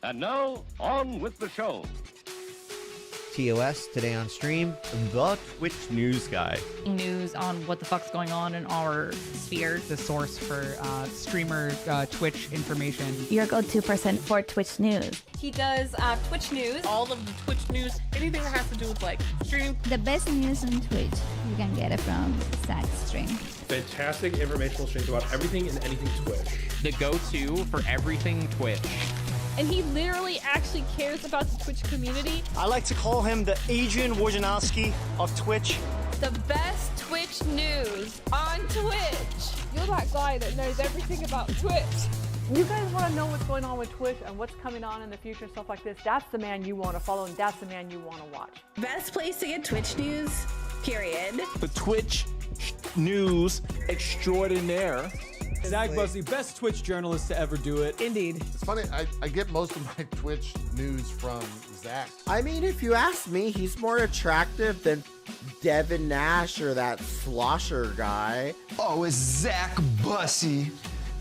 And now, on with the show. TOS, today on stream, The Twitch News Guy. News on what the fuck's going on in our sphere. The source for streamer Twitch information. Your go-to person for Twitch news. He does Twitch news. All of the Twitch news, anything that has to do with like stream. The best news on Twitch. You can get it from Zach's stream. Fantastic informational streams about everything and anything Twitch. The go-to for everything Twitch. And he literally actually cares about the Twitch community. I like to call him the Adrian Wojnarowski of Twitch. The best Twitch news on Twitch. You're that guy that knows everything about Twitch. You guys want to know what's going on with Twitch and what's coming on in the future, stuff like this. That's the man you want to follow, and that's the man you want to watch. Best place to get Twitch news, period. The Twitch News Extraordinaire. Zach Bussey, best Twitch journalist to ever do it. Indeed. It's funny, I get most of my Twitch news from Zach. I mean, if you ask me, he's more attractive than Devin Nash or that slosher guy. Oh, it's Zach Bussey.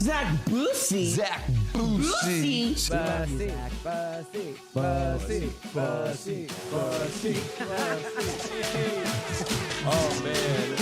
Zach Bussey. Zach Bussey. Bussey. Bussey. Bussey. Bussey. Bussey. Bussey. Oh, man.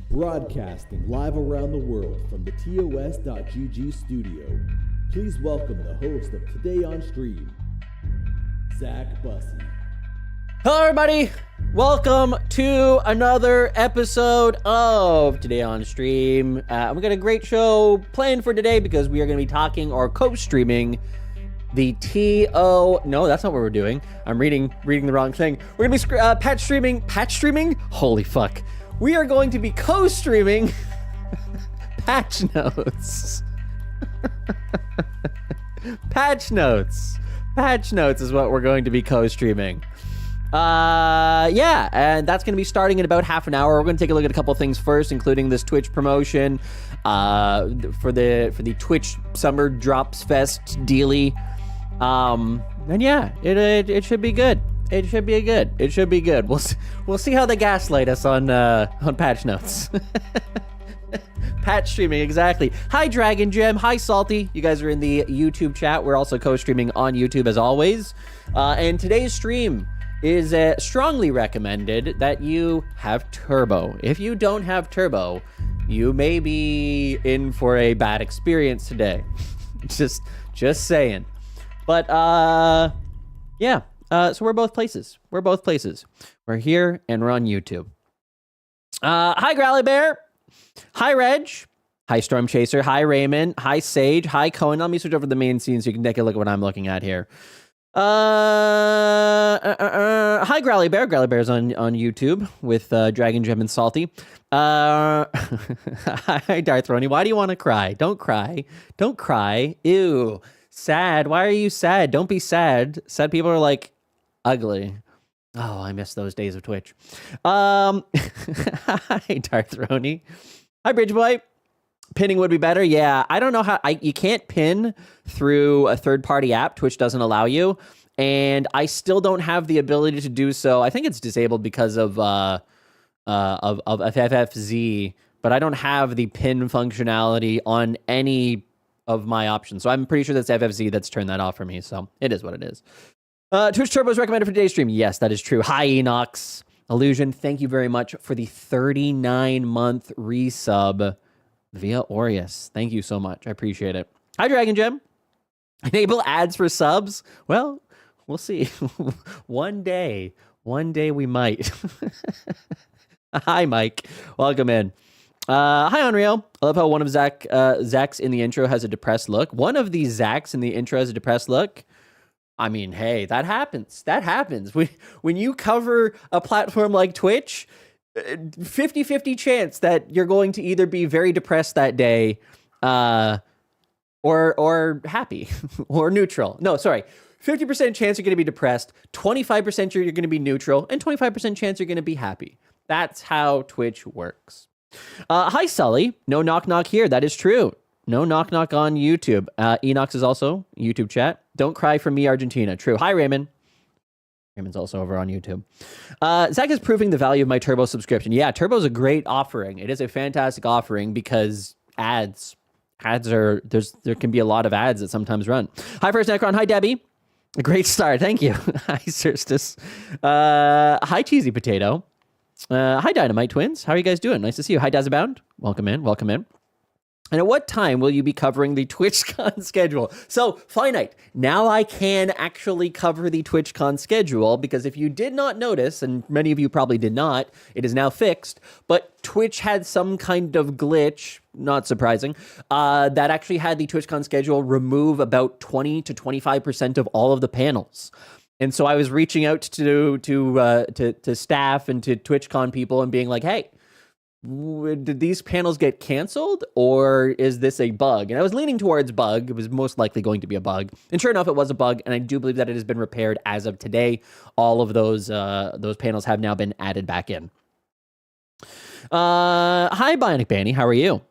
Broadcasting live around the world from the TOS.GG studio, please welcome the host of Today on Stream, Zach Bussey. Hello everybody, welcome to another episode of Today on Stream. We got a great show planned for today because we are going to be talking or co-streaming the no, that's not what we're doing. I'm reading the wrong thing. We're going to be patch streaming? Holy fuck. We are going to be co-streaming patch notes. Patch notes is what we're going to be co-streaming. Yeah, and that's going to be starting in about half an hour. We're going to take a look at a couple things first, including this Twitch promotion for the Twitch Summer Drops Fest dealy. And yeah, it should be good. It should be good. We'll see how they gaslight us on patch notes. Patch streaming, exactly. Hi Dragon Gem, hi Salty. You guys are in the YouTube chat. We're also co-streaming on YouTube as always. And today's stream is strongly recommended that you have Turbo. If you don't have Turbo, you may be in for a bad experience today. just saying. But yeah. So we're both places. We're here and we're on YouTube. Hi, Growly Bear. Hi, Reg. Hi, Storm Chaser. Hi, Raymond. Hi, Sage. Hi, Cohen. Let me switch over to the main scene so you can take a look at what I'm looking at here. Hi, Growly Bear. Growly Bear's on YouTube with Dragon Gem and Salty. Hi, Darth Roney. Why do you want to cry? Don't cry. Ew. Sad. Why are you sad? Don't be sad. Sad people are like ugly. Oh, I miss those days of Twitch. Hi, Darth Roney. Hi, Bridge Boy. Pinning would be better. Yeah, I don't know how. You can't pin through a third-party app. Twitch doesn't allow you, and I still don't have the ability to do so. I think it's disabled because of FFFZ, but I don't have the pin functionality on any of my options. So I'm pretty sure that's FFZ that's turned that off for me. So it is what it is. Twitch Turbo is recommended for today's stream. Yes, that is true. Hi, Enox. Illusion, thank you very much for the 39-month resub via Aureus. Thank you so much. I appreciate it. Hi, Dragon Gem. Enable ads for subs? Well, we'll see. One day we might. Hi, Mike. Welcome in. Hi, Unreal. I love how one of Zach's in the intro has a depressed look. One of these Zach's in the intro has a depressed look. I mean, hey, that happens. That happens. When you cover a platform like Twitch, 50-50 chance that you're going to either be very depressed that day, or happy, or neutral. No, sorry. 50% chance you're going to be depressed, 25% you're going to be neutral, and 25% chance you're going to be happy. That's how Twitch works. Hi, Sully. No knock knock here. That is true. No knock knock on YouTube. Enox is also YouTube chat. Don't cry for me, Argentina. True. Hi, Raymond. Raymond's also over on YouTube. Zach is proving the value of my Turbo subscription. Yeah, Turbo's a great offering. It is a fantastic offering because ads are, there can be a lot of ads that sometimes run. Hi, First Necron. Hi, Debbie. A great start. Thank you. Hi, Sirstus. Hi, Cheesy Potato. Hi, Dynamite Twins. How are you guys doing? Nice to see you. Hi, Dazabound. Welcome in. Welcome in. And at what time will you be covering the TwitchCon schedule? So, Finite, now I can actually cover the TwitchCon schedule, because if you did not notice, and many of you probably did not, it is now fixed, but Twitch had some kind of glitch, not surprising, that actually had the TwitchCon schedule remove about 20 to 25% of all of the panels. And so I was reaching out to staff and to TwitchCon people and being like, hey, did these panels get canceled, or is this a bug? And I was leaning towards bug. It was most likely going to be a bug. And sure enough, it was a bug. And I do believe that it has been repaired as of today. All of those panels have now been added back in. Hi, Bionic Banny. How are you?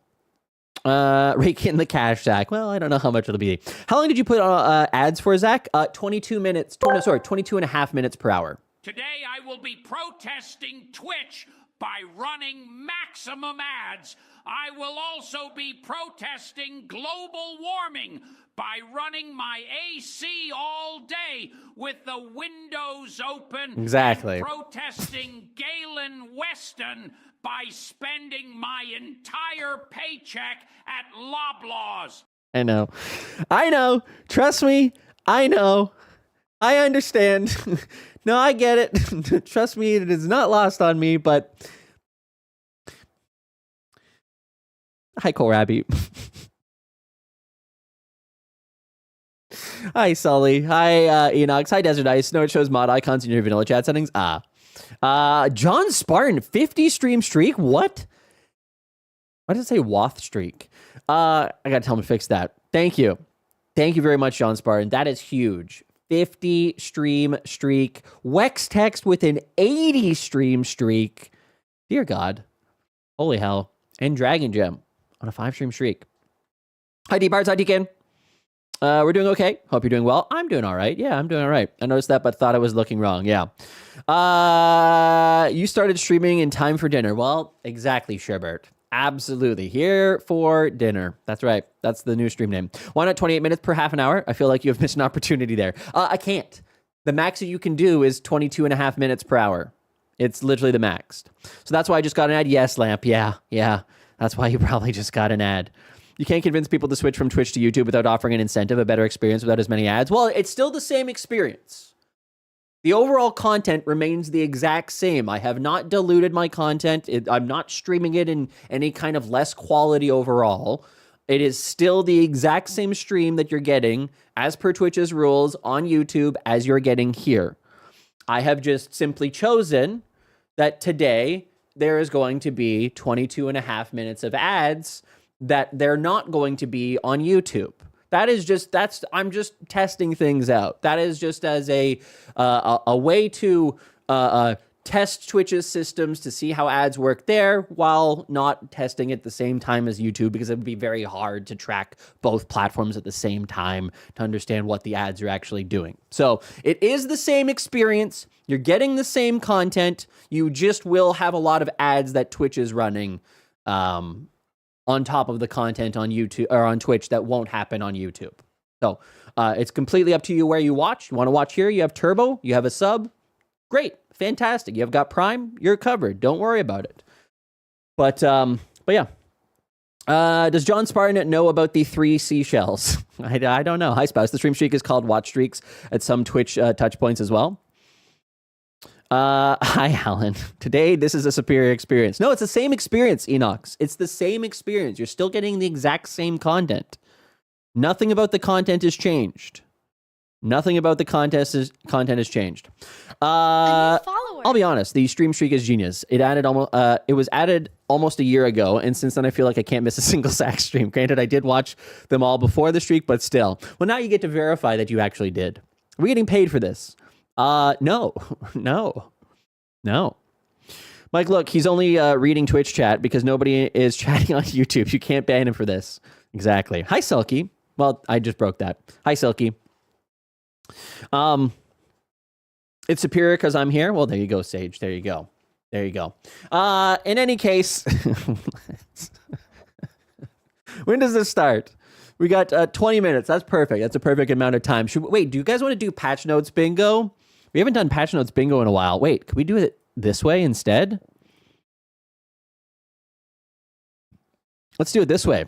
Rake in the cash, Zach. Well, I don't know how much it'll be. How long did you put on ads for, Zach? 22 minutes. 22 and a half minutes per hour. Today I will be protesting Twitch by running maximum ads. I will also be protesting global warming by running my AC all day with the windows open. Exactly. And protesting Galen Weston by spending my entire paycheck at Loblaws. I know. Trust me. I know. I understand. No, I get it. Trust me, it is not lost on me, but... Hi, Kohlrabi. Hi, Sully. Hi, Enox. Hi, Desert Ice. No, it shows mod icons in your vanilla chat settings. John Spartan, 50 stream streak? What? Why does it say Wath streak? I gotta tell him to fix that. Thank you. Thank you very much, John Spartan. That is huge. 50 stream streak. Wex Text with an 80 stream streak. Dear God. Holy hell. And Dragon Gem on a 5 stream streak. Hi, D-Bards. Hi, Deacon. We're doing okay. Hope you're doing well. I'm doing all right. Yeah, I'm doing all right. I noticed that, but thought I was looking wrong. Yeah. You started streaming in time for dinner. Well, exactly, Sherbert. Absolutely. Here for dinner. That's right. That's the new stream name. Why not 28 minutes per half an hour? I feel like you have missed an opportunity there. I can't. The max that you can do is 22 and a half minutes per hour. It's literally the max. So that's why I just got an ad. Yes, Lamp. Yeah. That's why you probably just got an ad. You can't convince people to switch from Twitch to YouTube without offering an incentive, a better experience without as many ads. Well, it's still the same experience. The overall content remains the exact same. I have not diluted my content. I'm not streaming it in any kind of less quality overall. It is still the exact same stream that you're getting as per Twitch's rules on YouTube as you're getting here. I have just simply chosen that today there is going to be 22 and a half minutes of ads that they're not going to be on YouTube. I'm just testing things out. That is just as a way to test Twitch's systems to see how ads work there while not testing at the same time as YouTube, because it would be very hard to track both platforms at the same time to understand what the ads are actually doing. So it is the same experience. You're getting the same content. You just will have a lot of ads that Twitch is running on top of the content on YouTube or on Twitch that won't happen on YouTube. So it's completely up to you where you watch. You want to watch here? You have Turbo. You have a sub. Great. Fantastic. You've got Prime. You're covered. Don't worry about it. But yeah. Does John Spartan know about the 3 seashells? I don't know. Hi, Spouse. The stream streak is called Watch Streaks at some Twitch touch points as well. Hi, Alan. Today, this is a superior experience. No, it's the same experience, Enox. It's the same experience. You're still getting the exact same content. Nothing about the content has changed. Nothing about the content has changed. I'll be honest. The stream streak is genius. It was added almost a year ago, and since then I feel like I can't miss a single Zach stream. Granted, I did watch them all before the streak, but still. Well, now you get to verify that you actually did. Are we getting paid for this? No. Mike, look, he's only reading Twitch chat because nobody is chatting on YouTube. You can't ban him for this. Exactly. Hi, Selkie. Well, I just broke that. Hi, Selkie. It's superior because I'm here. Well, there you go, Sage. There you go. In any case, when does this start? We got 20 minutes. That's perfect. That's a perfect amount of time. Wait, do you guys want to do patch notes bingo? We haven't done patch notes bingo in a while. Wait, can we do it this way instead? Let's do it this way.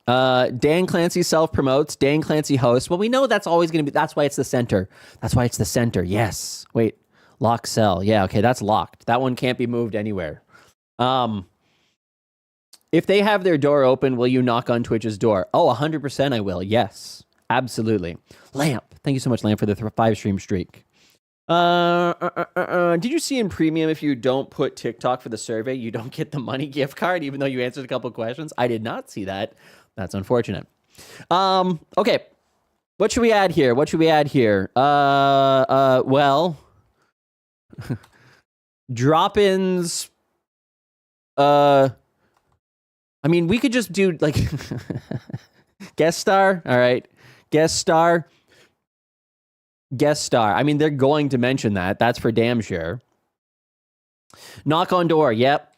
Dan Clancy self-promotes. Dan Clancy hosts. Well, we know that's always going to be... That's why it's the center. Yes. Wait. Lock cell. Yeah, okay, that's locked. That one can't be moved anywhere. If they have their door open, will you knock on Twitch's door? Oh, 100% I will. Yes. Absolutely. Lamp. Thank you so much, Lamp, for the 5-stream streak. Did you see in premium if you don't put TikTok for the survey, you don't get the money gift card, even though you answered a couple questions? I did not see that. That's unfortunate. Okay. What should we add here? Well, drop-ins. I mean, we could just do like guest star. All right. Guest star. I mean, they're going to mention that. That's for damn sure. Knock on door. Yep.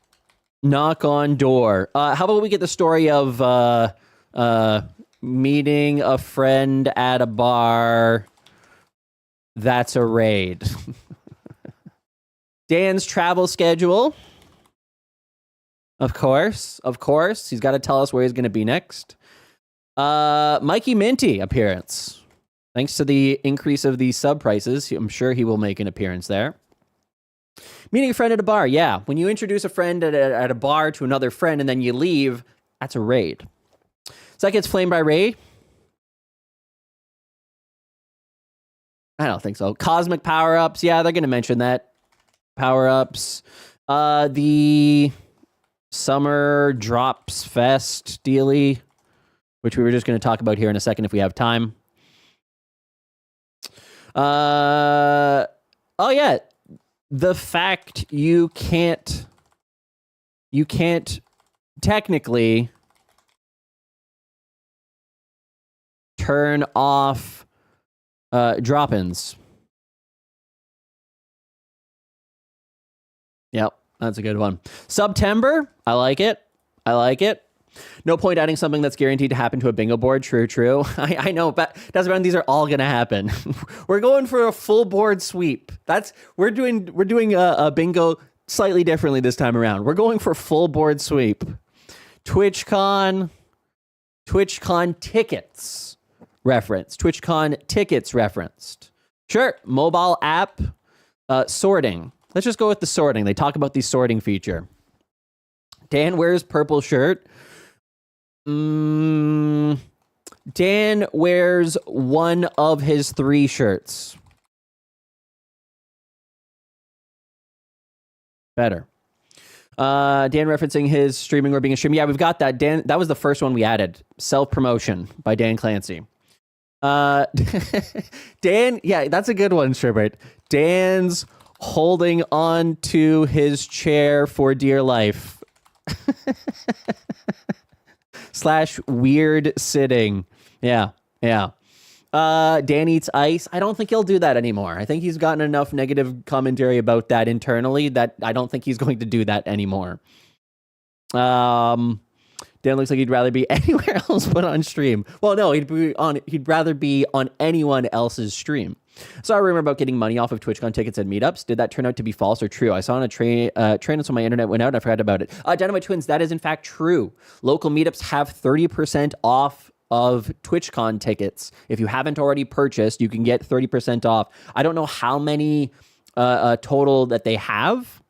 Knock on door. How about we get the story of meeting a friend at a bar. That's a raid. Dan's travel schedule. Of course. He's got to tell us where he's going to be next. Mikey Minty appearance. Thanks to the increase of the sub prices, I'm sure he will make an appearance there. Meeting a friend at a bar. Yeah, when you introduce a friend at a bar to another friend and then you leave, that's a raid. So that gets flamed by raid? I don't think so. Cosmic power-ups. Yeah, they're going to mention that. Power-ups. The Summer Drops Fest dealy, which we were just going to talk about here in a second if we have time. Oh yeah, the fact you can't technically turn off drop-ins. Yep, that's a good one. September, I like it. No point adding something that's guaranteed to happen to a bingo board. True. I know, but that's around. These are all going to happen. We're going for a full board sweep. We're doing a bingo slightly differently this time around. We're going for full board sweep. TwitchCon tickets referenced. TwitchCon tickets referenced. Sure. Mobile app sorting. Let's just go with the sorting. They talk about the sorting feature. Dan wears purple shirt. Dan wears one of his 3 shirts. Better. Dan referencing his streaming or being a stream. Yeah, we've got that. Dan, that was the first one we added. Self-promotion by Dan Clancy. Dan, yeah, that's a good one, Sherbert. Dan's holding on to his chair for dear life. / weird sitting. Yeah. Dan eats ice. I don't think he'll do that anymore. I think he's gotten enough negative commentary about that internally that I don't think he's going to do that anymore. Dan looks like he'd rather be anywhere else but on stream. Well, no, he'd rather be on anyone else's stream. Saw a rumor about getting money off of TwitchCon tickets at meetups. Did that turn out to be false or true? I saw on a train so my internet went out and I forgot about it. Dynamite Twins, that is in fact true. Local meetups have 30% off of TwitchCon tickets. If you haven't already purchased, you can get 30% off. I don't know how many total that they have,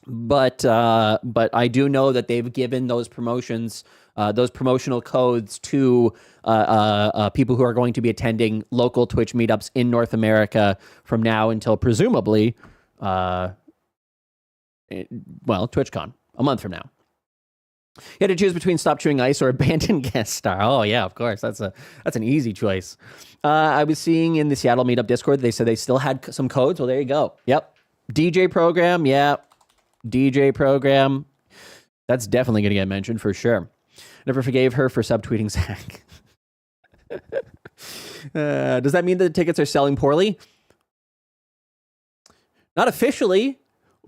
but I do know that they've given those promotions, those promotional codes to people who are going to be attending local Twitch meetups in North America from now until presumably, TwitchCon, a month from now. You had to choose between Stop Chewing Ice or Abandoned Guest Star. Oh yeah, of course. That's an easy choice. I was seeing in the Seattle Meetup Discord, they said they still had some codes. Well, there you go. Yep. DJ program. Yeah. DJ program. That's definitely going to get mentioned for sure. Never forgave her for subtweeting Zach. Does that mean that the tickets are selling poorly? Not officially,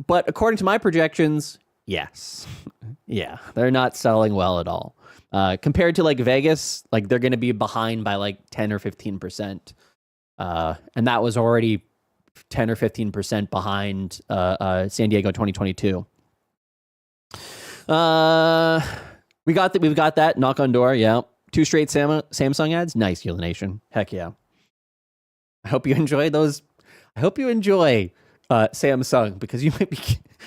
but according to my projections, yes. Yeah, they're not selling well at all. Compared to like Vegas, like they're going to be behind by like 10 or 15%. And that was already 10 or 15% behind San Diego 2022. We've got that. Knock on door. Yeah. 2 straight Samsung ads. Nice, Yule Nation. Heck yeah. I hope you enjoy those. I hope you enjoy Samsung, because you might be,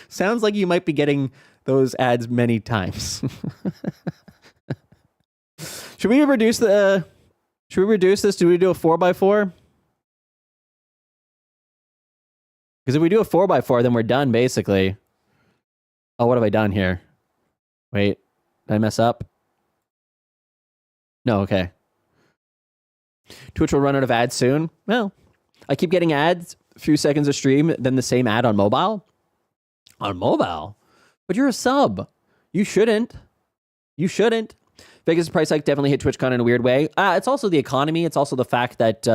sounds like you might be getting those ads many times. Should we reduce this? Do we do a 4x4? Because if we do a 4x4, then we're done, basically. Oh, what have I done here? Wait, did I mess up? No, okay. Twitch will run out of ads soon. Well, I keep getting ads, a few seconds of stream, then the same ad on mobile. On mobile? But you're a sub. You shouldn't. You shouldn't. Vegas price hike definitely hit TwitchCon in a weird way. It's also the economy. It's also the fact that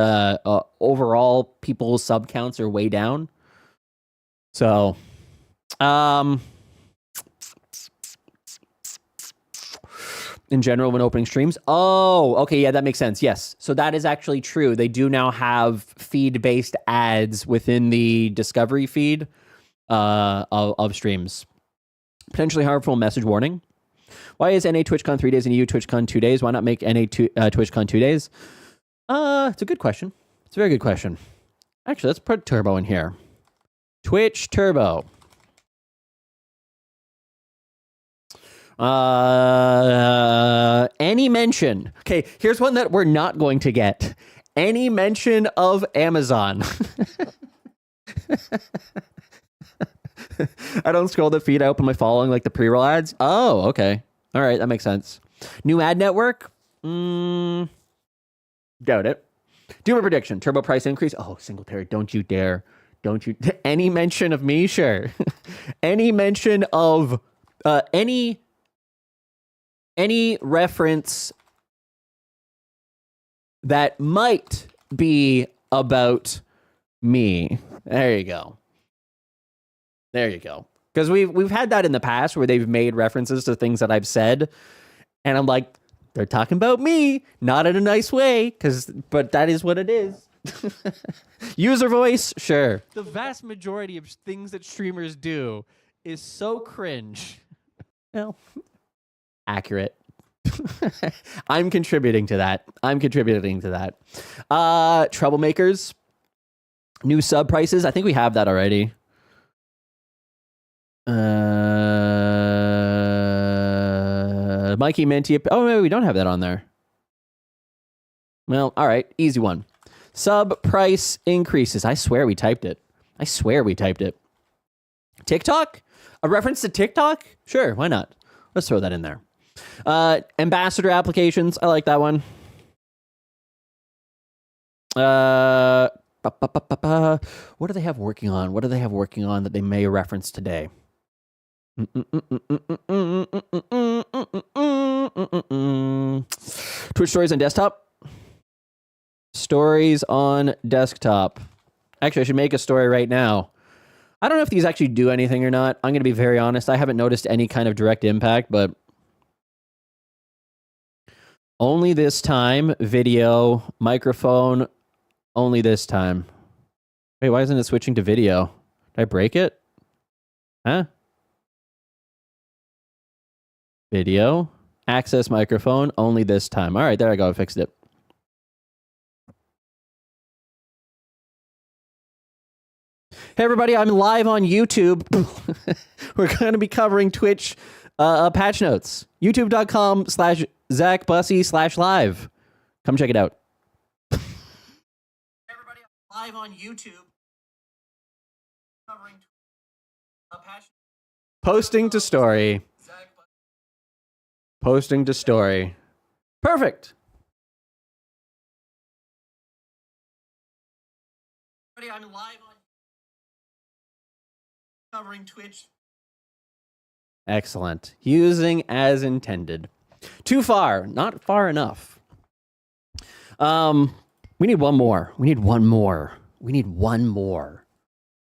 overall people's sub counts are way down. So, in general, when opening streams. Oh, okay. Yeah, that makes sense. Yes. So that is actually true. They do now have feed-based ads within the discovery feed of streams. Potentially harmful message warning. Why is NA TwitchCon 3 days and EU TwitchCon 2 days? Why not make NA TwitchCon 2 days? It's a good question. It's a very good question. Actually, let's put Turbo in here. Twitch Turbo. Any mention. Okay, here's one that we're not going to get. Any mention of Amazon. I don't scroll the feed. I open my following, like the pre-roll ads. Oh, okay. All right, that makes sense. New ad network? Doubt it. Do a prediction. Turbo price increase? Oh, Singletary, don't you dare. Don't you... Any mention of me? Sure. Any mention of... Any reference that might be about me. There you go. There you go. Because we've had that in the past where they've made references to things that I've said, and I'm like, they're talking about me, not in a nice way, but that is what it is. User voice, sure. The vast majority of things that streamers do is so cringe. Well, accurate. I'm contributing to that. Troublemakers. New sub prices. I think we have that already. Mikey Minty. Oh, maybe we don't have that on there. Well, all right. Easy one. Sub price increases. I swear we typed it. TikTok? A reference to TikTok? Sure, why not? Let's throw that in there. Ambassador applications. I like that one. What do they have working on? What do they have working on that they may reference today? Twitch stories on desktop. Stories on desktop. Actually, I should make a story right now. I don't know if these actually do anything or not. I'm going to be very honest. I haven't noticed any kind of direct impact, but only this time, video, microphone, only this time. Wait, why isn't it switching to video? Did I break it? Huh? Video, Access microphone only this time. All right, there I go. I fixed it. Hey, everybody. I'm live on YouTube. We're going to be covering Twitch patch notes. YouTube.com/ZachBussey/live. Come check it out. Hey, everybody. I'm live on YouTube. Covering patch. Posting to story. Posting to story. Perfect. I'm live on covering Twitch. Excellent. Using as intended. Too far, not far enough. We need one more. We need one more. We need one more.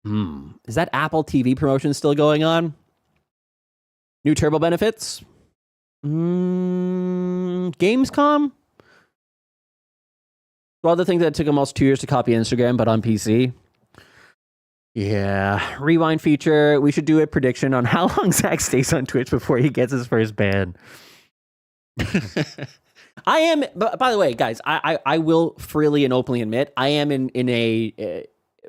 Is that Apple TV promotion still going on? New turbo benefits? Gamescom? Well, the thing that took almost 2 years to copy Instagram, but on PC. Yeah. Rewind feature. We should do a prediction on how long Zach stays on Twitch before he gets his first ban. I am, by the way, guys, I will freely and openly admit, I am in a,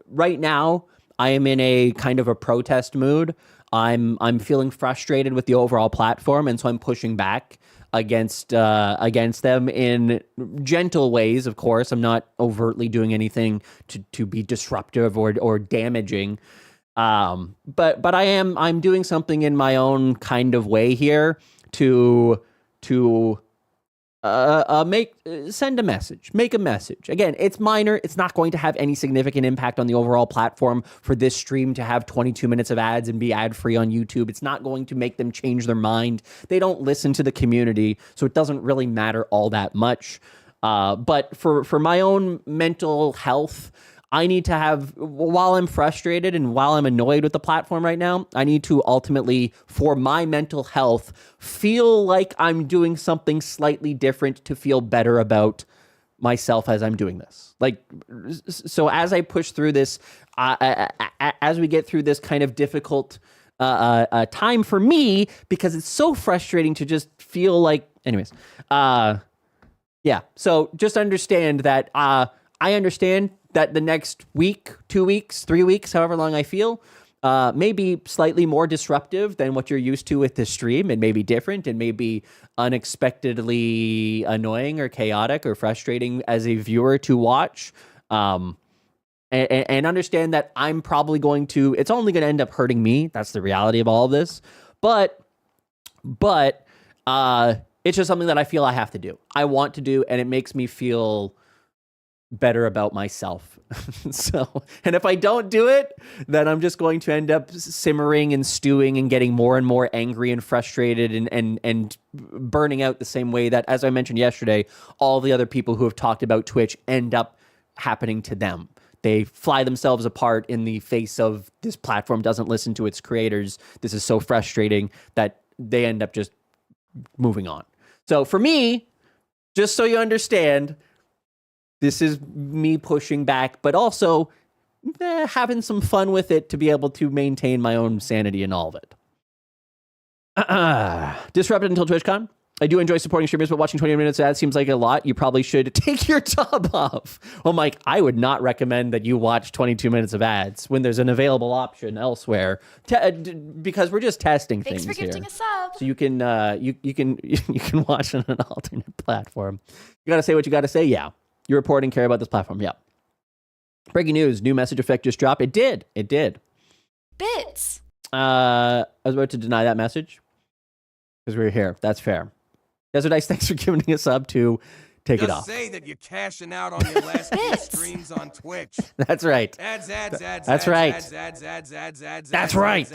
right now, I am in a kind of a protest mood. I'm feeling frustrated with the overall platform, and so I'm pushing back against them in gentle ways. Of course, I'm not overtly doing anything to be disruptive or damaging. But I'm doing something in my own kind of way here to send a message, make a message. Again, it's minor. It's not going to have any significant impact on the overall platform for this stream to have 22 minutes of ads and be ad-free on YouTube. It's not going to make them change their mind. They don't listen to the community, so it doesn't really matter all that much. But for my own mental health, I need to have, while I'm frustrated and while I'm annoyed with the platform right now, I need to ultimately, for my mental health, feel like I'm doing something slightly different to feel better about myself as I'm doing this. Like, so as I push through this, as we get through this kind of difficult time for me, because it's so frustrating to just feel like, anyways, yeah. So just understand that I understand that the next week, 2 weeks, 3 weeks, however long I feel, may be slightly more disruptive than what you're used to with this stream. It may be different. It may be unexpectedly annoying or chaotic or frustrating as a viewer to watch. And understand that I'm probably going to, it's only going to end up hurting me. That's the reality of all of this. But it's just something that I feel I have to do. I want to do, and it makes me feel better about myself. So, and if I don't do it, then I'm just going to end up simmering and stewing and getting more and more angry and frustrated and burning out the same way that, as I mentioned yesterday, all the other people who have talked about Twitch end up happening to them. They fly themselves apart in the face of this platform doesn't listen to its creators. This is so frustrating that they end up just moving on. So for me, just so you understand, this is me pushing back, but also having some fun with it to be able to maintain my own sanity in all of it. Disrupted until TwitchCon. I do enjoy supporting streamers, but watching 20 minutes of ads seems like a lot. You probably should take your top off. Oh, Mike, I would not recommend that you watch 22 minutes of ads when there's an available option elsewhere, because we're just testing things here. Thanks for gifting a sub. So you can you can watch on an alternate platform. You got to say what you got to say. Yeah. You report and care about this platform. Yeah. Breaking news. New message effect just dropped. It did. Bits. I was about to deny that message because we were here. That's fair. Desert Ice, thanks for giving me a sub to take it off. Say that you're cashing out on your last few streams on Twitch. That's right. Ads. That's right. Ads. That's right.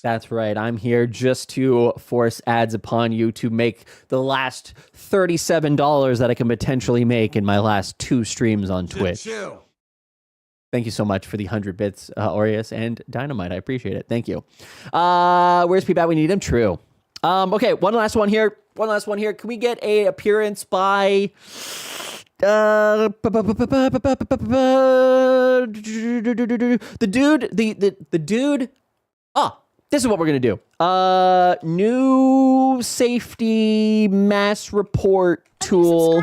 That's right. I'm here just to force ads upon you to make the last $37 that I can potentially make in my last 2 streams on Twitch. Chill. Thank you so much for the 100 bits, Aureus and Dynamite. I appreciate it. Thank you. Where's P-Bat? We need him. True. Okay, one last one here. Can we get a appearance by the dude? this is what we're going to do. New safety mass report tool.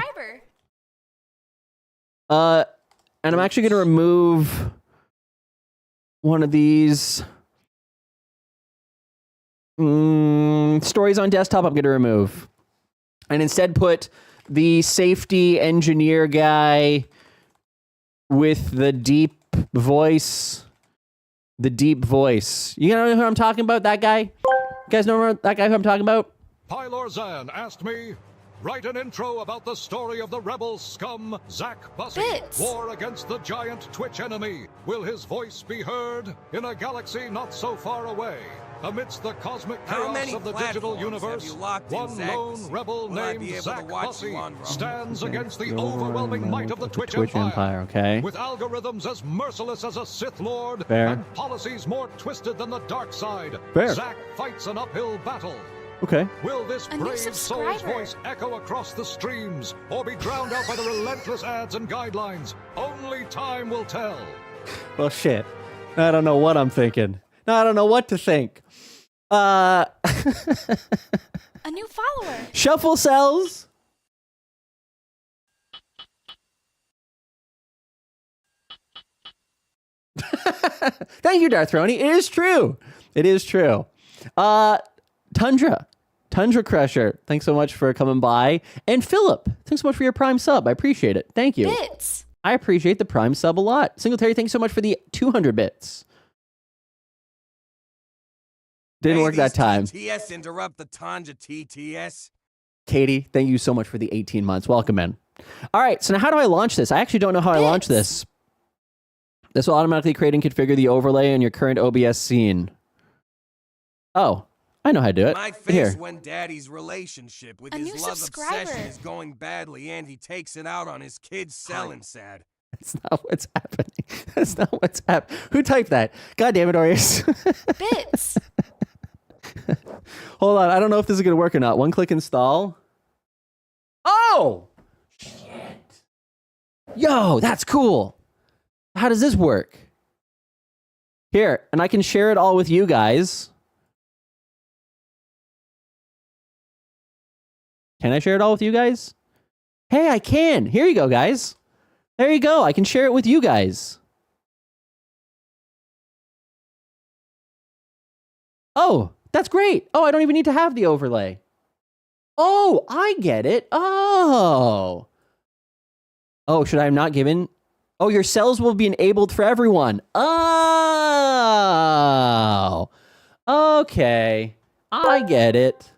And I'm actually going to remove one of these stories on desktop. I'm going to remove and instead put the safety engineer guy with the deep voice. The deep voice. You know who I'm talking about? That guy? You guys know that guy who I'm talking about? Pylor Zan asked me, write an intro about the story of the rebel scum, Zach Bussey. War against the giant Twitch enemy. Will his voice be heard in a galaxy not so far away? Amidst the cosmic chaos of the digital universe, one lone rebel named Zach Bussey stands against the overwhelming might of the Twitch Empire. Okay. With algorithms as merciless as a Sith Lord Fair. and policies more twisted than the dark side, Fair. Zach fights an uphill battle. Okay. Will this brave soul's voice echo across the streams or be drowned out by the relentless ads and guidelines? Only time will tell. Well, shit. I don't know what I'm thinking. No, I don't know what to think. A new follower. Shuffle cells. Thank you, Darth Roni. It is true. It is true. Tundra Crusher, thanks so much for coming by. And Philip, thanks so much for your Prime sub. I appreciate it. Thank you. Bits. I appreciate the Prime sub a lot. Singletary, thanks so much for the 200 bits. Didn't work that time. TTS interrupt the Tanja TTS. Katie, thank you so much for the 18 months. Welcome in. All right, so now how do I launch this? I actually don't know how I launch this. This will automatically create and configure the overlay in your current OBS scene. Oh, I know how to do it. My face Here. when Daddy's relationship with his love obsession is going badly and he takes it out on his kids selling sad. That's not what's happening. That's not what's happening. Who typed that? God damn it, Orius. Bits. Hold on. I don't know if this is going to work or not. One click install. Oh! Shit. Yo, that's cool. How does this work? Here, and I can share it all with you guys. Can I share it all with you guys? Hey, I can. Here you go, guys. There you go. I can share it with you guys. Oh, that's great. Oh, I don't even need to have the overlay. Oh, I get it. Oh. Oh, should I have not given? Oh, your cells will be enabled for everyone. Oh. Okay. I get it.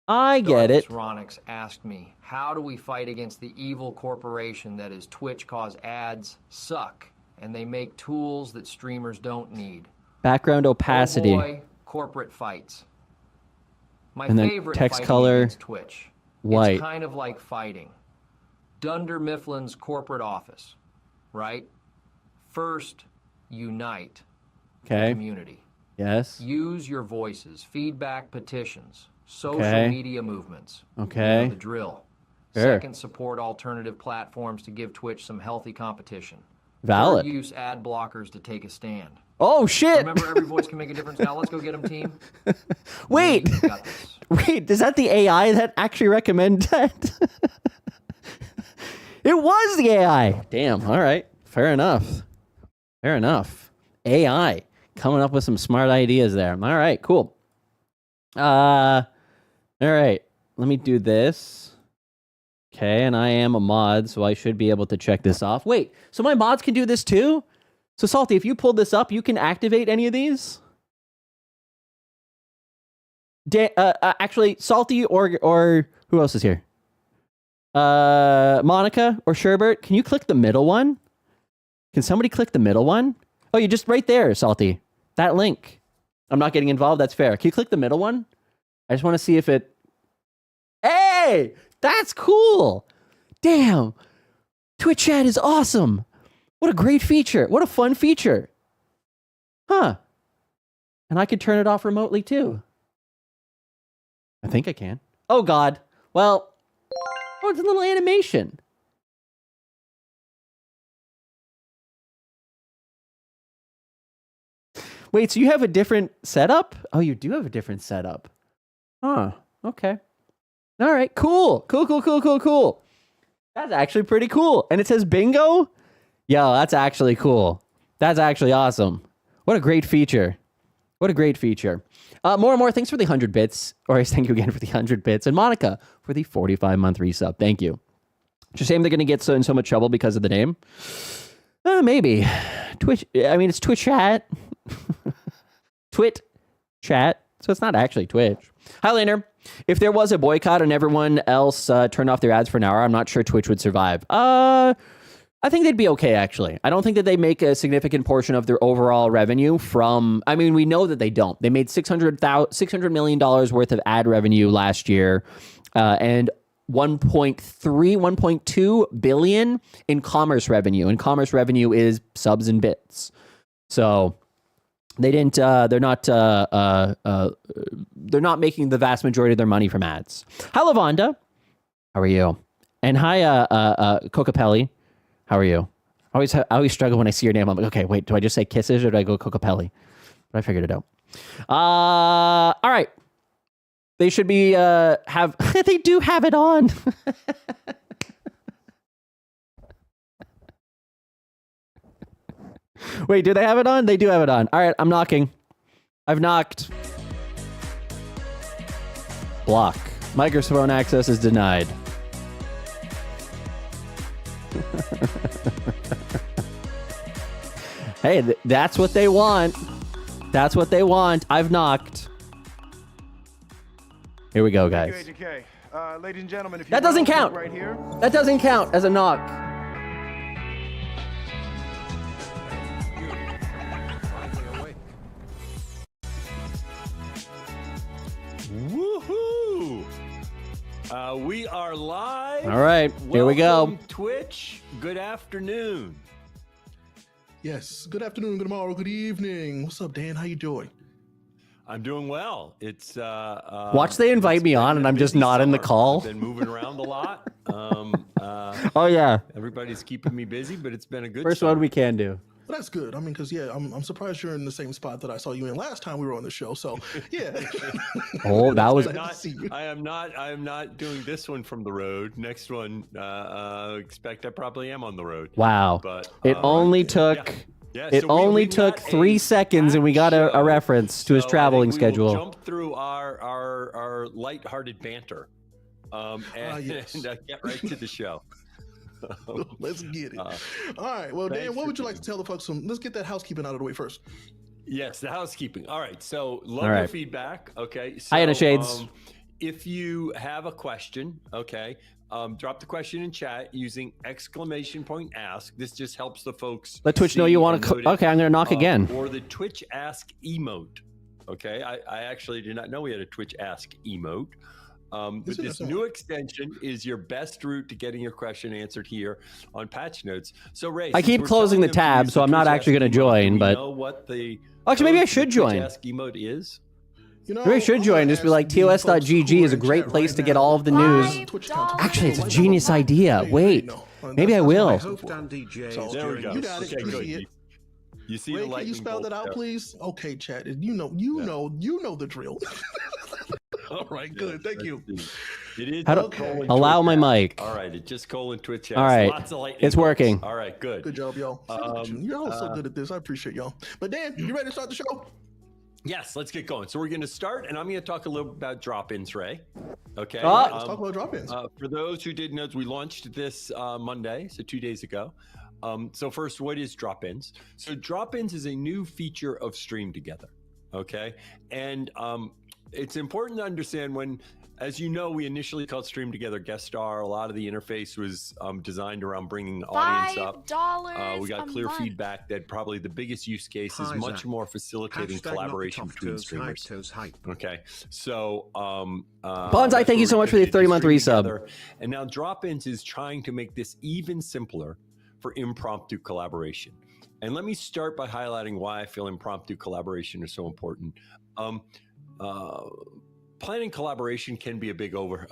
I get it. Ronix asked me, how do we fight against the evil corporation that is Twitch cause ads suck and they make tools that streamers don't need? Background opacity. Oh boy, corporate fights. My And then favorite text fighting color, against Twitch. white. It's kind of like fighting. Dunder Mifflin's corporate office, right? First, unite the Okay. community. Yes. Use your voices, feedback petitions, social Okay. media movements. Okay. You know the drill. Sure. Second, support alternative platforms to give Twitch some healthy competition. Valid. Third, use ad blockers to take a stand. Oh, shit. Remember, every voice can make a difference. Now let's go get them, team. Wait. Wait, is that the AI that actually recommended that? It was the AI. Damn. All right. Fair enough. Fair enough. AI coming up with some smart ideas there. All right, cool. All right. Let me do this. Okay, and I am a mod, so I should be able to check this off. Wait, so my mods can do this too? So Salty, if you pulled this up, you can activate any of these? Actually, Salty or who else is here? Monica or Sherbert, can you click the middle one? Can somebody click the middle one? Oh, you're just right there, Salty. That link. I'm not getting involved. That's fair. Can you click the middle one? I just want to see if it... Hey! That's cool! Damn! Twitch chat is awesome! What a great feature! What a fun feature! Huh. And I could turn it off remotely too. I think I can. Oh god. Well... Oh, it's a little animation. Wait, so you have a different setup? Oh, you do have a different setup. Huh. Okay. All right. Cool. Cool. That's actually pretty cool. And it says bingo? Yo, that's actually cool. That's actually awesome. What a great feature. More and more. Thanks for the 100 bits. Or thank you again for the 100 bits. And Monica for the 45-month resub. Thank you. It's a shame they're going to get in so much trouble because of the name. Maybe. Twitch. I mean, it's Twitch chat. Twit chat. So it's not actually Twitch. Hi, Laner. If there was a boycott and everyone else turned off their ads for an hour, I'm not sure Twitch would survive. I think they'd be okay, actually. I don't think that they make a significant portion of their overall revenue from... I mean, we know that they don't. They made $600 million worth of ad revenue last year and 1.2 billion in commerce revenue. And commerce revenue is subs and bits. So they didn't... they're not making the vast majority of their money from ads. Hi, Lavonda. How are you? And hi, Cocapelli. How are you? I always struggle when I see your name. I'm like, okay, wait, do I just say Kisses or do I go Cocapelli? But I figured it out. All right. They should be, they do have it on. Wait, do they have it on? They do have it on. All right, I'm knocking. I've knocked. Block. Microphone access is denied. Hey, that's what they want. That's what they want. I've knocked. Here we go, guys. Ladies and gentlemen, if that doesn't count. Right here. That doesn't count as a knock. Woohoo! We are live. All right, here we go. Welcome, Twitch. Good afternoon. Yes, good afternoon, good morning, good evening. What's up, Dan? How you doing? I'm doing well. It's watch they invite me on and I'm just not in the call. I've been moving around a lot. Oh yeah. Everybody's keeping me busy, but it's been a good first one we can do. Well, that's good. I mean, because I'm surprised you're in the same spot that I saw you in last time we were on the show. So yeah. Oh, that was. I am not doing this one from the road. Next one, expect I probably am on the road. Wow. But it only took. Yeah, it so only took 3 seconds, and we got a reference to his traveling schedule. We'll jump through our lighthearted banter, and get right to the show. Let's get it. All right. Well, Dan, what would you like to tell the folks? Let's get that housekeeping out of the way first. Yes, the housekeeping. All right. So love your feedback. Okay. So, hi, Anna Shades. If you have a question, okay, drop the question in chat using !ask. This just helps the folks. Let Twitch know you want to. Okay, I'm going to knock again. Or the Twitch Ask emote. Okay. I actually did not know we had a Twitch Ask emote. But this new extension is your best route to getting your question answered here on Patch Notes. So, Ray, I keep closing the tab, so I'm not actually going to join. But know what the actually, maybe I should join. Ask emote is. Maybe I should join. Just be like, TOS.GG is a great place to get all of the news. Actually, it's a genius idea. Wait, maybe I will. There we go. You got it. Okay, good. You see Ray, the can you spell that out, please? Okay, chat. You know the drill. All right, good. Thank you. It is. Allow my mic. All right, it just Twitch. All right, lots of it's working. All right, good. Good job, y'all. You're all so good at this. I appreciate y'all. But Dan, you ready to start the show? Yes, let's get going. So we're going to start, and I'm going to talk a little about drop-ins, Ray. Okay. Let's talk about drop-ins. For those who didn't know, we launched this Monday, so 2 days ago. So first, what is drop-ins? So drop-ins is a new feature of Stream Together. Okay, and it's important to understand when, as you know, we initially called Stream Together Guest Star. A lot of the interface was designed around bringing the audience up. $5 we got clear feedback that probably the biggest use case is much more facilitating collaboration between streamers. Okay, so Bonsai, thank you so much for the 30-month resub. And now drop-ins is trying to make this even simpler for impromptu collaboration. And let me start by planning collaboration can be a big a lot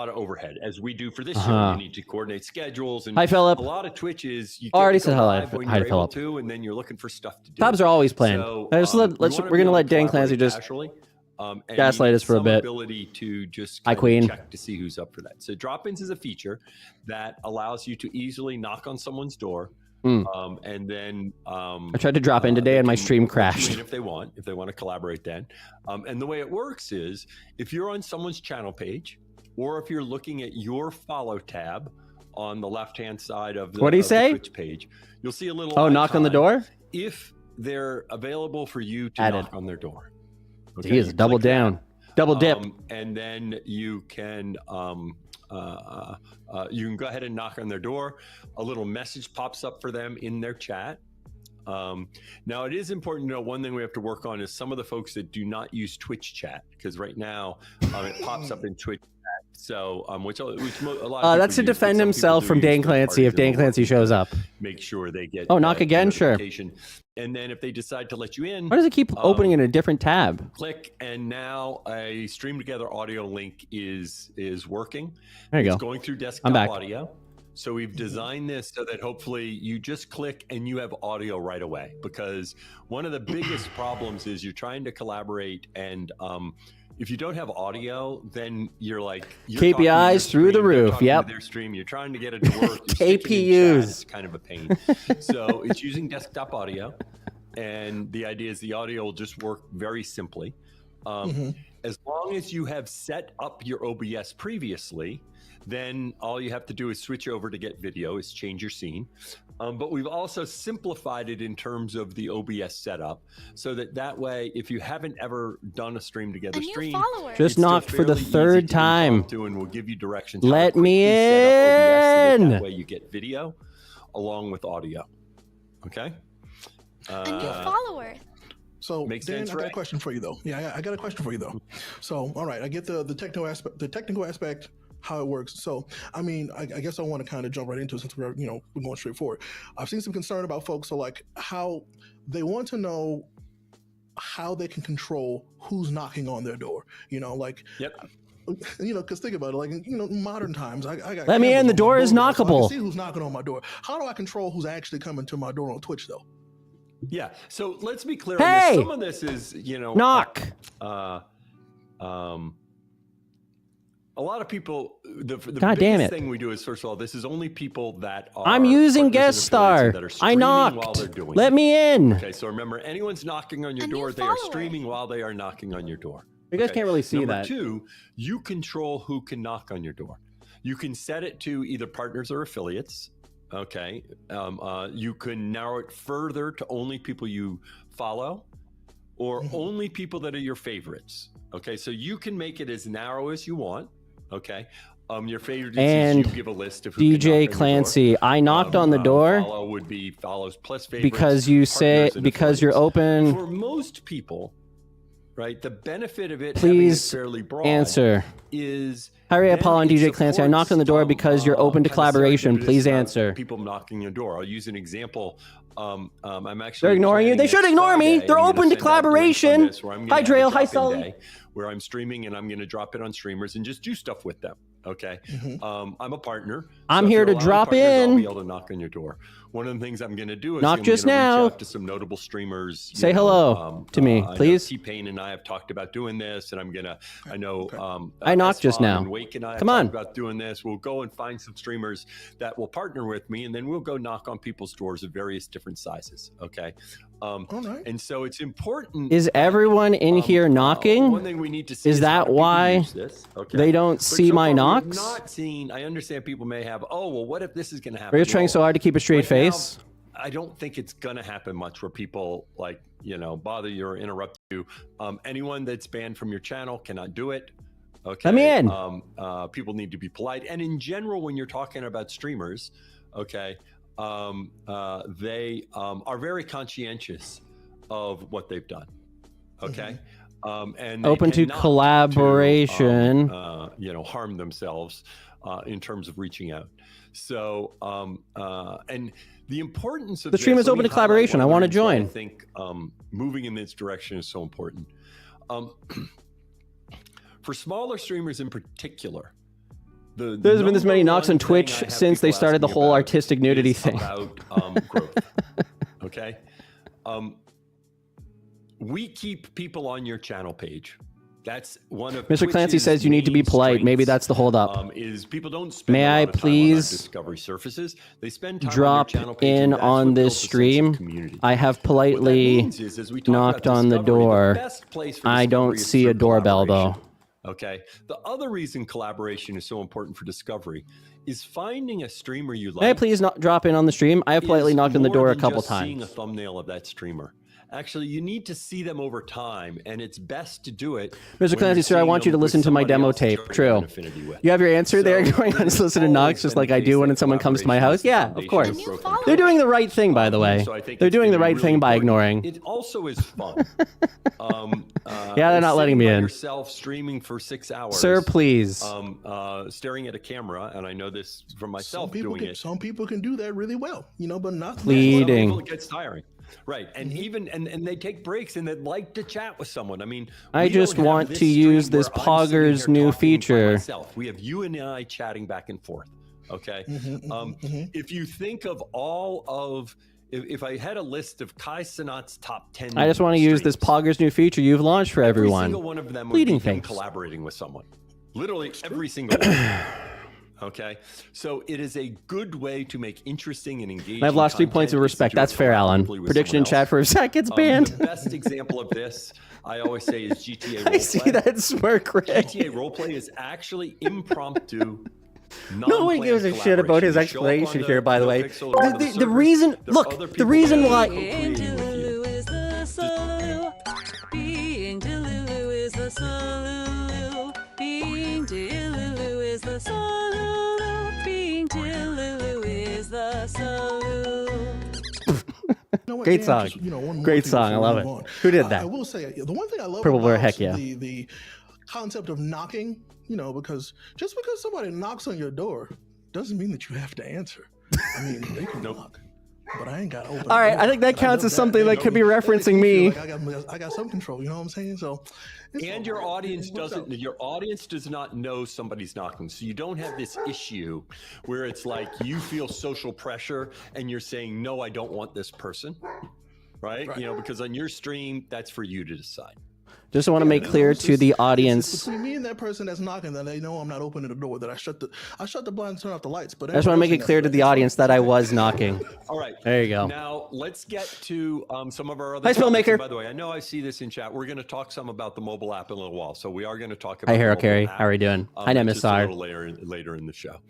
of overhead, as we do for this Uh-huh. show. You need to coordinate schedules, and Hi, Philip. a lot of Twitches you Already get to said go hello. live when Hi, you're able Philip. to, and then you're looking for stuff to do. Tabs are always planned. So, We're gonna let Dan Clancy just gaslight us for a bit. Ability to just Hi, kind of Queen. check to see who's up for that. So drop-ins is a feature that allows you to easily knock on someone's door. And then I tried to drop in today and my stream crashed. if they want to collaborate then. And the way it works is if you're on someone's channel page, or if you're looking at your follow tab on the left-hand side of the, What do you of the say? Twitch page, you'll see a little knock on the icon door? if they're available for you to Added. knock on their door. Jeez, you double click that. down. Double dip. And then you can go ahead and knock on their door. A little message pops up for them in their chat. Now, it is important to know one thing we have to work on is some of the folks that do not use Twitch chat, because right now it pops up in Twitch chat. So, which a lot of people That's to use, but defend some himself people from do use Dan third Clancy parties if Dan and Clancy shows up. make sure they get Oh, knock again? Sure. notification. And then if they decide to let you in, Why does it keep opening in a different tab? click, and now a Stream Together audio link is working. There you It's go. going through I'm desktop back. audio. So we've designed this so that hopefully you just click and you have audio right away. Because one of the biggest problems is you're trying to collaborate, and if you don't have audio, then you're like you're talking to your KPIs through the stream, they're roof. talking to Yep. their stream. You're trying to get it to work. You stick it in chat, KPUs. It's kind of a pain. So it's using desktop audio, and the idea is the audio will just work very simply. As long as you have set up your OBS previously, then all you have to do is switch over to get video, is change your scene. But we've also simplified it in terms of the OBS setup, so that way, if you haven't ever done a Stream Together stream, Just it's still knocked for the fairly easy third to time. impromptu, and we'll give you directions. how to Let me quickly set up OBS so that in. that way you get video along with audio. Okay. A new follower. So, Makes Dan, sense, I got a right? question for you, though. Yeah, I got a question for you, though. So, all right, I get the technical aspect, how it works. So, I mean, I guess I want to kind of jump right into it since we're going straight forward. I've seen some concern about folks, so like how they want to know how they can control who's knocking on their door. Like. Yep. Because think about it, like modern times, I got. Let me cameras in. The on my door is so I can knockable. see who's knocking on my door. How do I control who's actually coming to my door on Twitch, though? Yeah. So let's be clear Hey! on this. Some of this is, Knock. A lot of people. The God damn biggest it. thing we do is, first of all, this is only people that are. I'm using partners guest and affiliates star. that are I streaming knocked. while they're doing Let it. me in. Okay. So remember, anyone's knocking on your door, they are streaming while they are knocking on your door. You guys can't really see Number that. two, you control who can knock on your door. You can set it to either partners or affiliates. Okay. You can narrow it further to only people you follow, or only people that are your favorites. Okay. So you can make it as narrow as you want. Okay. Your favorites is you give a list of who can knock on DJ your Clancy, door. I knocked on the door Follow would be follows plus favorites. because you say partners, and because you're affiliates. open. For most people, right, the benefit of it having it Please fairly broad answer. is Harry then Apollo and it DJ Clancy, I knocked on the door supports, because you're open to kind of collaboration. serendipitous Please about answer. People knocking your door. I'll use an example. I'm actually. They're ignoring you. planning They should next ignore me. Friday, They're I'm gonna open to send out links on collaboration. this where I'm Hi, gonna have a Trail. Hi, drop-in Sully. day where I'm streaming and I'm going to drop it on streamers and just do stuff with them. Okay. I'm a partner. I'm so if here you're to allowing drop partners, I'll in. be able to knock on your door. One of the things I'm going to do is Knock I'm just gonna now. reach out to some notable streamers. Say hello to me, I know please. T-Pain and I have talked about doing this, and I'm gonna. I know. I knocked just Esfon now. and Wake and I have Come on. talked about doing this. We'll go and find some streamers that will partner with me, and then we'll go knock on people's doors of various different sizes. Okay. And so it's important. Is everyone in here knocking? One thing we need to see Is how that people why use this. Okay. they don't But see so my far, we have knocks? Not seen. I understand people may have. Oh well, what if this is going to happen? We're just trying so hard to keep a straight right now, face. I don't think it's going to happen much where people bother you or interrupt you. Anyone that's banned from your channel cannot do it. Okay. Let me in. People need to be polite. And in general, when you're talking about streamers, okay, they are very conscientious of what they've done. Okay. And they Open to tend not collaboration. harm themselves in terms of reaching out. So, and the importance of The stream this, is let open me to collaboration. highlight I one want to reason why join. I think moving in this direction is so important. For smaller streamers in particular, There's been this many knocks on Twitch since they started the whole artistic nudity thing. About growth. Okay. We keep people on your channel page. That's one of Mr. Clancy says you need to be polite. Maybe that's the holdup. Is people don't spend May a lot I of time on our please discovery surfaces. They spend time drop on your channel page, in and that's on what this builds a sense of stream? community. I have politely knocked on the door. I don't see a doorbell though. Okay. The other reason collaboration is so important for discovery is finding a streamer you like. May I please not drop in on the stream? I have politely knocked on the door a couple Seeing a times. thumbnail of that streamer. Actually, you need to see them over time, and it's best to do it. Mr. Clancy, sir, I want you to listen to my demo tape. True. You have your answer there going on unsolicited knocks, just like I do when someone comes to my house? Yeah, of course. They're doing the right thing, by the way. They're doing the right thing by ignoring. It also is fun. Yeah, they're not letting me in. Yourself streaming for 6 hours. Sir, please. Staring at a camera, and I know this from myself Some people can do that really well, but not. Pleading. It gets tiring. Right, and even and they take breaks and they like to chat with someone. I mean, I just want to use this Pogger's new feature. We have you and I chatting back and forth. Okay, if you think of all of, if I had a list of Kai Cenat's top 10, I just want to use this Pogger's new feature you've launched for everyone. Every single one of them would Pleading be him things. collaborating with someone. Literally every single one. Okay, so it is a good way to make interesting and engaging. I've lost 3 points of respect. That's fair, Alan. Prediction in chat for if Zach gets banned. The best example of this, I always say, is GTA Roleplay. I see that smirk, Ray. GTA Roleplay is actually impromptu. No one gives a shit about his explanation here, by the way. The reason, look, the reason why. Being Delulu is the solo. Being Delulu is the solo. Being Delulu is the solo. Being Delulu is the solo. Great song. Great song. I love it. Who did that? I will say the one thing I love Purple Blur, about heck yeah. the concept of knocking, because just because somebody knocks on your door doesn't mean that you have to answer. I mean, they can knock, but I ain't got to open. All right, I think that counts as something that could be referencing me. Like I got some control. You know what I'm saying? So. And your audience doesn't. Your audience does not know somebody's knocking, so you don't have this issue where it's like you feel social pressure and you're saying, "No, I don't want this person," right? Because on your stream, that's for you to decide. Just want to make clear to the audience. It's between me and that person that's knocking, that they know I'm not opening the door. That I shut the blinds, turn off the lights. But I just want to make it clear to the audience that I was knocking. All right. There you go. Now let's get to some of our other. Hi, Spellmaker. By the way, I know I see this in chat. We're going to talk some about the mobile app in a little while, so we are going to talk about. Hi, Hero the Carey. mobile How are you doing? Hi, Nemisar. A little later in the show.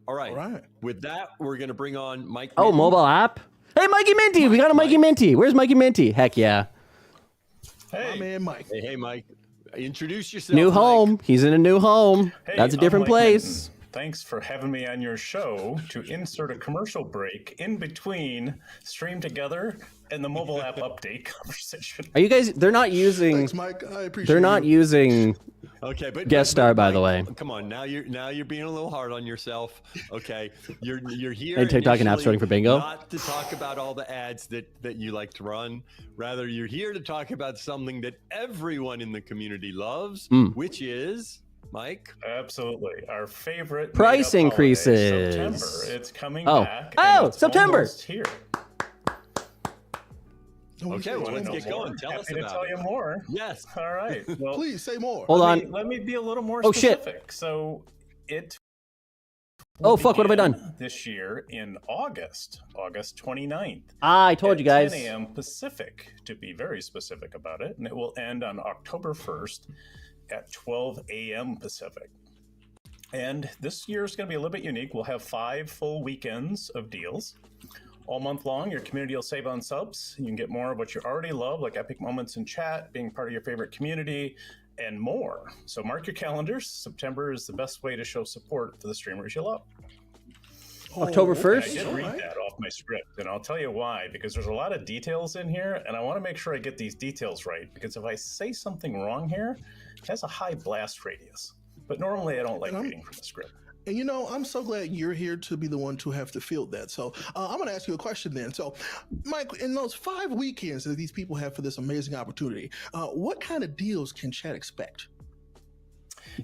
All right. With that, we're going to bring on Mike. Oh, Minty. mobile app. Hey, Mikey Minty. We got a Mikey Minty. Where's Mikey Minty? Heck yeah. Hey, my man, Mike. Hey, Mike. Introduce yourself. New Mike. home. He's in a new home. That's a different place. Thanks for having me on your show to insert a commercial break in between Stream Together and the mobile app update conversation. Are you guys? They're not using. Thanks, Mike. I appreciate. They're not using. Okay, but guest star, by the way. Come on, now you're being a little hard on yourself. Okay, you're here. And TikTok and app starting for bingo. Not to talk about all the ads that you like to run. Rather, you're here to talk about something that everyone in the community loves, which is Mike. Absolutely, our favorite price increases. September. It's coming back. Oh, September. Almost here. Okay, well, let's get going. Tell us about it. Happy to tell you more. Yes. All right. Well, please say more. Hold on. Let me be a little more Oh, specific. shit. So it. Oh, fuck. What have I done? This year in August 29th. I told you guys. 10 a.m. Pacific, to be very specific about it. And it will end on October 1st at 12 a.m. Pacific. And this year is going to be a little bit unique. We'll have 5 full weekends of deals. All month long, your community will save on subs. You can get more of what you already love, like epic moments in chat, being part of your favorite community, and more. So mark your calendars. September is the best way to show support for the streamers you love. October 1st? I did read that off my script, and I'll tell you why. Because there's a lot of details in here, and I want to make sure I get these details right. Because if I say something wrong here, it has a high blast radius. But normally I don't like reading from the script. And I'm so glad you're here to be the one to have to field that. So I'm going to ask you a question then. So, Mike, in those 5 weekends that these people have for this amazing opportunity, what kind of deals can chat expect?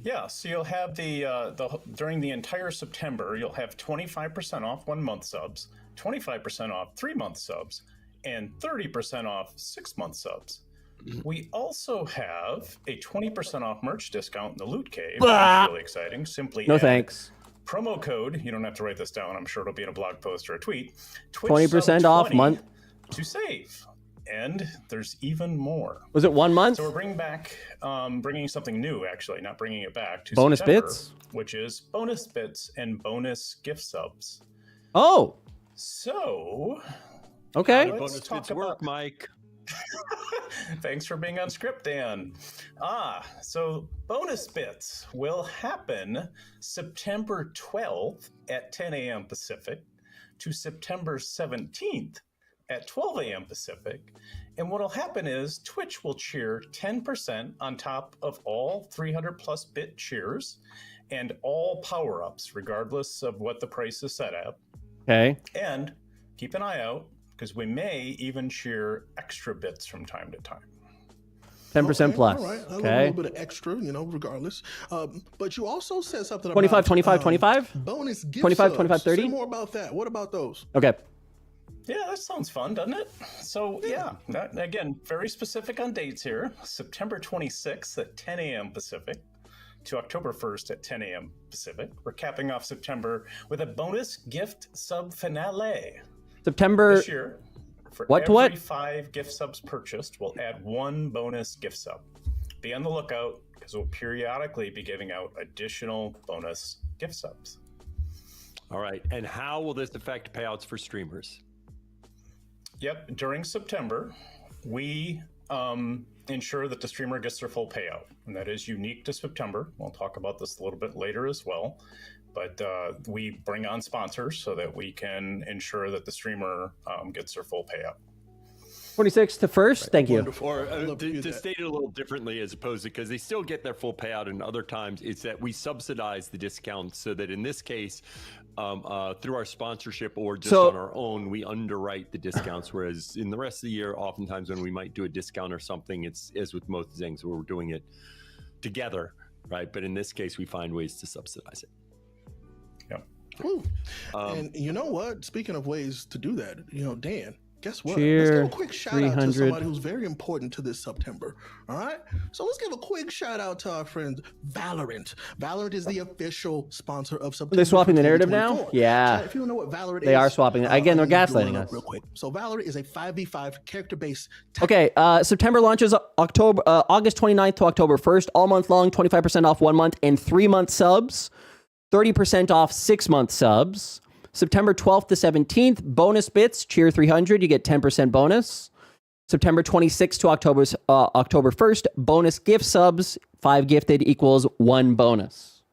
Yeah, so you'll have during the entire September, you'll have 25% off 1-month subs, 25% off 3-month subs, and 30% off 6-month subs. We also have a 20% off merch discount in the Loot Cave. That's really exciting. Simply No add thanks. promo code. You don't have to write this down. I'm sure it'll be in a blog post or a tweet. 20% off month to save. And there's even more. Was it 1 month? So we're bringing something new, actually, not bringing it back to bonus September, bits, which is bonus bits and bonus gift subs. Oh. So. Okay. Bonus bits work, Mike. Thanks for being on script, Dan. So bonus bits will happen September 12th at 10 a.m. Pacific to September 17th at 12 a.m. Pacific. And what will happen is Twitch will cheer 10% on top of all 300 plus bit cheers and all power-ups, regardless of what the price is set at. Okay. And keep an eye out, because we may even cheer extra bits from time to time. 10% plus. All right. A Okay. little bit of extra, regardless. But you also said something 25, about 25, 25? bonus gift 25, subs. 25, 30? Say more about that. What about those? Okay. Yeah, that sounds fun, doesn't it? So, that, again, very specific on dates here. September 26th at 10 a.m. Pacific to October 1st at 10 a.m. Pacific. We're capping off September with a bonus gift sub finale. September. This year, for what? every 5 gift subs purchased, we'll add 1 bonus gift sub. Be on the lookout, because we'll periodically be giving out additional bonus gift subs. All right. And how will this affect payouts for streamers? Yep. During September, we ensure that the streamer gets their full payout. And that is unique to September. We'll talk about this a little bit later as well. But we bring on sponsors so that we can ensure that the streamer gets their full payout. 26 to 1st. Thank you. Or to state it a little differently, as opposed to, because they still get their full payout, and other times it's that we subsidize the discounts, so that in this case, through our sponsorship or just on our own, we underwrite the discounts. Whereas in the rest of the year, oftentimes when we might do a discount or something, it's as with most things, we're doing it together, right? But in this case, we find ways to subsidize it. Ooh. And you know what? Speaking of ways to do that, Dan, guess what? Cheer, let's give a quick shout out to 300. somebody who's very important to this September. All right? So let's give a quick shout out to our friend Valorant. Valorant is the official sponsor of September. They're swapping the narrative now? 2024. Yeah. Chat, if you don't know what Valorant is, They are swapping it. Again, they're gaslighting us. Real quick. So Valorant is a 5v5 character-based. Okay, September launches August 29th to October 1st, all month long, 25% off 1 month and 3-month subs, 30% off 6-month subs. September 12th to 17th, bonus bits, cheer 300, you get 10% bonus. September 26th to October 1st, bonus gift subs, 5 gifted equals 1 bonus.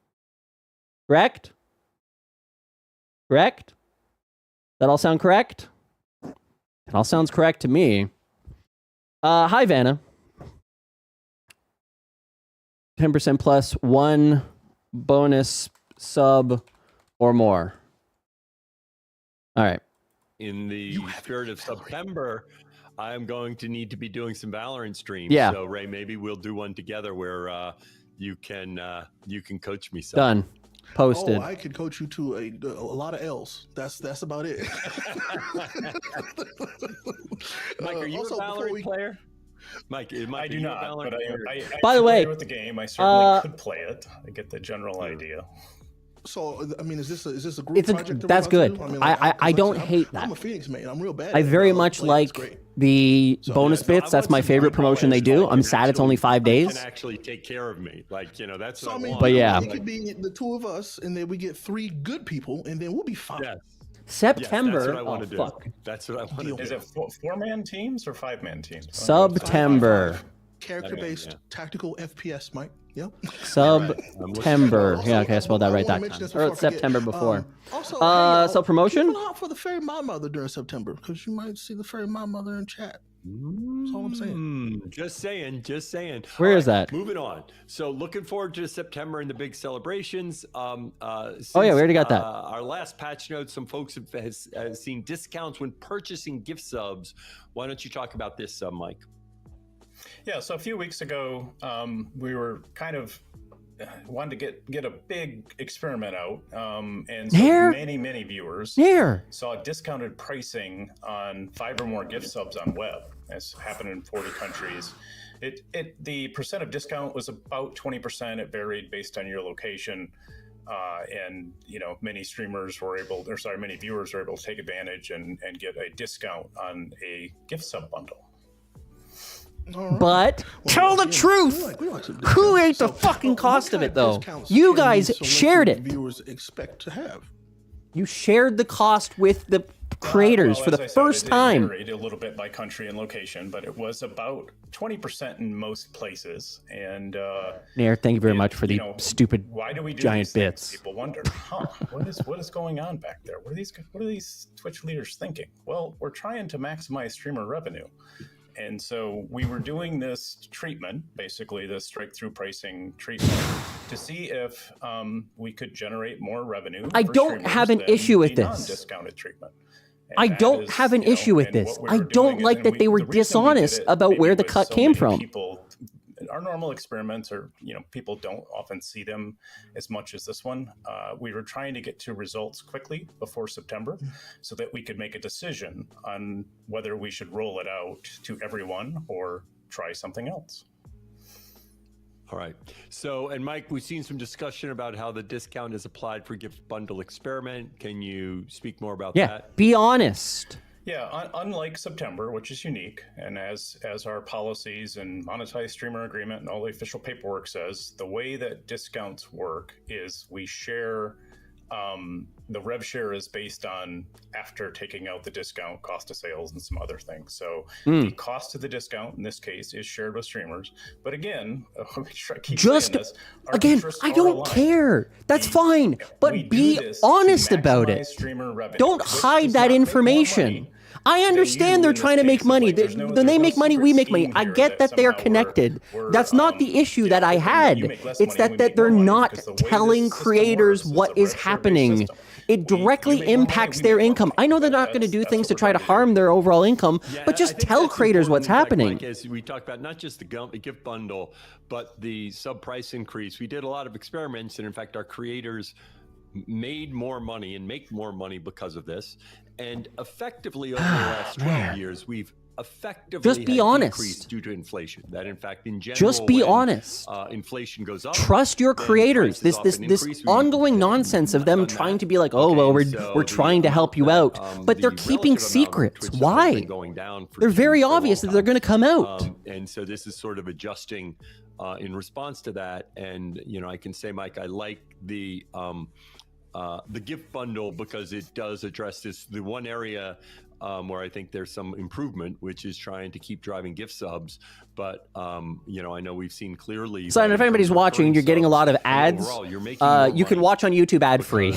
Correct? Correct? That all sound correct? It all sounds correct to me. Hi, Vanna. 10% plus 1 bonus sub or more. All right. In the spirit of September, I am going to need to be doing some Valorant streams. Yeah. So Ray, maybe we'll do one together where you can coach me some. Done. Posted. Oh, I could coach you to a lot of L's. That's about it. Mike, are you also, a Valorant player? Mike, I do not, but I By the way, with the game, I certainly could play it. I get the general idea. So, I mean, is this a group project? That's good. I mean, I don't hate that. I'm a Phoenix man. I'm real bad. I very much like the bonus bits. That's my favorite promotion they do. I'm sad it's only 5 days. Can actually take care of me, that's So what I mean, want. But yeah. it could be the 2 of us, and then we get 3 good people, and then we'll be fine. Yes. September. Yes, that's what I want to do. Fuck. That's what I want to do. Is it 4-man teams or 5-man teams? September. Character-based tactical FPS, Mike. Yep. September. Yeah, okay, I spelled that right that time. Or September before. So promotion? Keep an eye out for the Fairy Mother during September, because you might see the Fairy Mother in chat. That's all I'm saying. Just saying. Where All is that? Moving on. So looking forward to September and the big celebrations. Oh yeah, we already got that. Our last patch notes, some folks have seen discounts when purchasing gift subs. Why don't you talk about this, Mike? Yeah, so a few weeks ago, we were kind of wanted to get a big experiment out, and so many viewers saw discounted pricing on 5 or more gift subs on web. It's happened in 40 countries. The percent of discount was about 20%. It varied based on your location, and many viewers were able to take advantage and get a discount on a gift sub bundle. But tell the truth. Who ate the fucking cost of it, though? You guys shared it. Viewers expect to have. You shared the cost with the creators for the first time. It varied a little bit by country and location, but it was about 20% in most places. And Nair, thank you very much for the stupid why do we do giant these things? bits. People wonder, what is going on back there? What are these Twitch leaders thinking? Well, we're trying to maximize streamer revenue. And so we were doing this treatment, basically this strike-through pricing treatment, to see if we could generate more revenue. I don't have an issue with this. Non-discounted treatment. I don't have an issue with this. I don't like that they were dishonest about where the cut came from. Our normal experiments are, people don't often see them as much as this one. We were trying to get to results quickly before September so that we could make a decision on whether we should roll it out to everyone or try something else. All right. So, and Mike, we've seen some discussion about how the discount is applied for gift bundle experiment. Can you speak more about that? Yeah, be honest. Yeah, unlike September, which is unique, and as our policies and monetized streamer agreement and all the official paperwork says, the way that discounts work is we share, the rev share is based on after taking out the discount, cost of sales, and some other things. So the cost of the discount in this case is shared with streamers. But again, I don't care. That's fine. But be honest about it. Don't hide that information. I understand they're trying to make money. When they make money, we make money. I get that they're connected. That's not the issue that I had. It's that they're not telling creators what is happening. It directly impacts their income. I know they're not going to do things to try to harm their overall income, but just tell creators what's happening. Mike, as we talked about, not just the gift bundle, but the sub price increase. We did a lot of experiments, and in fact, our creators made more money and make more money because of this. And effectively over the last 12 years, we've effectively just be honest decreased due to inflation. That in fact, in general, just be honest. Inflation goes up. Trust your creators. This ongoing nonsense of them trying to be like, oh well, we're trying to help you out, but they're keeping secrets. Why? They're very obvious that they're going to come out. And so this is sort of adjusting in response to that. And I can say, Mike, I like the gift bundle because it does address the one area where I think there's some improvement, which is trying to keep driving gift subs. But I know we've seen clearly. So if anybody's watching, you're getting a lot of ads. You can watch on YouTube ad free.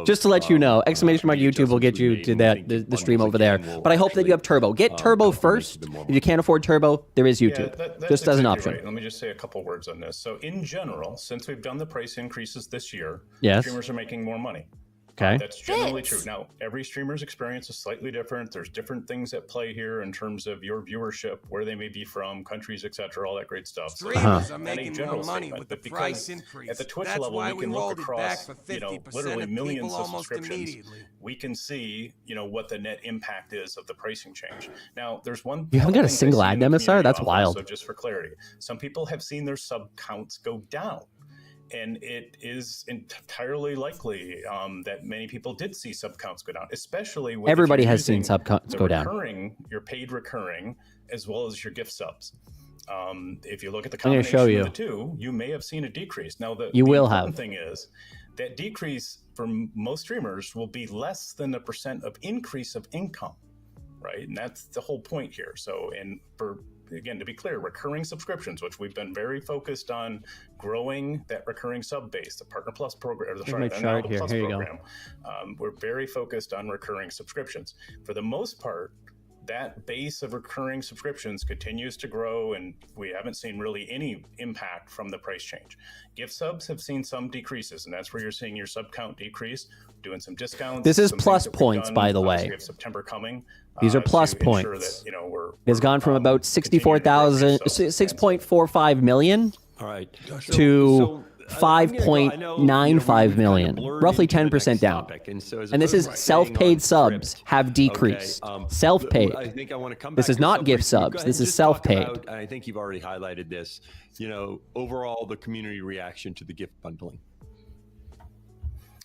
Just to let you know, ! YouTube will get you to the stream over there. But I hope that you have Turbo. Get Turbo first. If you can't afford Turbo, there is YouTube. That's just as an exactly option. Right. Let me just say a couple words on this. So in general, since we've done the price increases this year, streamers are making more money. Okay. That's generally true. Now, every streamer's experience is slightly different. There's different things at play here in terms of your viewership, where they may be from, countries, etc., all that great stuff. Streamers are making more money with the price increase. At the Twitch That's level, why we can we look rolled it back across, for 50% literally of millions people of almost subscriptions. immediately. We can see, what the net impact is of the pricing change. Now, there's one. You haven't got a single ad, MSR? That's wild. So just for clarity, some people have seen their sub counts go down. And it is entirely likely that many people did see sub counts go down, especially with everybody has seen sub counts go down. Your paid recurring, as well as your gift subs. If you look at the I'm combination show you. of the two, you may have seen a decrease. Now, the important thing is that decrease for most streamers will be less than a % of increase of income, right? And that's the whole point here. So, again, to be clear, recurring subscriptions, which we've been very focused on growing that recurring sub base, the Partner Plus program, the Plus program. We're very focused on recurring subscriptions. For the most part, that base of recurring subscriptions continues to grow, and we haven't seen really any impact from the price change. Gift subs have seen some decreases, and that's where you're seeing your sub count decrease, doing some discounts. This is some plus things that we've points, done. by the way. We have September coming. These are plus to ensure points. that, we're It's gone from about 6.45 million All right. to 5.95 million, roughly 10% down. And this is self-paid subs have decreased. Self-paid. I think I want to come back This is to not sub gift briefly. Go subs. ahead This and is just talk self-paid. about, I think you've already highlighted this, overall the community reaction to the gift bundling.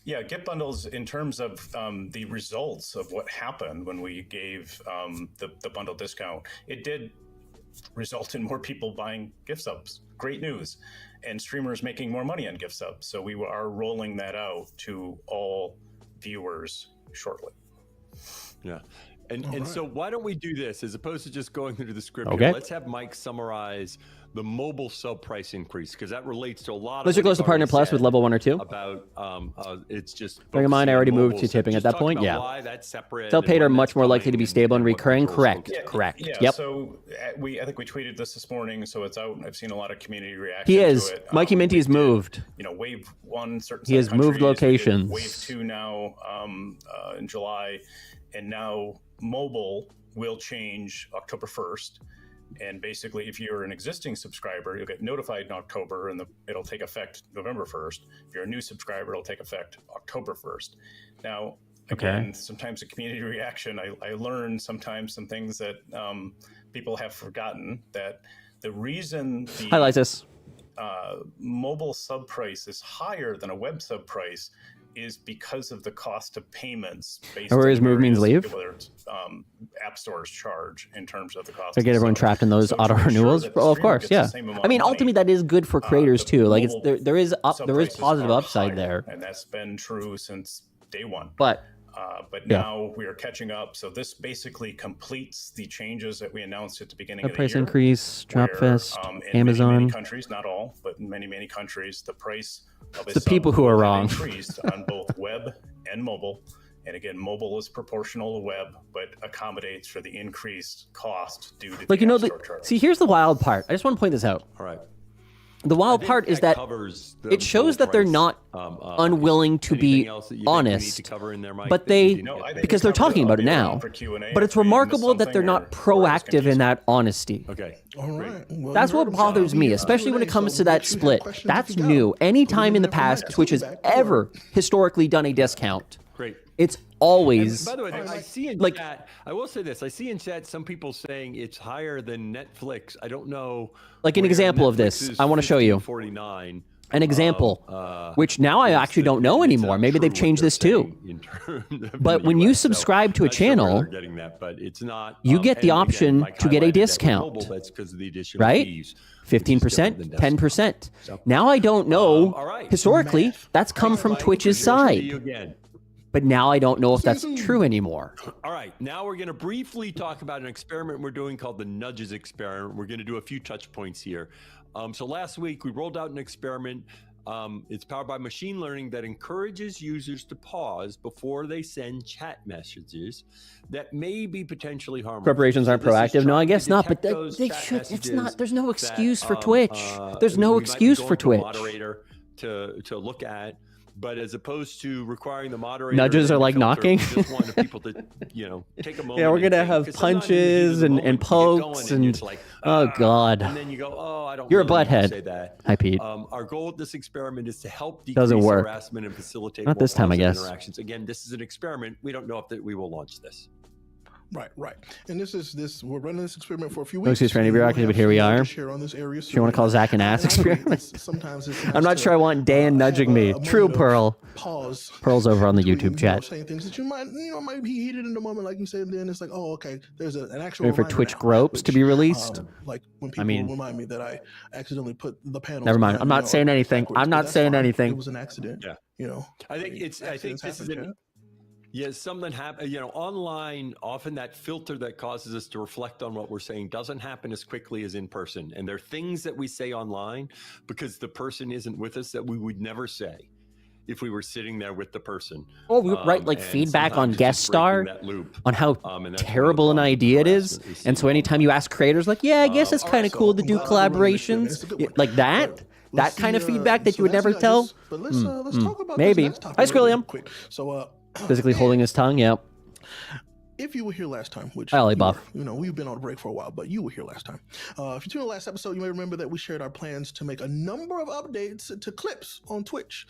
Yeah, gift bundles, in terms of the results of what happened when we gave the bundle discount, it did result in more people buying gift subs. Great news. And streamers making more money on gift subs. So we are rolling that out to all viewers shortly. Yeah. And so why don't we do this as opposed to just going through the script Okay. here? Let's have Mike summarize the mobile sub price increase, because that relates to a lot Unless of you're close to Partner Plus with level 1 or 2. about it's just Bearing in mind, I focusing already on moved mobile. to So tipping at just that talk point. about Yeah. why that's separate and Self-paid when are much that's more likely to be coming stable and what recurring. controls Correct. focus. Correct. Yeah, Yep. so I think we tweeted this morning, so it's out. I've seen a lot of community reaction He is. to it. Mikey Minty has moved. Wave 1, certain He has countries, moved we did locations. Wave 2 now in July, and now mobile will change October 1st. And basically, if you're an existing subscriber, you'll get notified in October, and it'll take effect November 1st. If you're a new subscriber, it'll take effect October 1st. Now, again, sometimes the community reaction, I learn sometimes some things that people have forgotten, that the reason the Highlight this. Mobile sub price is higher than a web sub price is because of the cost of payments based Or on his move means various- leave? whether it's app stores charge in terms of the cost. To get of everyone sub. trapped in those So to auto ensure renewals. that the Oh, of streamer course, gets the yeah. same amount I mean, of money, ultimately, that is good for creators too. Like, it's, mobile there is sub there is prices positive are upside higher, there. and that's been true since day one. But yeah. Now we are catching up. So this basically completes the changes that we announced at the beginning A of the price year. increase, Dropfest, In Amazon. many countries, not all, but in many countries, the price of a The sub people who are will wrong. increased on both web and mobile. And again, mobile is proportional to web, but accommodates for the increased cost due to Like, the you know, App Store charge. see, here's the wild part. I just want to point this out. All right. The wild part is that covers the it shows full that they're price. not unwilling to Anything be else that you think we need honest, to cover in there, Mike, but that you they didn't get there? because they're talking about it now. But it's remarkable that they're not proactive in that honesty. Okay. All right. Well, That's you heard what him, bothers Sean. me, He especially when it Q&A, comes so to that make sure you have split. questions That's if you got new. them. Any Put time them in the there for past Mike. Twitch has Back to ever historically done a discount. Great. It's always And by the way, I see in like chat, I will say this, I see in chat some people saying it's higher than Netflix. I don't know. Like an where example of Netflix this, is I want to show you. $15.49. An example, which now I actually don't know anymore. Maybe they've changed this too. But when you subscribe to a channel, Getting that, but it's not. you get the and again, option Mike to get a highlighted that with discount, mobile, that's because of the additional right? fees. 15%, 10%. Now I don't know. Historically, that's come from Twitch's side. But now I don't know if that's true anymore. All right, now we're going to briefly talk about an experiment we're doing called the Nudges Experiment. We're going to do a few touch points here. So last week we rolled out an experiment. It's powered by machine learning that encourages users to pause before they send chat messages that may be potentially harmful. Corporations aren't So this is proactive. No, I trying to guess not. But detect those they chat should. It's messages not. There's no excuse that, for Twitch. There's no we might be excuse going for to a Twitch. moderator to look at. But as opposed to requiring the moderator, Nudges are like knocking. we just wanted people to, take a moment. Yeah, we're and gonna think, have 'cause sometimes punches you and get going pokes and and it's like, oh god. and then you go, oh, I don't. You're really a need to butthead. Say that. Hi, Pete. Our goal with this experiment is to help decrease Doesn't work. harassment and facilitate Not more this time, I positive guess. interactions. Again, this is an experiment. We don't know if that we will launch this. Right. And we're running this experiment for a few No weeks. excuse for any and we'll bureaucracy, have but here we some more are. to share on this area Do you want to call Zach an ass experiment? Sometimes it's I'm not sure I want Dan nudging me. True, Pearl. Pause. Pearl's over on the between, YouTube chat. saying things that you might be heated in the moment, like you said. And then it's like, oh, okay. There's an actual. Waiting for reminder Twitch now, gropes to be released. Like when people remind me that I accidentally put the panel. Never mind. I'm not saying anything. I'm not saying anything. It was an accident. Yeah. I think this is an. Yeah, something happened. Online, often that filter that causes us to reflect on what we're saying doesn't happen as quickly as in person. And there are things that we say online because the person isn't with us that we would never say. if we were sitting there with the person. Oh, we write like and feedback on sometimes it's guest just breaking star that loop. on how And that's one of the terrible an problems with idea it is. harassment we And see. so anytime you ask creators, like, yeah, I guess it's kind of cool to do I'm glad everyone makes it, and collaborations, it's a good one. like that Let's kind of see, feedback that so you would that's never not tell. this, but let's talk about Maybe. this next topic Hi, really Squilliam. quick. So Physically holding his tongue, yeah. if you were here last time, which Hi, you Buff. were, we've been on a break for a while, but you were here last time. If you tuned in the last episode, you may remember that we shared our plans to make a number of updates to clips on Twitch.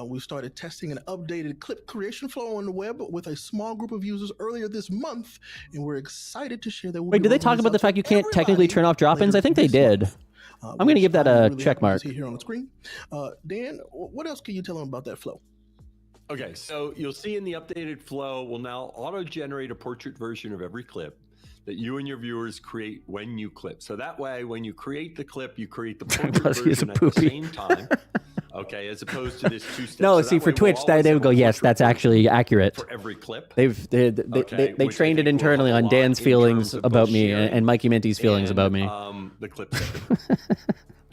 We started testing an updated clip creation flow on the web with a small group of users earlier this month, and we're excited to share that. Wait, did they talk about the fact you can't technically turn off drop-ins? I think they did. I'm going to give that a check mark. Here on the screen. Dan, what else can you tell them about that flow? Okay, so you'll see in the updated flow will now auto-generate a portrait version of every clip that you and your viewers create when you clip. So that way, when you create the clip, you create the portrait version at the same time. Okay, as opposed to this two-step. No, So see, that for way Twitch, we'll they always would have go, a yes, portrait that's actually accurate. for every clip. They Okay, which I trained it think will internally help on a lot Dan's in feelings terms of about both me sharing and Mikey Minty's feelings and, about me. The clip setting.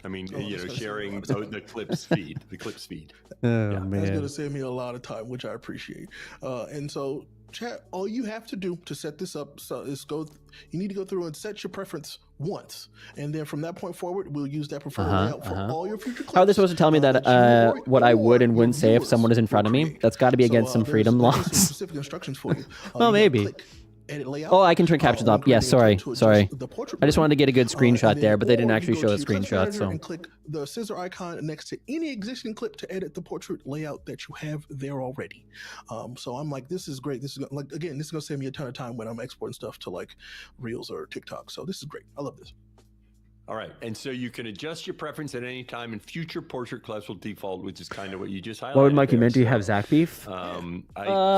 I mean, sharing the clips feed. The clips feed. Oh, That's man. going to save me a lot of time, which I appreciate. And so, chat, all you have to do to set this up is you need to go through and set your preference once. And then from that point forward, we'll use that preferred layout for all your future clips. How are they supposed to tell me that what I would and wouldn't say if someone is in front of me? That's got to be against some freedom there's laws. some specific instructions for you. Well, maybe. Edit layout. Oh, I can turn captions up. Yes, sorry. I just wanted to get a good screenshot there, but they didn't actually show a screenshot. So and click the scissor icon next to any existing clip to edit the portrait layout that you have there already. So I'm like, this is great. This is like, again, this is gonna save me a ton of time when I'm exporting stuff to like Reels or TikTok. So this is great. I love this. All right, and so you can adjust your preference at any time, and future portrait clips will default, which is kind of what you just highlighted. why would Mikey there. Minty So, have Zach beef? I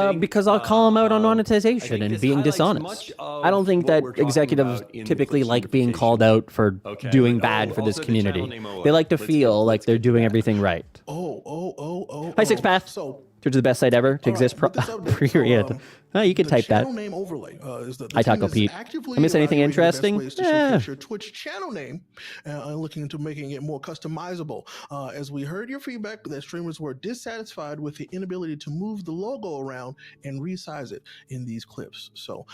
think, Because I'll call him out on monetization and this being highlights dishonest. much of I don't think what that we're talking executives about in the typically clips like being unification. called out for Okay, doing but, bad for this also the channel community. name OA. They like to Let's feel like they're doing everything right. Hi, Six Path. So Twitch is the best site ever to exist. Period. You can type that. Channel name overlay is the Hi, team Taco is Pete. actively I miss anything evaluating the best interesting? ways to showcase your Twitch channel name and looking into making it more customizable. As we heard your feedback that streamers were dissatisfied with the inability to move the logo around and resize it in these clips. So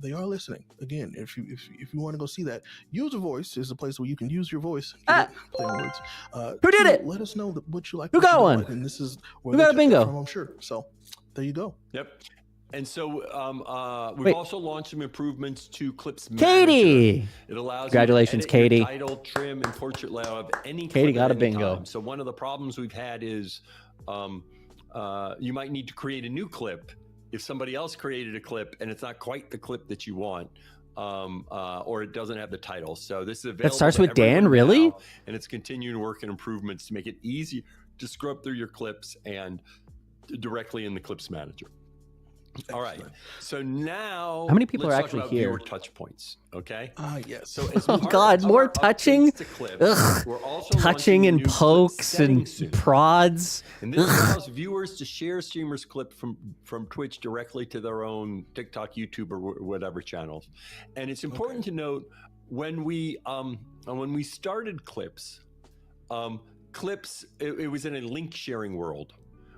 they are listening. Again, if you want to go see that, User Voice is a place where you can use your voice. Play on words. Who did it? Let us know what you like. Who what you got don't one? like, and this is where Who they got a took that bingo? from, I'm sure. So there you go. Yep. And so we've Wait. also launched some improvements to Clips Katie! Manager. It allows Congratulations, you to edit Katie. your title, trim, and portrait layout of any clip Katie got at a any bingo. time. So one of the problems we've had is you might need to create a new clip if somebody else created a clip and it's not quite the clip that you want. Or it doesn't have the title. So this is available. That starts to with Dan, everyone really? now, and it's continuing to work in improvements to make it easy to scrub through your clips and directly in the Clips Manager. All right. So now, How many people let's are talk actually about here? viewer touch points. Okay. Yes. So as Oh part God, of more our touching. updates to clips, Ugh. we're also Touching launching a and new clip pokes and settings soon. prods. And this allows viewers to share streamers' clip from Twitch directly to their own TikTok, YouTube, or whatever channels. And it's important to note when we started clips, it was in a link sharing world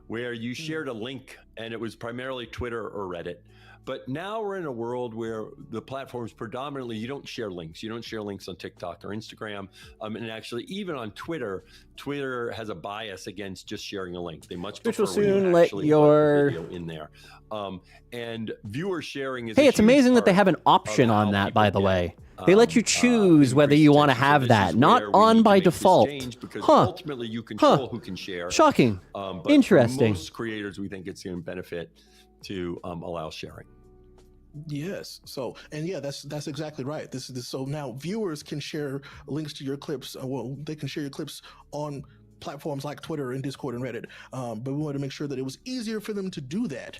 where you shared a link and it was primarily Twitter or Reddit. But now we're in a world where the platforms predominantly, you don't share links. You don't share links on TikTok or Instagram. And actually, even on Twitter, Twitter has a bias against just sharing a link. They much Twitch prefer will when you soon let actually put the your- video in there. And viewer sharing is Hey, a it's huge amazing that they part have an of option how on that, by people the get, way. They let you choose whether you want to have that, not on by default. Because Huh. ultimately you control who can share. Shocking. But Interesting. For most creators, we think it's going to benefit to allow sharing. Yes. So, and yeah, that's exactly right. This is so now viewers can share links to your clips. Well, they can share your clips on platforms like Twitter and Discord and Reddit. But we wanted to make sure that it was easier for them to do that.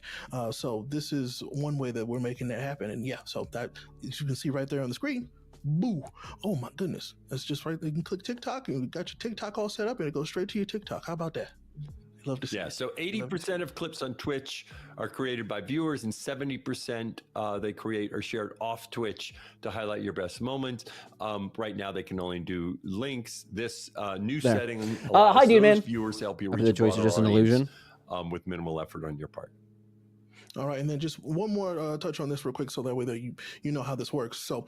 So this is one way that we're making that happen. And yeah, so that, as you can see right there on the screen, boo. Oh my goodness. That's just right. You can click TikTok and you got your TikTok all set up and it goes straight to your TikTok. How about that? Love to see it. So 80% of clips on Twitch are created by viewers, and 70% they create or shared off Twitch to highlight your best moments. Right now, they can only do links. This new There. setting Hi, allows dude, those man. viewers to help you After reach the a choice is broader just an audience. illusion. with minimal effort on your part. All right, and then just one more touch on this real quick, so that way that you know how this works. So,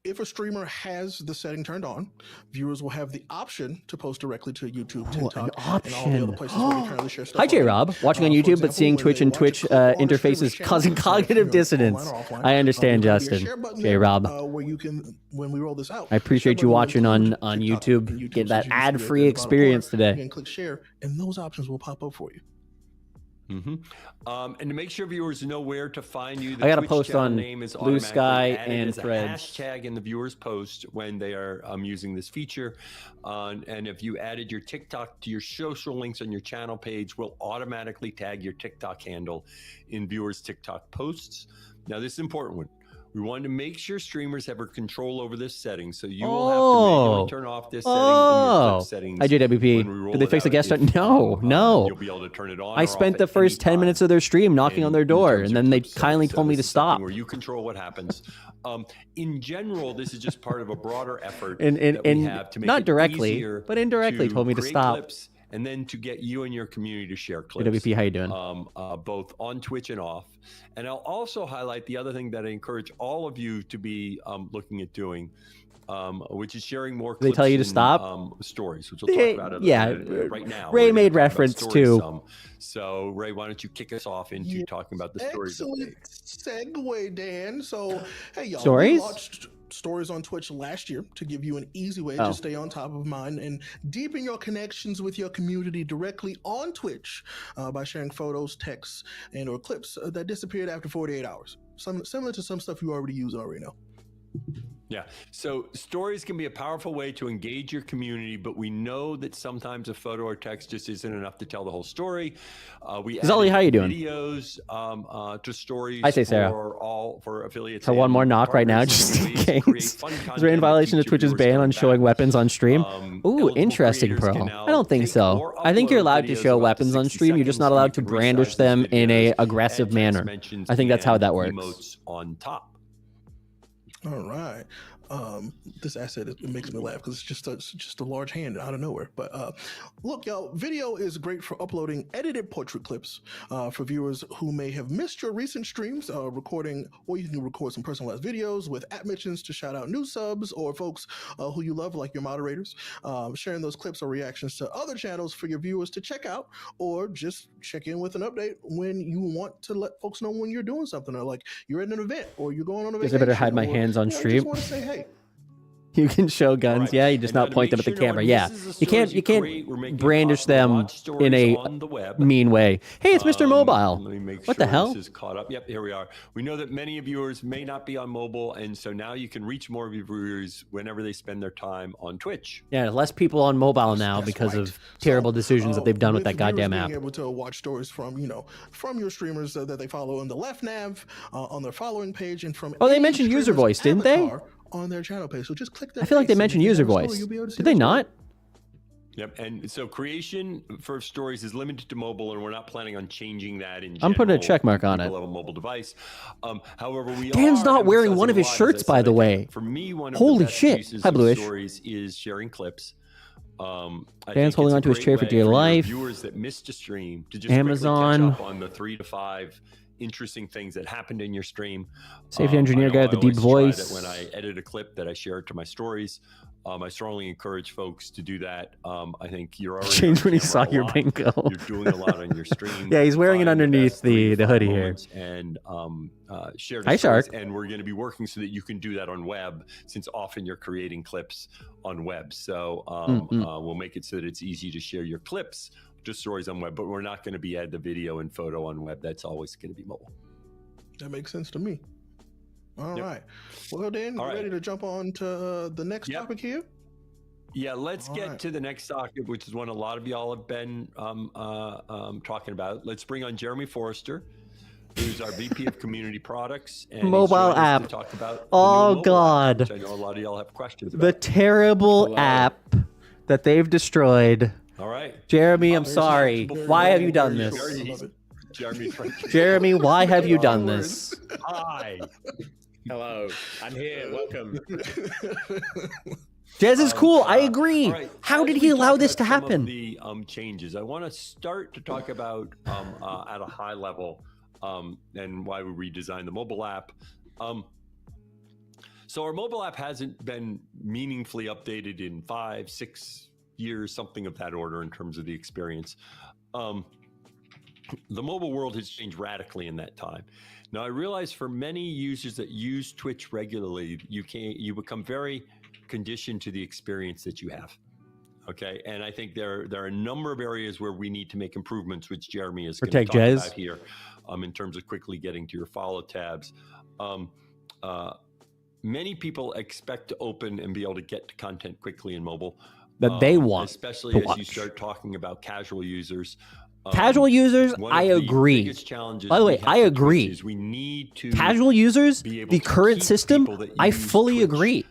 if a streamer has the setting turned on, viewers will have the option to post directly to YouTube, TikTok, and all the other places where they currently share stuff. Hi, J. Rob. Watching on YouTube, but seeing Twitch and Twitch interfaces causing cognitive dissonance. I understand, Justin. J. Rob. Where you can, when we roll this out, I appreciate you watching on YouTube. Get that ad-free experience you today. can click share, and those options will pop up for you. And to make sure viewers know where to find you, I got to Twitch post channel on name is Blue automatically Sky added and as a Threads. hashtag in the viewers post when they are using this feature. And if you added your TikTok to your social links on your channel page, we'll automatically tag your TikTok handle in viewers' TikTok posts. Now, this is an important one. We wanted to make sure streamers have control over this setting, so you will have to manually turn off this setting in your clip settings. I JWP. Did they fix the guest star? No, no. You'll be able to turn it on. I spent the first 10 minutes of their stream knocking on their door, and then they kindly told me to stop. Where you control what happens. In general, this is just part of a broader effort And that we have to make not it directly, easier but indirectly told me to create stop. clips and then to get you and your community to share clips. JWP, how you doing? Both on Twitch and off. And I'll also highlight the other thing that I encourage all of you to be looking at doing, which is sharing more clips. They tell you to and, stop? Stories, which we'll talk about right now. Ray We're gonna made talk about reference stories to. some. So, Ray, why don't you kick us off into talking about the stories? Excellent segue, Dan. So, hey, y'all. Stories? We launched stories on Twitch last year to give you an easy way Oh. to stay on top of mine and deepen your connections with your community directly on Twitch by sharing photos, texts, and or clips that disappeared after 48 hours. Similar to some stuff you already use and already know. Yeah. So stories can be a powerful way to engage your community, but we know that sometimes a photo or text just isn't enough to tell the whole story. Zolly, how you doing? Videos to stories. I say Sarah. For affiliates. For one and more knock right now, partners just in ways to create case. fun Is Ray in content violation that of keeps Twitch's your ban viewers on coming showing back. weapons on stream? Ooh, eligible interesting, creators Pro. can now I don't think take so. or I think you're upload allowed to videos show of up to weapons on 60 stream. You're just not seconds, so allowed you to can brandish resize them those in a videos, aggressive add text manner. mentions, I think that's how and that works. emotes on top. All right. This asset, it makes me laugh because it's just a large hand out of nowhere. But look, y'all, video is great for uploading edited portrait clips for viewers who may have missed your recent streams, recording, or you can record some personalized videos with app mentions to shout out new subs or folks who you love, like your moderators, sharing those clips or reactions to other channels for your viewers to check out, or just check in with an update when you want to let folks know when you're doing something, or like you're at an event, or you're going on a Guess vacation. I better hide my or, hands on you stream. just want to say, hey. You can show guns, Right. yeah. You just And now not to point them make at the sure no camera, one yeah. misses the You can't stories create, we're making brandish possible to them watch stories in a on the web. mean way. Hey, it's Mr. Mobile. Let me make What sure the hell? this is caught up. Yep, here we are. We know that many viewers may not be on mobile, and so now you can reach more of your viewers whenever they spend their time on Twitch. Yeah, less people on mobile now because of terrible decisions that they've done with that goddamn viewers app. being able to watch stories from your streamers that they follow in the left nav on their following page, and from Oh, they any mentioned user streamer's voice, didn't they? avatar on their channel page. So just click that. I feel like they face, and mentioned if you user have a story, voice. you'll be able to see Did they that story. not? Yep, and so creation for stories is limited to mobile, and we're not planning on changing that in general. I'm putting a check mark on People it. have a mobile device. However, we Dan's are not wearing emphasizing one of his a lot, as shirts, I by said, the I way. think for me, one of Holy the best shit. uses Hi, of Bluish. stories is sharing clips. I Dan's think holding it's a onto his great chair for way dear your life. Viewers that missed a stream to just Amazon. quickly catch up on the 3 to 5 interesting things that happened in your stream. Safety engineer I know guy with the I deep always try voice. that when I edit a clip that I share it to my stories. I strongly encourage folks to do that. I think you're already Changed on when he camera saw a your lot. bingo. You're doing a lot on your stream. Yeah, he's wearing it Find underneath best 3 to the 5 hoodie here. moments and share the Hi, stories. Shark. And we're going to be working so that you can do that on web, since often you're creating clips on web. So we'll make it so that it's easy to share your clips, just stories on web. But we're not going to be add the video and photo on web. That's always going to be mobile. That makes sense to me. All right. Well, Dan, All right. ready to jump on to the next topic here? Yeah, let's get to the next topic, which is one a lot of y'all have been talking about. Let's bring on Jeremy Forrester, who's our VP of Community Products. And he's Mobile joined us app. To talk about the Oh, new mobile God. app, which I know a lot of y'all have questions about. The terrible Hello. app that they've destroyed. All right. Jeremy, I'm sorry. Why have you done this? Jeremy, why have you done this? Hi. Hello. I'm here. Welcome. Jazz is cool. I agree. All right, How as did we he allow talk this to about some of happen? The changes. I want to start to talk about at a high level and why we redesigned the mobile app. So our mobile app hasn't been meaningfully updated in 5-6 years, something of that order in terms of the experience. The mobile world has changed radically in that time. Now, I realize for many users that use Twitch regularly, you become very conditioned to the experience that you have. Okay, and I think there are a number of areas where we need to make improvements, which Jeremy is going to talk about here, in terms of quickly getting to your follow tabs. Many people expect to open and be able to get to content quickly in mobile. That they want, especially as you start talking about casual users. Casual users, I agree. By the way, I agree. We need to casual users, the current system, I fully agree.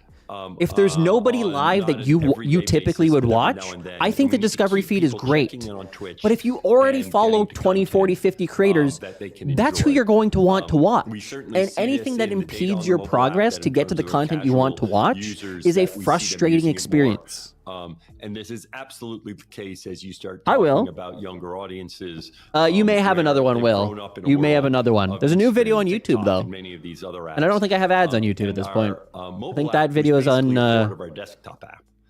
If there's nobody live that you typically would watch, I think the discovery feed is great. But if you already follow 20, 40, 50 creators, that's who you're going to want to watch. And anything that impedes your progress to get to the content you want to watch is a frustrating experience. And this is absolutely the case as you start talking about younger audiences. You may have another one, Will. You may have another one. There's a new video on YouTube, though. Many of these other apps. And I don't think I have ads on YouTube at this point. I think that video is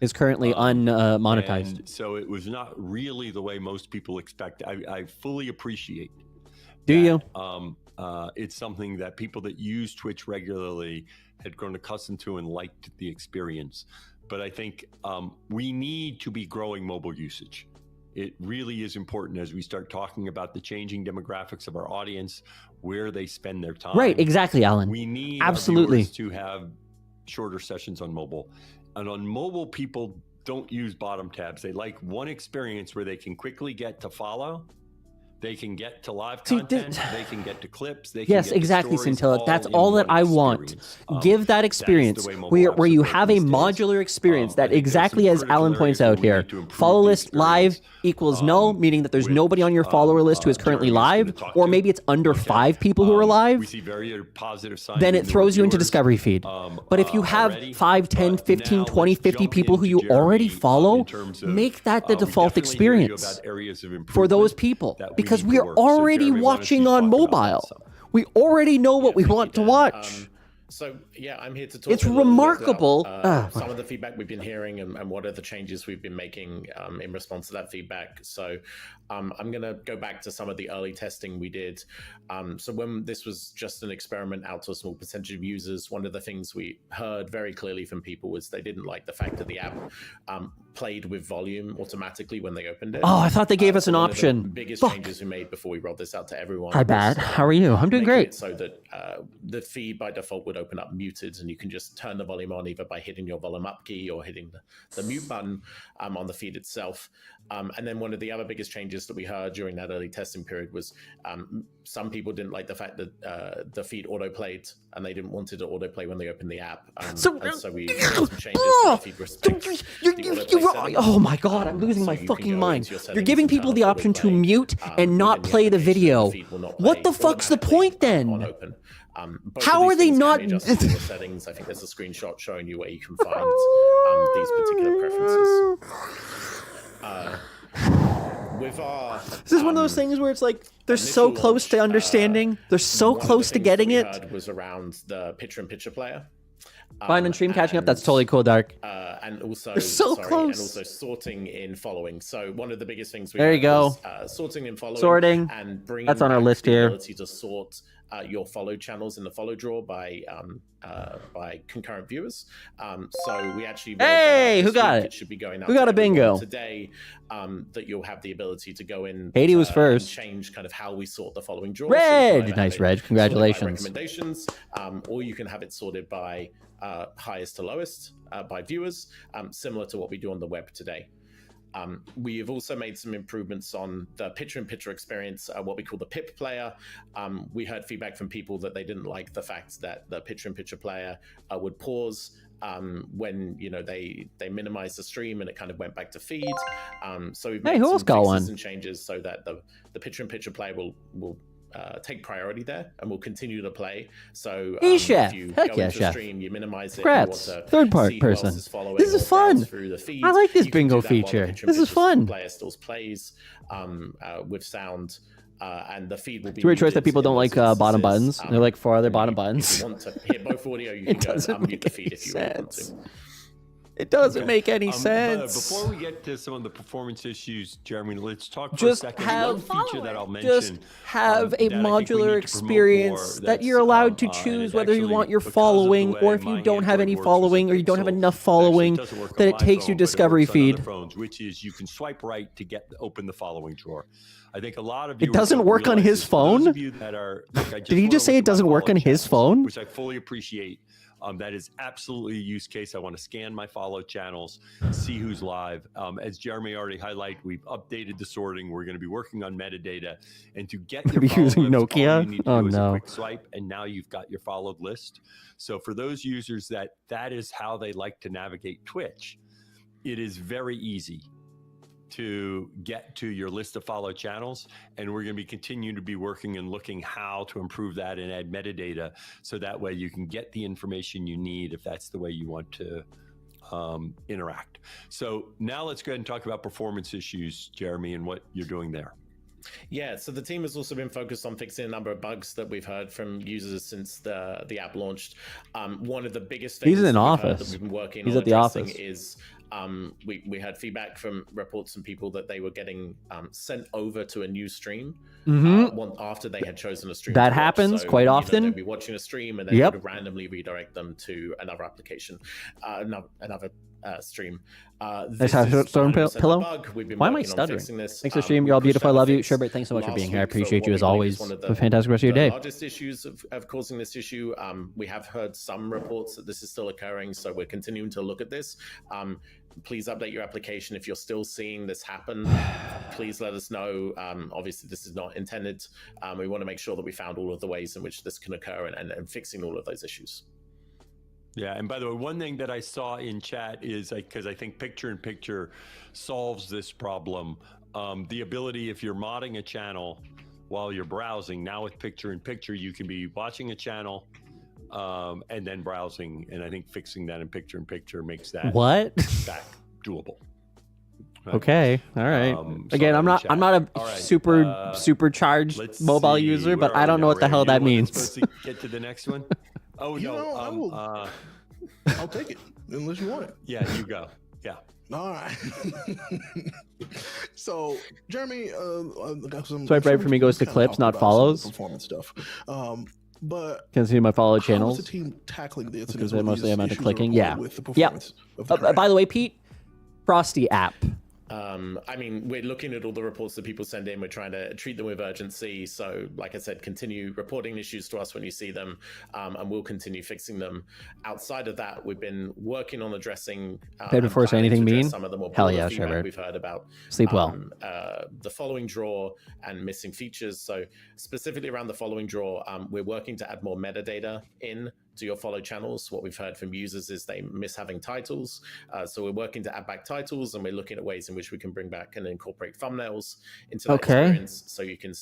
is currently unmonetized. And so it was not really the way most people expect. I fully appreciate. Do you? It's something that people that use Twitch regularly had grown accustomed to and liked the experience. But I think we need to be growing mobile usage. It really is important as we start talking about the changing demographics of our audience, where they spend their time. Right, exactly, Alan. We need absolutely our viewers to have shorter sessions on mobile. And on mobile, people don't use bottom tabs. They like one experience where they can quickly get to follow. They can get to live content. They can get to clips. They can yes, get exactly, to stories, Scintilla. That's all that I want. Give that experience where you have a modular experience that exactly as Alan points out here. Follow list live equals no, meaning that there's nobody on your follower list who is currently live, or maybe it's under 5 people who are live. We see very positive signs. Then it throws you into discovery feed. But if you have 5, 10, 15, 20, 50 people who you already follow, make that the default experience for those people. Because we are already watching on mobile. We already know what we want to watch. So yeah, I'm here to talk. It's remarkable. Some of the feedback we've been hearing and what are the changes we've been making in response to that feedback. So I'm going to go back to some of the early testing we did. So when this was just an experiment out to a small percentage of users, one of the things we heard very clearly from people was they didn't like the fact that the app played with volume automatically when they opened it. Oh, I thought they gave us an one option. Of the biggest changes we made before we rolled this out to everyone. Hi, Bad. How are you? I'm doing great. So that the feed by default would open up muted, and you can just turn the volume on either by hitting your volume up key or hitting the mute button on the feed itself. And then one of the other biggest changes that we heard during that early testing period was some people didn't like the fact that the feed auto-played, and they didn't want it to auto-play when they opened the app. So we made some changes to the feed respect. Oh my god, I'm losing my fucking mind. You're giving people the option to mute and not play the video. What the fuck's the point then? How are they not? Settings. I think there's a screenshot showing you where you can find these particular preferences. With our, this is one of those things where it's like they're so close to understanding, they're so close to getting it. Was around the picture-in-picture player. Fine, and stream catching up. That's totally cool, Dark. And also, they're so close. And also sorting in following. So one of the biggest things we there you go. Was, sorting in following. Sorting. And bringing that's on our list here. Ability to sort your follow channels in the follow drawer by concurrent viewers. So we actually who got it? It should be going out. Who got a bingo today? That you'll have the ability to go in. Haiti was first. Change kind of how we sort the following drawer. Reg, so nice, Reg. Congratulations. Recommendations, or you can have it sorted by highest to lowest by viewers, similar to what we do on the web today. We have also made some improvements on the picture-in-picture experience, what we call the PIP player. We heard feedback from people that they didn't like the fact that the picture-in-picture player would pause when they minimized the stream and it kind of went back to feed. So we've made some fixes and changes so that the picture-in-picture player will take priority there, and we'll continue to play. So Hey, if Chef. you Heck go yeah, into a Chef. stream, you minimize it. Congrats. You want to Third part see who else person. is following This is or browse fun. through the feeds. I like this You can bingo do that while the feature. Picture This is Pictures fun. player still plays with sound. And the feed will be It's a weird choice that muted people in don't those like bottom instances. buttons. They're like for other bottom If buttons. you want to hear both audio, you It can go and doesn't unmute make the feed any if you really want sense. to. It doesn't Okay. make any But sense. before we get to some of the performance issues, Jeremy, let's talk for Just a second. have- One feature that I'll mention. Just have a that I think we modular need to promote experience more that you're allowed to choose whether you want your following or if you don't have any following or you don't have enough following that it takes you discovery feed. Phones, which is you can swipe right to open the following drawer. I think a lot of you It doesn't work on his phone? Did he just say it doesn't work on his phone? Which I fully appreciate. That is absolutely a use case. I want to scan my follow channels, see who's live. As Jeremy already highlighted, we've updated the sorting. We're going to be working on metadata. And to get your Are you follow using list, all Nokia? you need to Oh, do is no. a quick swipe, and now you've got your followed list. So for those users that is how they like to navigate Twitch, it is very easy to get to your list of follow channels, and we're going to be continuing to be working and looking how to improve that and add metadata so that way you can get the information you need if that's the way you want to interact. So now let's go ahead and talk about performance issues, Jeremy, and what you're doing there. Yeah, so the team has also been focused on fixing a number of bugs that we've heard from users since the app launched. One of the biggest things He's in that we've heard office. that we've been working He's on at the addressing office. is we had feedback from reports from people that they were getting sent over to a new stream after they had chosen a stream. That to watch. happens So, quite often. They'd be watching a stream and then Yep. it would randomly redirect them to another application, another stream. That's how Storm Pillow. We've been Why am I working on stuttering? fixing this. Thanks for stream. You're all We pushed beautiful. I out a love you. fix Sherbert, thanks so much for last being here. I week for appreciate what you we as believe always. is one of Have a fantastic rest of your the day. largest issues of causing this issue. We have heard some reports that this is still occurring, so we're continuing to look at this. Please update your application if you're still seeing this happen. Please let us know. Obviously, this is not intended. We want to make sure that we found all of the ways in which this can occur and fixing all of those issues. Yeah, and by the way, one thing that I saw in chat is because I think picture-in-picture solves this problem. The ability, if you're modding a channel while you're browsing, now with picture-in-picture, you can be watching a channel and then browsing. And I think fixing that in picture-in-picture makes that back doable. Right? Okay, all right. Again, I'm not a super supercharged mobile user, but I don't know what the hell that means. Supposed to get to the next one. Oh You no! know, I will- I'll take it unless you want it. Yeah, you go. Yeah. All right. So, Jeremy, got some. Swipe right for me goes to kinda clips, talk not about some of the follows. Performance stuff. But Can see my follow how is channels. the team tackling the Because incidents I with mostly these amount of issues clicking. reported Yeah. with the Yeah. performance of the By the way, Pete, Frosty app. I mean, we're looking at all the reports that people send in. We're trying to treat them with urgency. So, like I said, continue reporting issues to us when you see them, and we'll continue fixing them. Outside of that, we've been working on addressing. Paid before say planning to anything address mean? Some of the more Hell broader yeah, feedback Sherbert. we've heard about. Sleep well. The following draw and missing features. So, specifically around the following draw, we're working to add more metadata in to your follow channels. What we've heard from users is they miss having titles. So we're working to add back titles, and we're looking at ways in which we can bring back and incorporate thumbnails into that experience, so you can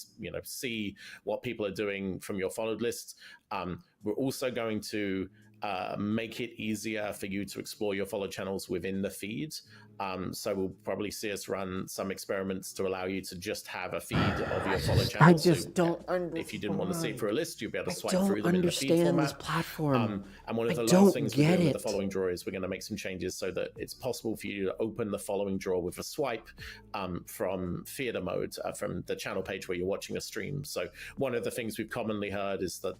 see what people are doing from your followed list. We're also going to make it easier for you to explore your follow channels within the feed. So we'll probably see us run some experiments to allow you to just have a feed of your follow channels. I just don't If you didn't want to see it through a list, you'll be able to swipe don't through them in the feed understand format. this platform. And one of the I last don't things we're get doing with it. the following drawer is we're going to make some changes so that it's possible for you to open the following drawer with a swipe from theater mode, from the channel page where you're watching a stream. So one of the things we've commonly heard is that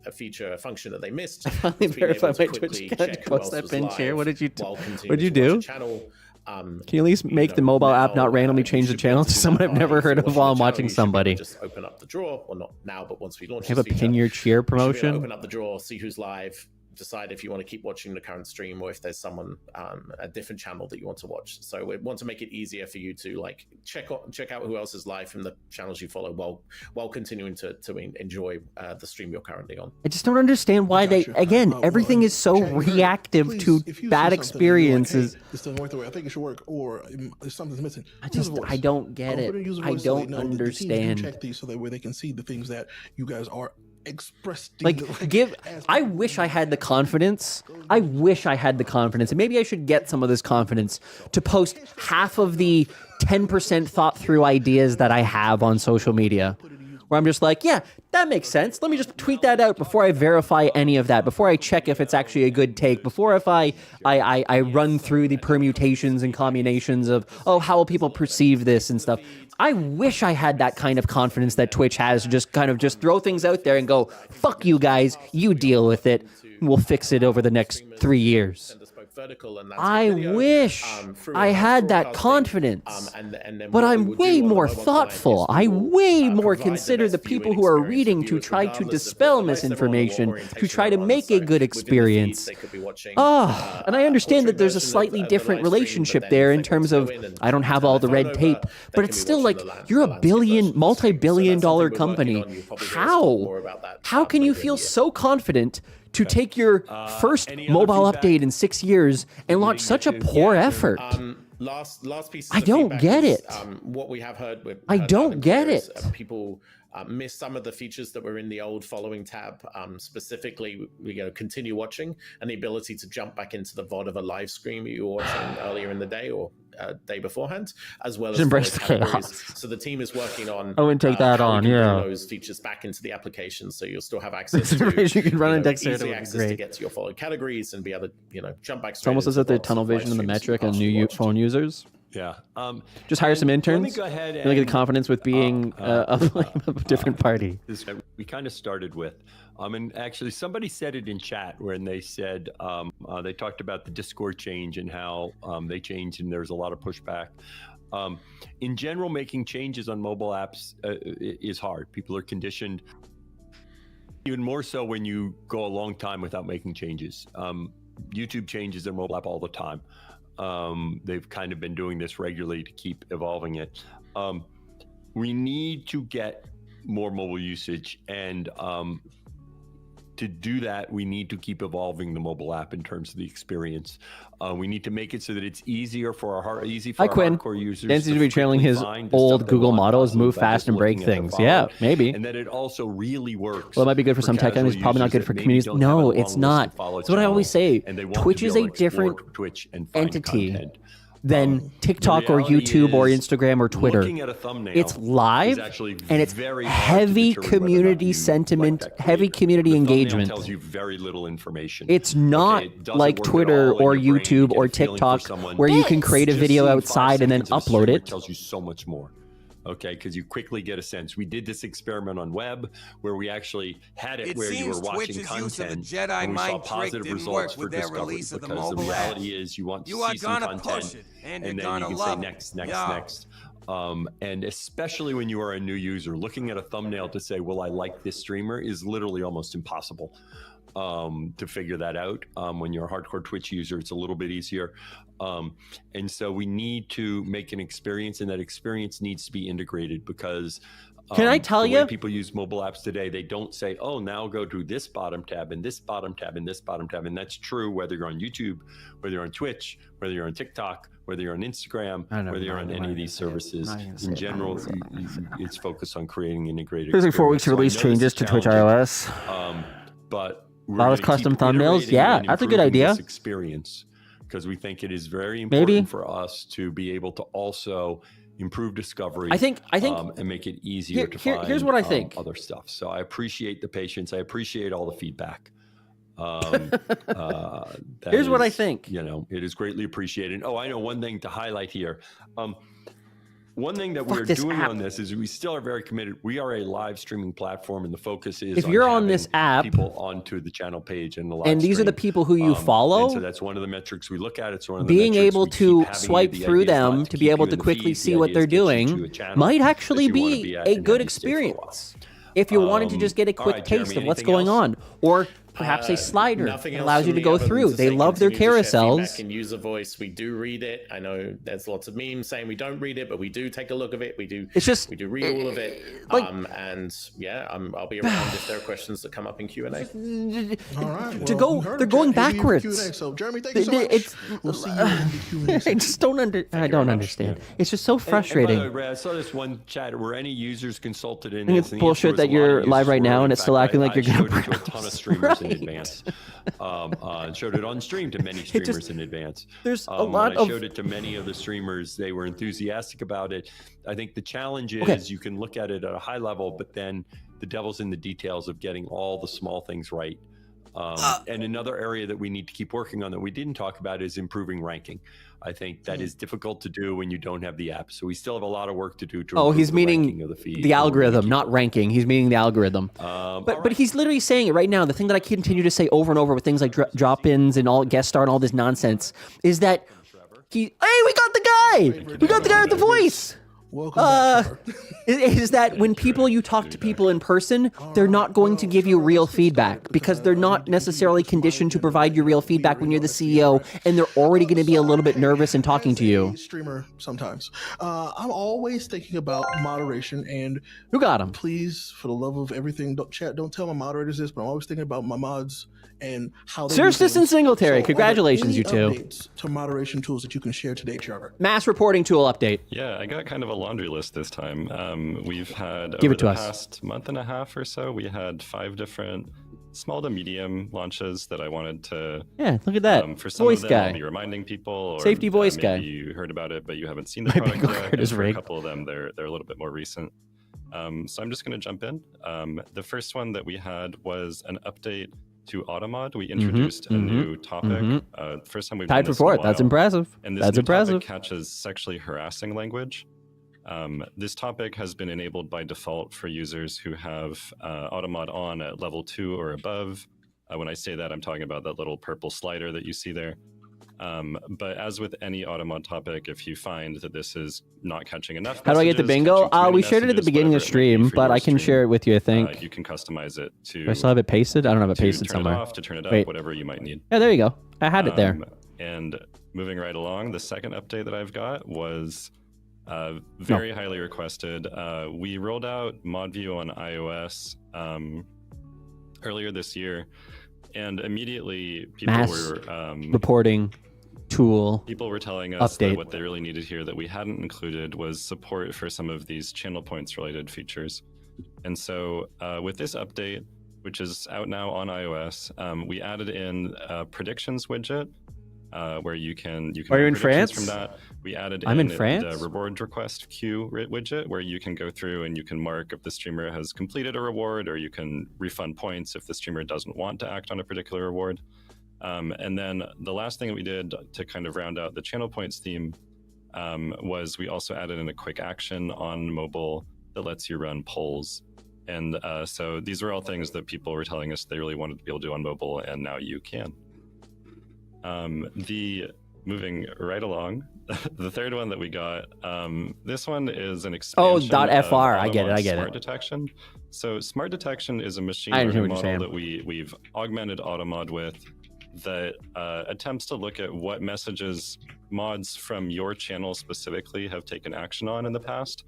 a function that they missed. Finally is being able verified to my quickly Twitch account. check who Post else that was pin share. live What did you while continuing What'd you to watch do? a channel. Can you at least make the mobile app not randomly change the channel to someone I've never heard of while I'm watching somebody? Just open up the draw, or not now, but once we launch, Have a this feature, pin your cheer you should be able to promotion. open up the drawer, see who's live, decide if you want to keep watching the current stream or if there's someone a different channel that you want to watch. So we want to make it easier for you to like check out who else is live from the channels you follow while continuing to enjoy the stream you're currently on. I just don't understand why everything is so reactive to bad experiences. Like, hey, this doesn't work the way I think it should work, or something's missing. I don't get it. I don't understand. Check these so that way they can see the things that you guys are expressing. I wish I had the confidence. And maybe I should get some of this confidence to post half of the 10% thought through ideas that I have on social media, where I'm just like, yeah, that makes sense. Let me just tweet that out before I verify any of that, before I check if it's actually a good take, before if I run through the permutations and combinations of, how will people perceive this and stuff. I wish I had that kind of confidence that Twitch has to just kind of just throw things out there and go, fuck you guys, you deal with it. We'll fix it over the next 3 years. I wish I had that confidence, but I'm way more thoughtful. I way more consider the people who are reading to try to dispel misinformation, to try to make a good experience. And I understand that there's a slightly different relationship there in terms of I don't have all the red tape, but it's still like you're a multi-billion-dollar company. How can you feel so confident to take your first mobile update in 6 years and launch such a poor effort? Last piece. I don't get it. What we have heard with I don't get it. People miss some of the features that were in the old following tab. Specifically, we continue watching and the ability to jump back into the VOD of a live stream you were watching earlier in the day or day beforehand, as well as embrace the chaos. So the team is working on. I wouldn't take that on. Yeah, those features back into the application, so you'll still have access to. You can run in Dexterity. Easy access to get to your followed categories and be able to jump back. It's almost as if they're tunnel vision in the metric on new phone users. Yeah. Just hire some interns. Let me go ahead and get the confidence with being of a different party. We kind of started with. And actually, somebody said it in chat when they said they talked about the Discord change and how they changed, and there's a lot of pushback. In general, making changes on mobile apps is hard. People are conditioned, even more so when you go a long time without making changes. YouTube changes their mobile app all the time. They've kind of been doing this regularly to keep evolving it. We need to get more mobile usage, and to do that, we need to keep evolving the mobile app in terms of the experience. We need to make it so that it's easier for our hardcore users. Dan seems to be trailing his old Google motto is move fast and break things. Yeah, maybe. And that it also really works. Well, it might be good for some tech companies, probably not good for communities. No, it's not. That's what I always say. Twitch is a different entity than TikTok or YouTube or Instagram or Twitter. It's live and it's heavy community sentiment, heavy community engagement. Tells you very little information. It's not like Twitter or YouTube or TikTok where you can create a video outside and then upload it. It tells you so much more. Okay, because you quickly get a sense. We did this experiment on web where we actually had it where you were watching content and we saw positive results for discovery, because the reality is you want to see some content and then you can say next. And especially when you are a new user, looking at a thumbnail to say, well, I like this streamer is literally almost impossible to figure that out. When you're a hardcore Twitch user, it's a little bit easier. And so we need to make an experience, and that experience needs to be integrated, because can I tell you, people use mobile apps today, they don't say, oh, now go to this bottom tab and this bottom tab and this bottom tab. And that's true whether you're on YouTube, whether you're on Twitch, whether you're on TikTok, whether you're on Instagram, whether you're on any of these services. In general, it's focused on creating integrated. There's like 4 weeks to release changes to Twitch iOS. But a lot of custom thumbnails. Yeah, that's a good idea. Experience, because we think it is very important for us to be able to also improve discovery. I think, and make it easier to find. Here's what I think. Other stuff. So I appreciate the patience. I appreciate all the feedback. Here's what I think. It is greatly appreciated. Oh, I know one thing to highlight here. One thing that we're doing on this is we still are very committed. We are a live streaming platform, and the focus is if you're on this app, people onto the channel page and the live and these stream. are the people who you follow. And so that's one of the metrics we look at. It's one of the being able to swipe through them to be able to quickly see what they're doing might actually be a good experience. If you're wanting to just get a quick taste of what's going on, or perhaps a slider Nothing that else allows from you to me go other than through. to They say love their continue to share carousels. feedback in user voice. We do read it. I know there's lots of memes saying we don't read it, but we do take a look of it. We do. It's just we do read all of it. And yeah, I'll be around if there are questions that come up in Q&A. All right. To well, go, they're going backwards. Q&A. So Jeremy, thank you so much. We'll see you in the Q&A. I just don't understand. It's just so frustrating. And by the way, Ray, I saw this one chat where any users consulted in I think this. it's and the bullshit answer was that a lot of you're users live right were. now In and it's fact, still acting like you're I gonna showed it to a browse. ton of streamers in Right. advance. Showed it on stream to many streamers in advance. There's a lot when I of- showed it to many of the streamers, they were enthusiastic about it. I think the challenge is Okay. you can look at it at a high level, but then the devil's in the details of getting all the small things right. And another area that we need to keep working on that we didn't talk about is improving ranking. I think that is difficult to do when you don't have the app. So we still have a lot of work to do to Oh, improve he's the meaning ranking of the feed. the algorithm, not ranking. He's meaning the algorithm. But he's literally saying it right now. The thing that I continue to say over and over with things like drop-ins and all guest star and all this nonsense is that we got the guy. We got the guy with the voice. Welcome back, is that when you talk to people in person, they're not going to give you real feedback because they're not necessarily conditioned to provide you real feedback when you're the CEO, and they're already going to be a little bit nervous in talking to you. Streamer sometimes. I'm always thinking about moderation and who got him. Please, for the love of everything, don't tell my moderators this, but I'm always thinking about my mods and how they Sir do Assistant things. Singletary, So, are there congratulations, any you two. updates to moderation tools that you can share today, Trevor? Mass reporting tool update. Yeah, I got kind of a laundry list this time. We've had Give over it to the us. past month and a half or so, we had 5 different small to medium launches that I wanted to. Yeah, look at that. For some Voice of them, guy. I'll be reminding people. Or, Safety voice maybe guy. You heard about it, but you haven't seen the My product bingo yet. card And is for a rigged. couple of them, they're a little bit more recent. So I'm just going to jump in. The first one that we had was an update to Automod. We introduced a new topic. First time we've Tied done for this in a fourth. That's while. impressive. And this That's new impressive. topic catches sexually harassing language. This topic has been enabled by default for users who have Automod on at level 2 or above. When I say that, I'm talking about that little purple slider that you see there. But as with any Automod topic, if you find that this is not catching enough How do I get the messages, bingo? catching too We many shared it at the messages, beginning of whatever it may be stream, for but your I can stream, share it with you, I think. you can customize it to. Do I still have it pasted? I don't have it to pasted turn somewhere. it off, to turn it up, Wait. whatever you might need. Yeah, there you go. I had it there. And moving right along, the second update that I've got was very highly requested. We rolled out Mod View on iOS earlier this year, and immediately people Mass were reporting tool. People were telling us that update. what they really needed here that we hadn't included was support for some of these channel points related features. And so with this update, which is out now on iOS, we added in a predictions widget where you can Are you make in predictions France? from that. We added I'm in the France? reward request queue widget where you can go through and you can mark if the streamer has completed a reward, or you can refund points if the streamer doesn't want to act on a particular reward. And then the last thing that we did to kind of round out the channel points theme was we also added in a quick action on mobile that lets you run polls. And so these are all things that people were telling us they really wanted to be able to do on mobile, and now you can. Moving right along, the third one that we got, this one is an expansion .fr. of I get it. I Automon's get Smart it. Detection. So Smart Detection is a machine I understand learning what you're model that we've augmented Automod with that attempts to look at what messages mods from your channel specifically have taken action on in the past.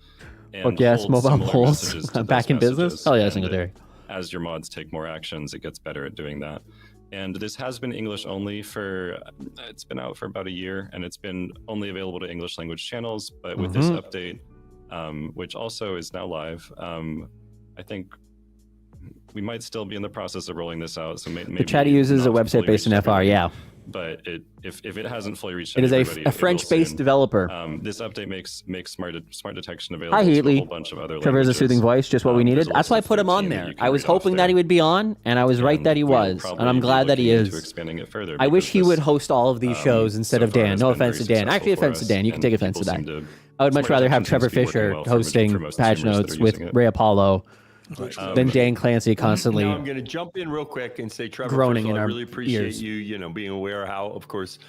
And Fuck yes, holds mobile similar polls. messages to Back those in business? messages. Hell yeah, And Singletary. as your mods take more actions, it gets better at doing that. And this has been English only it's been out for about a year, and it's been only available to English language channels. But with this update, which also is now live, I think we might still be in the process of rolling this out. So maybe The chat uses a not website fully based in reached FR, everybody. yeah. But if it hasn't fully reached It is everybody, a it will French-based soon. developer. This update makes smart detection available Hi, to a Heatley. whole bunch of other Trevor's a languages. soothing voice, just what we needed. there's a That's why I list put of him on 13 that there. you can I was read off hoping that he would be on, and I was right that he we'll was, probably and I'm be glad that he looking into is. expanding it further I wish because he would this, host all of these shows instead so of far Dan. has No been very offense to Dan. Actually, successful for offense to us, Dan. You can and take offense to people that. seem to- I would much Smart rather have Detection Trevor seems to be working Fisher well for hosting most patch streamers that notes are with using it. Ray Apollo than Dan Clancy constantly. Now I'm going to jump in real quick and say, Trevor, groaning first of all, in I our really appreciate ears. you, being aware how, of course,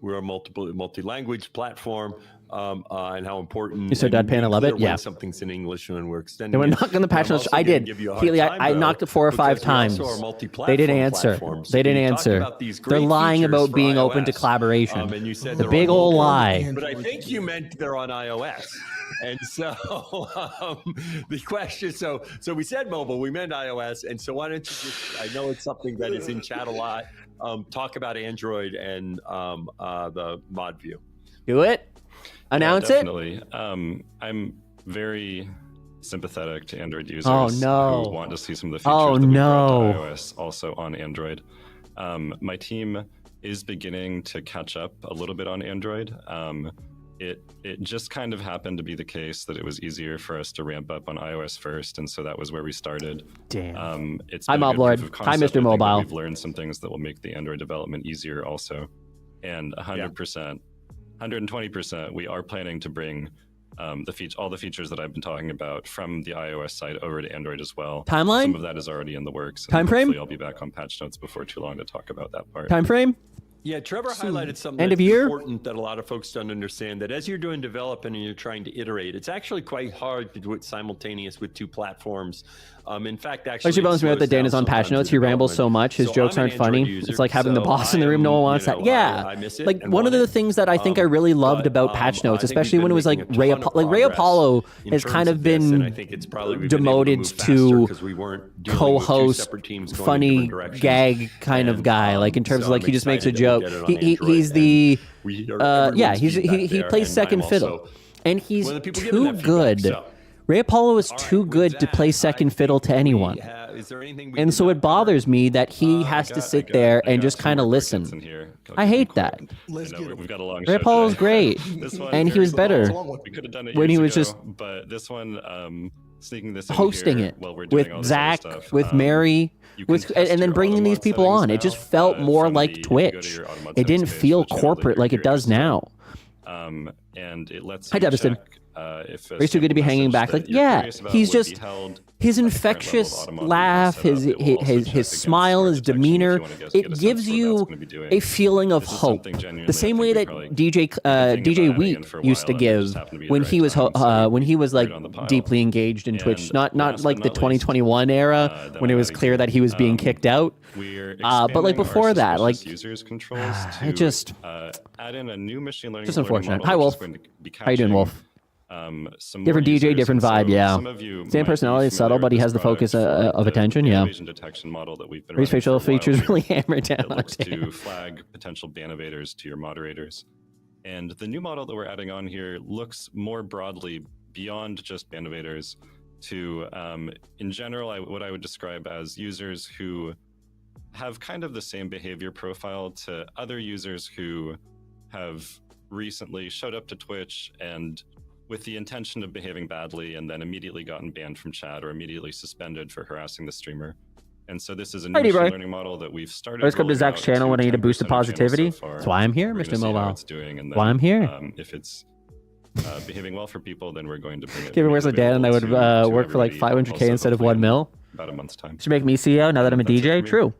we're a multi-language platform, and how important. You said deadpan, I love it. When Yeah. something's in English and we're extending. They were it. knocking the patch I'm notes. also I gonna did. give you a hard Keely, time, I though, knocked it 4 or 5 because we also times. are multi-platform They didn't answer. platforms. They didn't You talked answer. about these They're great lying features about for being open to iOS, collaboration. and you said The they're big on old mobile, lie. But I think you meant they're on iOS. And so the question, so we said mobile, we meant iOS. And so why don't you just, I know it's something that is in chat a lot, talk about Android and the mod view. Do it. Announce it. Definitely. I'm very sympathetic to Android users Oh, no. who want to see some of the features Oh, that we brought no. to iOS also on Android. My team is beginning to catch up a little bit on Android. It just kind of happened to be the case that it was easier for us to ramp up on iOS first, and so that was where we started. Damn. It's Hi, been a good Moblord. proof of Hi, concept. Mr. I think that Mobile. We've learned some things that will make the Android development easier also. And 100%, 120%, we are planning to bring all the features that I've been talking about from the iOS side over to Android as well. Timeline? Some of that is already in the works. And Time frame? hopefully I'll be back on patch notes before too long to talk about that part. Time frame? Yeah, Trevor highlighted something End that's of year? important that a lot of folks don't understand, that as you're doing development and you're trying to iterate, it's actually quite hard to do it simultaneous with 2 platforms. In fact, actually, Actually, bones me out that Dan is on patch notes. He rambles so much. His jokes aren't funny. It's like having the boss in the room. No one wants that. Yeah. I miss it Like and one of want the it. things that I think I really loved about patch notes, I think especially we've when it been was like making a ton of Ray progress Apollo in has terms kind of of this, and been I think it's probably we've been able demoted move faster to 'cause we weren't dealing with 2 co-host, separate teams going in funny different directions. gag kind of guy. Like in terms so of like I'm he just makes a excited that joke. we'll get it on He, Android, he's the everyone's yeah. He feedback plays there, second and I'm fiddle, also and he's one of the people giving too that good. feedback, so. Ray Apollo is too good to play second fiddle to anyone. Is there anything we And so it bothers me that he has to sit there and just kind of listen. I hate that. We've got a long Ray show Apollo's today. great, This one and he very was better small. We could have done it when he years was ago, just but this one, sneaking this in hosting here it while we're doing all with this other Zach, stuff, with Mary, with and then bringing these people on. It just felt more like Twitch. It didn't feel corporate like it does now. And it lets Hi, you Devastated. check, if a He's too good to be simple hanging message back. that Like, you're yeah, curious about he's would be just held his at the current level of infectious automatic laugh, setup. his It will also check his against smile, smart his detection if demeanor. you wanna get a It sense gives for what you that's gonna be doing. a feeling of This is hope, something genuinely the same I way think we that probably DJ been thinking DJ about adding in Wheat for a used to while, and it just give happened to be the when right he was time, so when he was like put it on the pile. deeply engaged in Twitch, And not last like but the not least, 2021 era when it was clear that he was being kicked out. We're But like expanding before our that, like suspicious users controls to it just add in a new machine learning just learning unfortunate. model Hi, which Wolf. is going to be How you doing, catching, Wolf? some Different more DJ, users. different And vibe. so Yeah, some of you same might be personality, familiar subtle, with but he this has the product focus for of the attention. Yeah, invasion detection model that we've been Race running facial for a while features here. really hammered down It on looks Dan. to flag potential ban evaders to your moderators. And the new model that we're adding on here looks more broadly beyond just ban evaders to, in general, what I would describe as users who have kind of the same behavior profile to other users who have recently showed up to Twitch and with the intention of behaving badly and then immediately gotten banned from chat or immediately suspended for harassing the streamer. And so this is a new Alrighty, machine bro. learning model that we've started. Let's come to rolling Zach's out channel when I need a boost of 10% channels positivity. so far. That's why I'm here, We're Mr. gonna see how Mobile. it's doing, and That's why then, I'm here. If it's behaving well for people, then we're going to bring it. Given where's like Dan and I would work for like 500K instead of 1 mil. About a month's time. Should make me CEO now that I'm a DJ. True.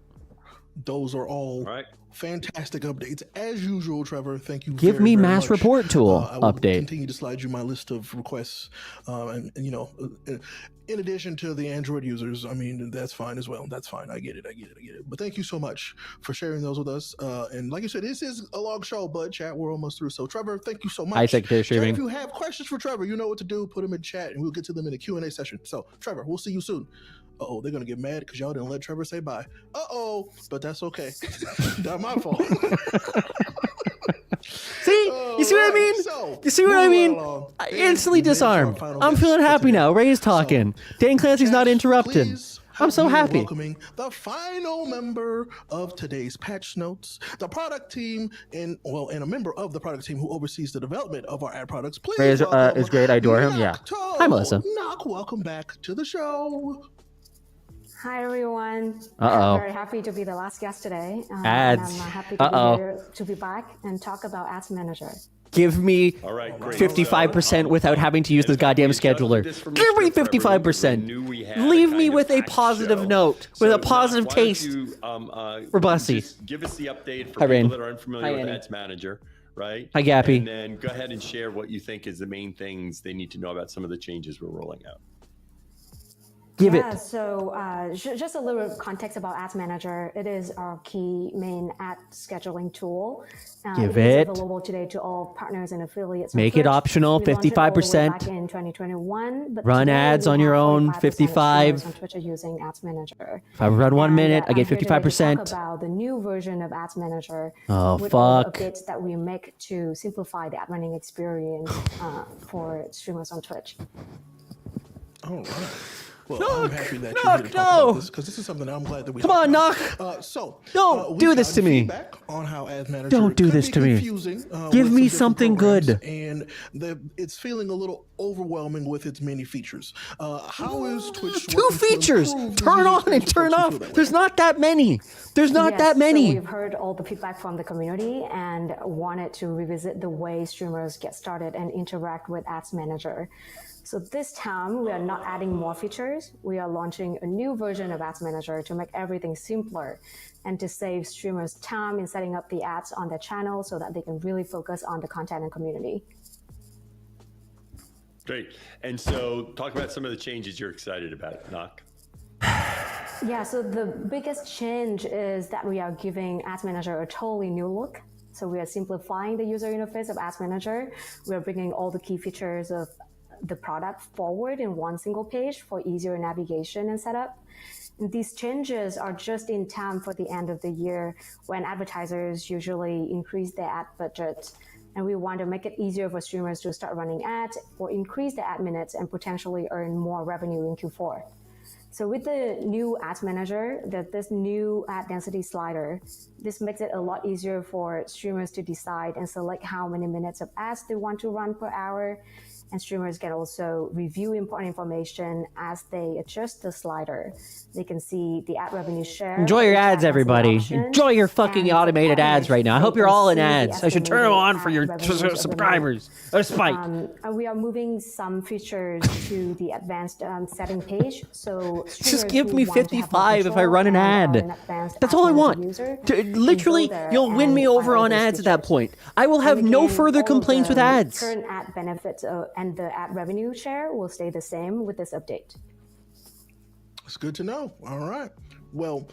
Those are all fantastic updates. As usual, Trevor, thank you Give very, me very mass much. report tool I will update. continue to slide you my list of requests. And you know, in addition to the Android users, I mean, that's fine as well. That's fine. I get it. But thank you so much for sharing those with us. And like you said, this is a long show, but chat, we're almost through. So Trevor, thank you so much. Hi, Secretary Chat, Streaming. if you have questions for Trevor, you know what to do. Put them in chat and we'll get to them in the Q&A session. So Trevor, we'll see you soon. Uh-oh, they're going to get mad because y'all didn't let Trevor say bye. Uh-oh, but that's okay. Not my fault. See? You see what I mean? You see what I mean? I instantly disarmed. I'm feeling happy now. Ray's talking. Dan Clancy's not interrupting. I'm so happy. Welcoming the final member of today's patch notes, the product team, and a member of the product team who oversees the development of our ad products. Please Ray is welcome great. I adore him. Yeah. Nocto. Hi, Melissa. Knock, welcome back to the show. Hi, everyone. Uh-oh. I'm very happy to be the last guest today. Ads. And I'm happy to be here to be back and talk about Ads Manager. Give me 55% without having to use this goddamn scheduler. Give me 55%. Leave me with a positive note, with a positive taste. For Bussey. Give us the update for Hi, Rain. people that are unfamiliar with Ads Manager. right? Hi, Gappy. And then go ahead and share what you think is the main things they need to know about some of the changes we're rolling out. Give yeah, it. So just a little context about Ads Manager. It is our key main ad scheduling tool. Give it is it. available today to all partners and affiliates. Make it optional, We launched it all the way 55%. back in 2021. But Run today ads we on your have own, 45% of 55. streamers on Twitch are using Ads Manager. If I run 1 minute, I get I'm here today to 55%. talk about the new version of Ads Manager. Oh, with all the fuck. updates that we make to simplify the ad running experience for streamers on Twitch. All right. Well, Knock, I'm happy that you're knock, here to talk no. about this because this is something that I'm glad that we Come talked on, about. Knock. Don't we've do this gotten to me. feedback on how Ads Manager Don't do could this be to me. confusing, Give with me some something different good. programs, and it's feeling a little overwhelming with its many features. How is Twitch? Two features. Turn on and turn off. There's not that many. There's not that many. So we've heard all the feedback from the community and wanted to revisit the way streamers get started and interact with Ads Manager. So this time, we are not adding more features. We are launching a new version of Ads Manager to make everything simpler and to save streamers time in setting up the ads on their channel so that they can really focus on the content and community. Great. And so talk about some of the changes you're excited about, Knock. Yeah, so the biggest change is that we are giving Ads Manager a totally new look. So we are simplifying the user interface of Ads Manager. We are bringing all the key features of the product forward in one single page for easier navigation and setup. And these changes are just in time for the end of the year when advertisers usually increase their ad budget. And we want to make it easier for streamers to start running ads or increase their ad minutes and potentially earn more revenue in Q4. So with the new Ads Manager, this new ad density slider, this makes it a lot easier for streamers to decide and select how many minutes of ads they want to run per hour. And streamers can also review important information as they adjust the slider. They can see the ad revenue share. Enjoy your ads, everybody. Enjoy your fucking automated ads right now. I hope you're all in ads. I should turn them on for your subscribers. Spike. And we are moving some features to the advanced setting page. So just give me 55 if I run an ad. That's all I want. Literally, you'll win me over on ads at that point. I will have no further complaints with ads. Current ad benefits and the ad revenue share will stay the same with this update. It's good to know. All right. Well,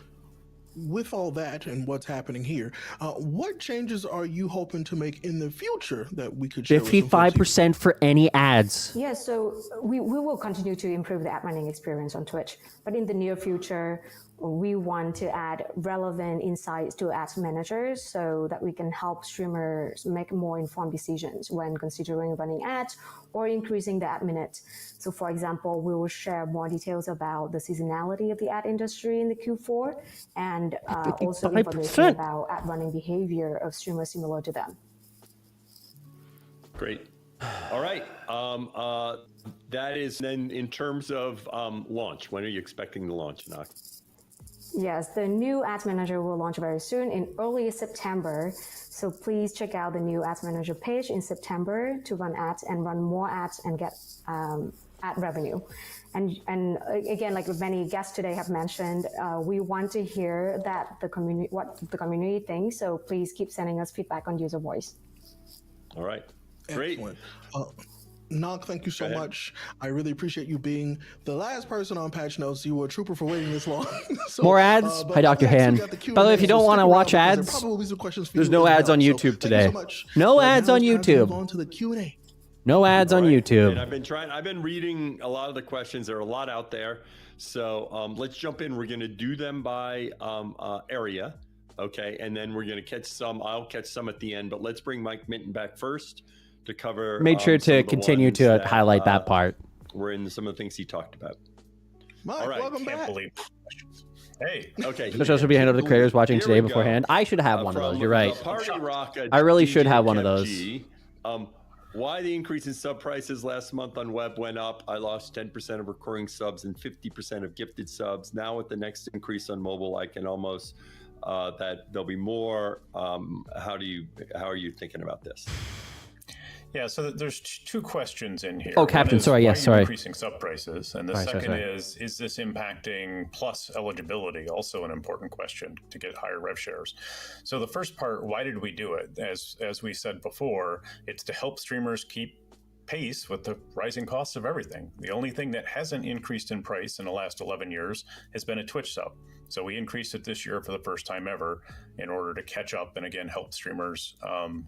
with all that and what's happening here, what changes are you hoping to make in the future that we could share? 55% for any ads. Yeah, so we will continue to improve the ad running experience on Twitch, but in the near future, we want to add relevant insights to Ads Manager so that we can help streamers make more informed decisions when considering running ads or increasing the ad minutes. So for example, we will share more details about the seasonality of the ad industry in the Q4 and also information about ad running behavior of streamers similar to them. Great. All right. That is then in terms of launch. When are you expecting the launch, Knock? Yes, the new Ads Manager will launch very soon in early September. So please check out the new Ads Manager page in September to run ads and run more ads and get ad revenue. And again, like many guests today have mentioned, we want to hear that what the community thinks. So please keep sending us feedback on user voice. All right. Great. Excellent. Knock, thank you so much. I really appreciate you being the last person on Patch Notes. You were a trooper for waiting this long. So, more ads? Hi, Dr. Hand. By the way, if you don't want to watch ads, there's no ads on YouTube today. No ads on YouTube. On to the Q&A. No ads on YouTube. And I've been reading a lot of the questions. There are a lot out there. So let's jump in. We're going to do them by area. Okay. And then we're going to catch some. I'll catch some at the end. But let's bring Mike Minton back first to cover. Made sure to continue to highlight that part. We're in some of the things he talked about. Mike, all right. welcome back. Believe. Hey. Okay. Special should be handled to the creators watching today beforehand. I should have one of those. You're right. I really should have one of those. Why the increase in sub prices last month on web went up? I lost 10% of recurring subs and 50% of gifted subs. Now with the next increase on mobile, I can almost that there'll be more. How are you thinking about this? Yeah, so there's two questions in here. Oh, Captain, One is, sorry, why yes, are you sorry. increasing sub prices, and the Sorry, second sorry. is this impacting Plus eligibility? Also, an important question to get higher rev shares. So the first part, why did we do it? As we said before, it's to help streamers keep pace with the rising costs of everything. The only thing that hasn't increased in price in the last 11 years has been a Twitch sub. So we increased it this year for the first time ever in order to catch up and again help streamers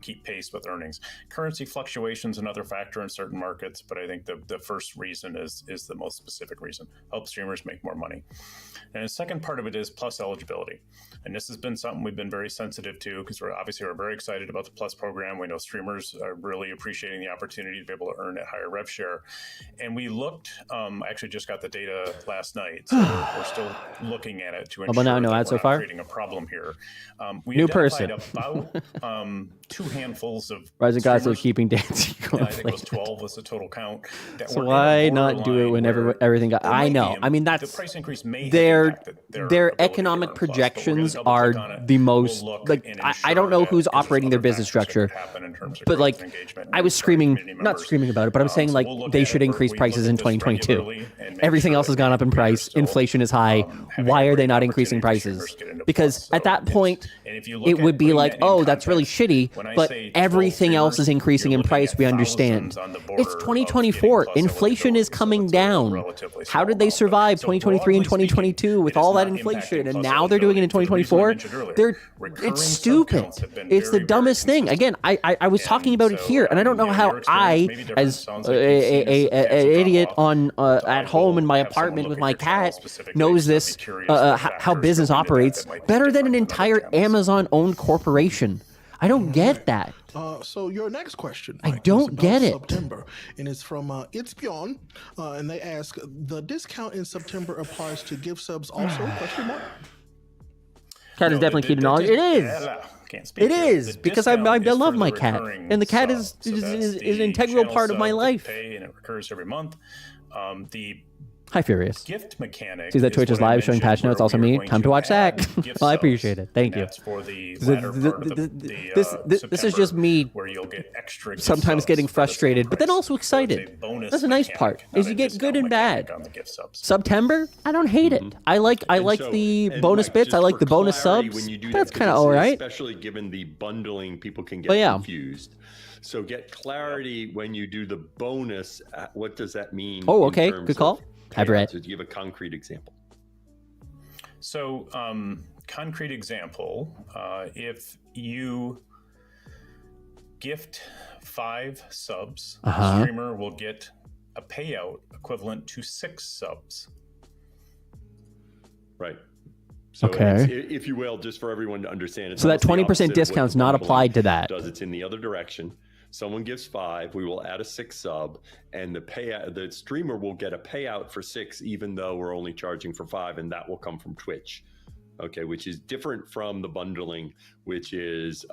keep pace with earnings. Currency fluctuations another factor in certain markets, but I think the first reason is the most specific reason. Help streamers make more money. And the second part of it is Plus eligibility. And this has been something we've been very sensitive to because we're very excited about the Plus program. We know streamers are really appreciating the opportunity to be able to earn a higher rev share. And we looked, actually just got the data last night, so we're still looking at it to ensure now, that no we're ads so not far? creating a problem here. We New identified person. about 2 handfuls of Rising costs of streamers. keeping dancing going. I think it was 12 was the total count. That So were in why a not do it borderline when where everything got? there I might know. be I mean, the that's price increase may have their impacted their their ability to economic earn Plus, but we're gonna projections double click on are it. the most We'll look like and I don't know ensure who's that there's operating their other business factors that could structure, happen in terms of but growth like and engagement I was with our screaming, community not members. screaming about it, but I'm saying So like we'll look they at should it. increase We prices look in at this 2022. regularly and make Everything sure else that has gone up in we are price. still, Inflation is high. having Why a are they great not increasing opportunity for streamers prices? to get into Because Plus. at that point, And if you look it at would be putting like, that in oh, that's really context, shitty, when I but say 12 everything else streamers, is increasing you're in looking price. at We understand. thousands on the It's border of 2024. getting Plus Inflation is eligibility, so coming it's a down. relatively How small did they amount. survive So 2023 and broadly speaking, 2022 with it is all that not inflation, impacting and Plus now they're doing it in eligibility for the reason I 2024? mentioned earlier. They're Recurring it's sub stupid. counts have been It's the very, very dumbest thing. consistent. Again, I was talking about it so, here, and I don't know your how experience may be different. as Sounds like you've seen an substantial idiot drop-off. on at home in my have someone apartment with look at my your channel cat specifically, knows so I'd be this curious what how factors business go into that operates that might be better than an different than other entire channels. Amazon-owned corporation. I don't get that. So your next question, I Mike, is don't about get it. September, and it's from It's Beyond, and they ask, the discount in September applies to gift subs also? Question mark. Cat is definitely key to knowledge. It is. Can't speak It here. is The because I discount is love for my the cat, recurring and the cat sub. is So that's is an the integral channel part of my sub that you life. pay and it recurs every month. The Hi, Furious. gift mechanic. See that is Twitch is what I live showing mentioned, patch notes. where Also we are me. going Time to watch add that. gift Well, I subs, appreciate it. Thank and you. That's for the The- latter part of this is just me where you'll get extra gift sometimes subs getting for the same frustrated, but then price. also excited. bonus That's a nice mechanic, part. not Is a you get good discount and bad. mechanic on the gift subs. September, I don't hate it. I like So, the and bonus Mike, bits. I just like for the bonus clarity, subs. when you do That's that, kind of 'cause all it's- right. Especially given the bundling, people can get But yeah. confused. So get clarity when you do the bonus. What does that mean? Oh, in okay. terms Good call. of I've read. payouts? So give a concrete example. So, concrete example, if you gift 5 subs, the streamer will get a payout equivalent to 6 subs. Right. So Okay. it's, if you will, just for everyone to understand. It's So that almost the 20% opposite of what discount's the not bundling applied to that. Does it's in the other direction. Someone gives 5, we will add a 6 sub, and the streamer will get a payout for 6, even though we're only charging for 5, and that will come from Twitch. Okay, which is different from the bundling, which is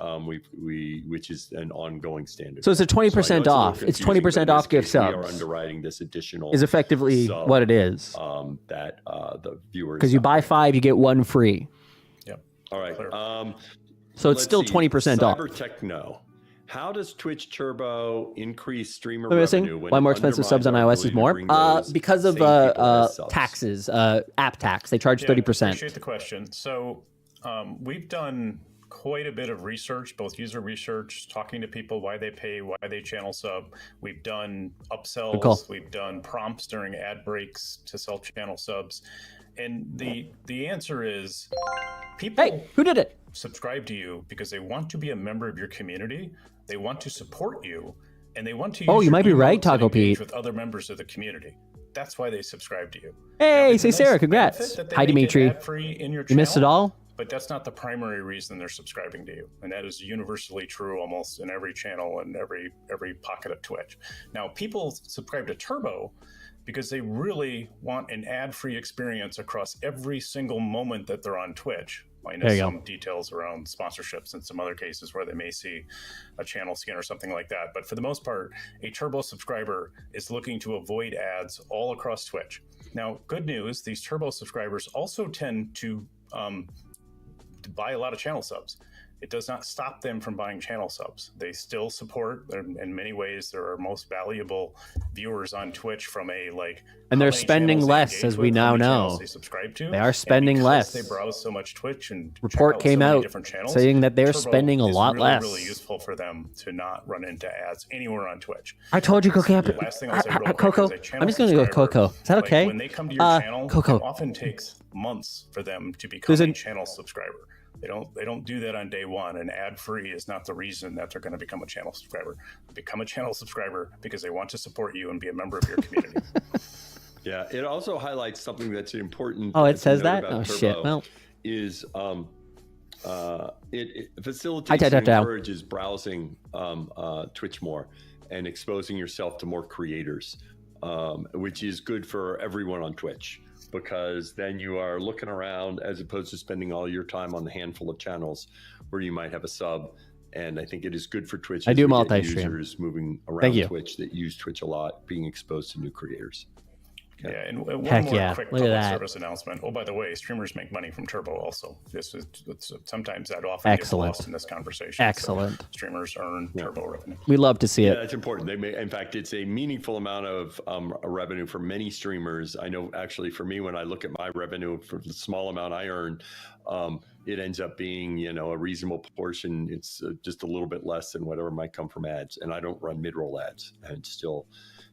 which is an ongoing standard. So it's a 20% I know it's a little off. It's confusing, 20% but in off this gift case, we are subs. underwriting this additional Is effectively sub, what it is. That the viewers. Because you buy 5, you get 1 free. Yep. All right. So it's let's still see. 20% off. Cyber Techno. How does Twitch Turbo increase streamer Am I missing? revenue? When Why it more expensive subs on undermines our iOS is ability to more? bring those Because of same people as subs? taxes, app tax. They charge 30%. Appreciate the question. So we've done quite a bit of research, both user research, talking to people why they pay, why they channel sub. We've done Good call. upsells. We've done prompts during ad breaks to sell channel subs. And the answer is people who did it? Subscribe to you because they want to be a member of your community. They want to support you, and they want to use Oh, you your might be right, emotes and Taco engage Pete. with other members of the community. That's why they subscribe to you. Hey, It's a say Sarah, nice congrats. benefit that they Hi, make it Dimitri. ad-free in your You missed it channel, all? But that's not the primary reason they're subscribing to you, and that is universally true almost in every channel and every pocket of Twitch. Now, people subscribe to Turbo because they really want an ad-free experience across every single moment that they're on Twitch. There Minus you go. some details around sponsorships and some other cases where they may see a channel skin or something like that. But for the most part, a Turbo subscriber is looking to avoid ads all across Twitch. Now, good news, these Turbo subscribers also tend to buy a lot of channel subs. it does not stop them from buying channel subs. They still support, in many ways, they're our most valuable viewers on Twitch from a like. And they're spending less, as we now know. They subscribe to. They are spending less. They browse so much Twitch and report came out saying that they're spending a lot less. Really useful for them to not run into ads anywhere on Twitch. I told you, Coco. Last thing I'll say real quick Coco, is a channel I'm just going to go with Coco. Is that okay? When they come to your channel, Coco. it often takes months for them to become a channel subscriber. They don't do that on day one, and ad-free is not the reason that they're going to become a channel subscriber. They become a channel subscriber because they want to support you and be a member of your community. Yeah, it also highlights something that's important. Oh, it says that? About Oh, Turbo shit. Well, is it facilitates and encourages browsing Twitch more and exposing yourself to more creators, which is good for everyone on Twitch, because then you are looking around as opposed to spending all your time on the handful of channels where you might have a sub. And I think it is good for Twitch. I do as we get multi-stream. users moving Thank around you. Twitch that use Twitch a lot, being exposed to new creators. Yeah, and one Heck more yeah. quick Look at public that. service announcement. Oh, by the way, streamers make money from Turbo also. Sometimes that often Excellent. gets lost in this conversation. Excellent. So streamers earn Turbo revenue. we love to see Yeah, it. that's important. They may, in fact, it's a meaningful amount of revenue for many streamers. I know, actually, for me, when I look at my revenue for the small amount I earn, it ends up being, a reasonable portion. It's just a little bit less than whatever might come from ads, and I don't run mid-roll ads, and it's still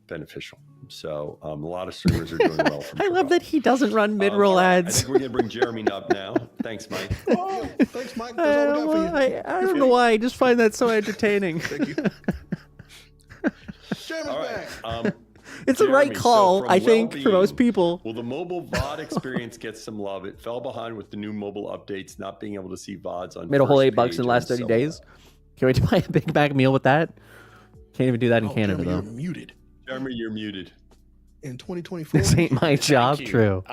beneficial. So a lot of streamers are doing well. From I love that he doesn't run mid-roll I ads. think we're going to bring Jeremy up now. Thanks, Mike. Oh, thanks, Mike. That's all we got for you. I don't know why. I just find that so entertaining. Thank you. Jeremy's back. It's the right Jeremy, call, from I think, for well-being, most people. Will the mobile VOD experience get some love? It fell behind with the new mobile updates, not being able to see VODs on Made a whole first $8 in page the last and 30 so days. Can't wait to buy a Big Mac meal with that. Can't even do that in Canada, Jeremy, though. you're muted. Jeremy, you're muted. In 2024. This ain't my job, Thank you. true.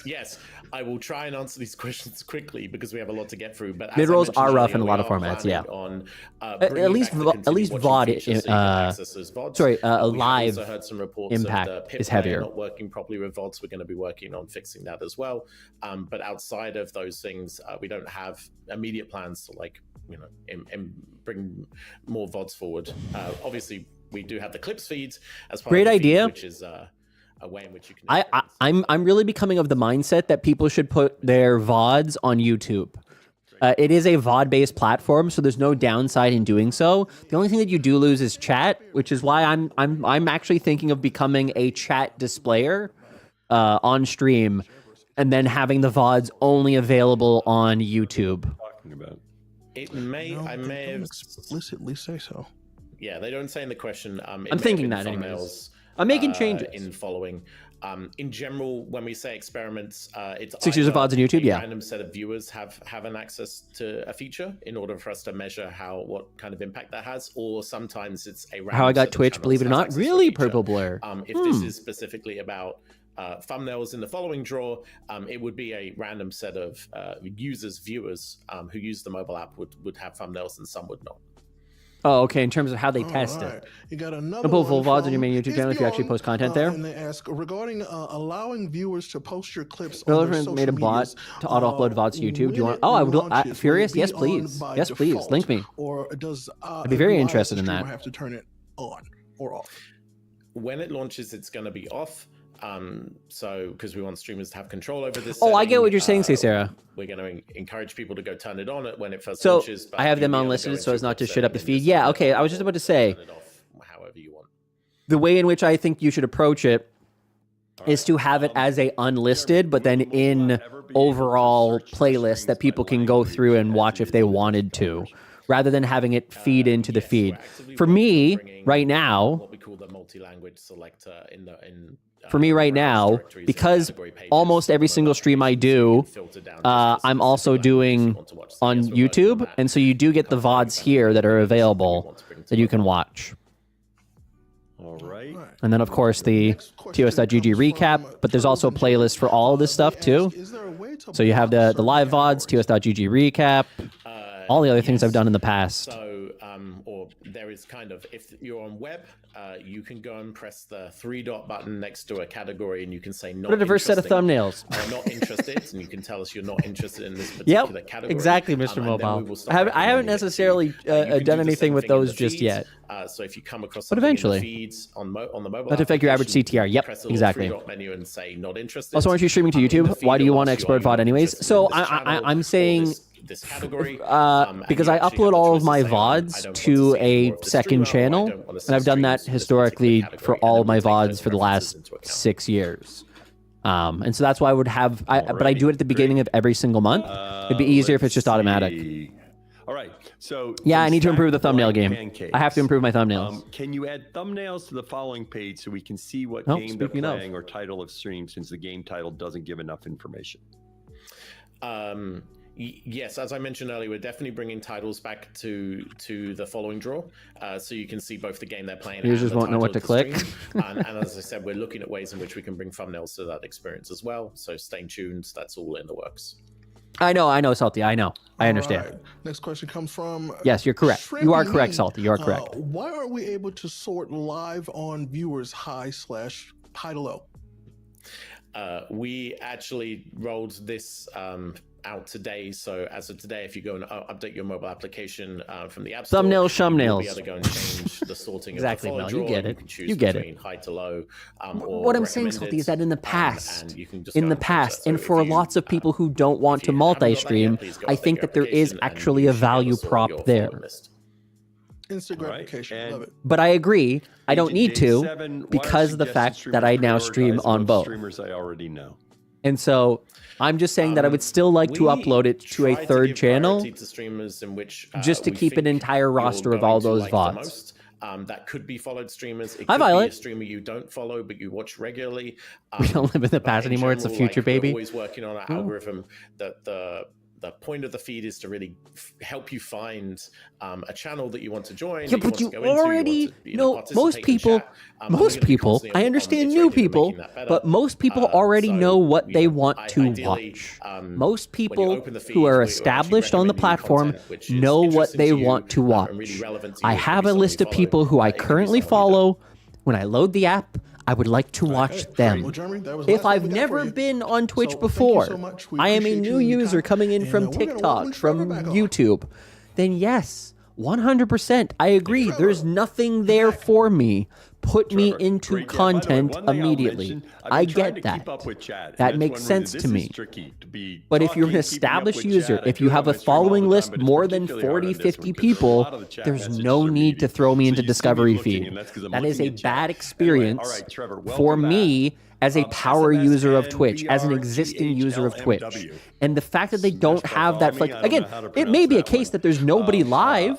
Yes, I will try and answer these questions quickly because we have a lot to get through. But as Mid-rolls I mentioned are rough earlier, in a lot we of are formats, planning yeah. On, At bringing least back the at continue least watching VOD, feature so you can access those VODs. sorry, We have live also heard some reports impact of the PIP is player heavier. not working properly with VODs. We're going to be working on fixing that as well. But outside of those things, we don't have immediate plans to bring more VODs forward. Obviously, we do have the clips feeds as part Great of the feed, idea. which is a way in which you can. I'm really becoming of the mindset that people should put their VODs on YouTube. It is a VOD-based platform, so there's no downside in doing so. The only thing that you do lose is chat, which is why I'm actually thinking of becoming a chat displayer on stream, and then having the VODs only available on YouTube. Talking about. It may. I may have explicitly say so. Yeah, they don't say in the question. I'm thinking that anyways. I'm making changes. In following. In general, when we say experiments, it's 6 years of VODs on YouTube, a yeah. random set of viewers have an access to a feature in order for us to measure what kind of impact that has, or sometimes it's a random How I set got of Twitch, channels believe it or has not, access to a really feature. Purple Blur. If this is specifically about thumbnails in the following draw, it would be a random set of viewers who use the mobile app would have thumbnails and some would not. Oh, okay. In terms of how they test it. You got another Don't put full one VODs on your main YouTube channel if you actually post content there. And they ask regarding allowing viewers to post your clips. Development made a bot to auto-upload VODs to YouTube. Do you want? Oh, I would. Furious? Yes, please. Yes, please. Link me. Or does I'd be very interested in that. Have to turn it on or off. When it launches, it's going to be off. So because we want streamers to have control over this. Oh, I get what you're saying, Sarah. We're going to encourage people to go turn it on when it first So launches. I have them unlisted so as not to shit up the feed. Yeah, okay. I was just about to say, however you want. the way in which I think you should approach it is to have it as a unlisted, but then in overall playlist that people can go through and watch if they wanted to, rather than having it feed into the feed. For me, right now, What we call the multi-language selector for me right now, because almost every single stream I do, I'm also doing on YouTube, and so you do get the VODs here that are available that you can watch. All right. And then, of course, the TOS.GG recap, but there's also a playlist for all of this stuff, too. So you have the live VODs, TOS.GG recap, all the other things I've done in the past. So or there is kind of, if you're on web, you can go and press the 3-dot button next to a category, and you can say not. What a diverse set of thumbnails. Not interested, and you can tell us you're not interested in this particular category. Exactly, Mr. Mobile. I haven't necessarily done anything with those just yet. So if you come across but something eventually, in the feeds on the mobile, that affect your average CTR. Yep, press the little exactly. 3-dot menu and say not interested. Also, aren't you streaming to YouTube? Why do you want to export VOD anyways? So I'm saying, this category, because I upload all of my VODs to a second channel, and I've done that historically for all of my VODs for the last 6 years. And so that's why I would have, but I do it at the beginning of every single month. It'd be easier if it's just automatic. All right, so yeah, I need to improve the thumbnail game. I have to improve my thumbnails. Can you add thumbnails to the following page so we can see what Oh, game they're speaking of. playing or title of stream, since the game title doesn't give enough information? Yes, as I mentioned earlier, we're definitely bringing titles back to the following draw, so you can see both the game they're playing. Users and the won't know title what to of the click. stream. and as I said, we're looking at ways in which we can bring thumbnails to that experience as well. So stay tuned. That's all in the works. I know, Salty. I know. I understand. Right. Next question comes from. Yes, you're correct. You are correct, Shrimpy. Salty. You are correct. Why aren't we able to sort live on viewers high/high to low? We actually rolled this out today. So as of today, if you go and update your mobile application from the App Store, Thumbnails, you'll be shumnails. able to go and change the sorting Exactly, of the Mel. follow You draw. get it. Can choose You get it. between high to low. Or What I'm saying, recommended, Salty, is that in the past, and you can just in go the and change past, that. and So for if you, lots of people who don't want to multi-stream, I think that there is actually a value prop there. Instant gratification. Love it. But I agree, I don't need to, 7, why are because of the fact suggested that I now streamers stream prioritize on above both. Streamers I already know. And so I'm just saying that I would still like to upload it to a third channel, to streamers in which, just to we keep an think entire you're roster of going all to those like the VODs. most. That could be followed streamers. It Hi, could be Violet. a streamer you don't follow but you watch regularly. We don't live in the past anymore, it's the future, We're baby. always working on our Oh. algorithm. That the point of the feed is to really help you find a channel that you want to join. Yeah, but you already know most people. I understand new people, but most people already know what they want to watch. Most people who are established on the platform know what they want to watch. I have a list of people who I currently follow. When I load the app, I would like to watch them. Well, Jeremy, that was the If last I've thing we got for never you. been on Twitch So, thank you before, so much. We I am a appreciate new you, user Kai. coming in And, from we're gonna TikTok, welcome Trevor from back on. YouTube, then yes, 100%. I agree. There's nothing there for me. Put me into Great. Yeah, by the way, content one thing I'll immediately. mention, I've I been trying get to that. keep up with chat, and That that's makes one sense reason to this me. is tricky to be But if you're an talking, keeping up established with user, chat. I if do you it have on a my stream all following the list time, but it's more than particularly hard 40, on this 50 one 'cause there's a people, lot of the chat there's messages no are need to meaty. throw me So into you see me discovery looking, feed. and that's 'cause I'm That is a looking at bad chat. experience Anyway, all right, Trevor, for welcome me as a power SMS user of and Twitch, as an existing user of Twitch. And the fact that they don't have that, like, again, it may be a case that there's nobody live,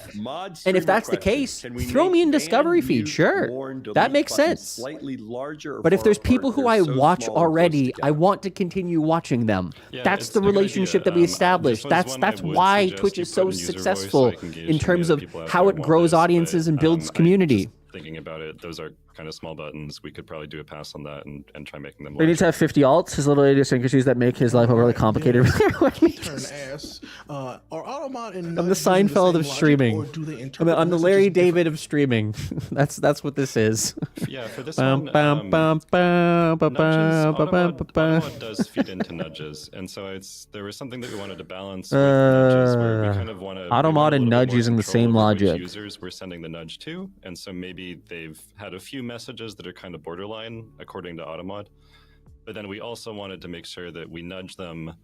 and if that's the case, throw me in discovery feed, sure. That makes sense. Slightly larger. But if there's people who I watch already, I want to continue watching them. Yeah, That's it's the a good relationship idea. that we This established. was That's one I would why suggest Twitch you is put so in user voice so successful I can gauge in terms the of people out how there it want grows this, audiences but, and builds I community. just thinking about it, those are kind of small buttons. We could probably do a pass on that and try making them We need to have 50 alts, his little idiosyncrasies that make his life overly complicated. Turn ass. Are Automod and I'm the Nudge using the Seinfeld same of logic, streaming. or do they interpret I'm the messages Larry differently? David of streaming. That's what this is. Yeah, for this Bum, one, bum, bum, bum, bum, bum, bum, bum, bum. Automod does feed into nudges, and so there was something that we wanted to balance with nudges, where we kind of want to Automod and Nudge using the same logic. Users we're sending the nudge to, and so maybe they've had a few messages that are kind of borderline according to Automod, but then we also wanted to make sure that we nudge them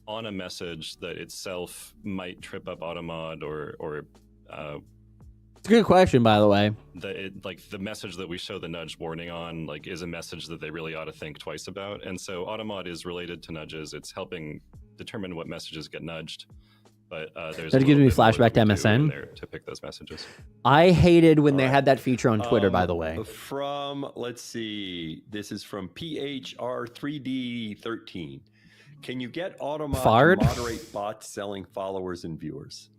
on a message that itself might trip up Automod or It's a good question, by the way. like the message that we show the nudge warning on, like, is a message that they really ought to think twice about. And so Automod is related to nudges. It's helping determine what messages get nudged. But there's That a gives me little bit more flashback to that we do in MSN. there to pick those messages. I hated when they had that feature on Twitter, by the way. From, let's see, this is from PHR3D13. Can you get Automod Fard? to moderate bots selling followers and viewers?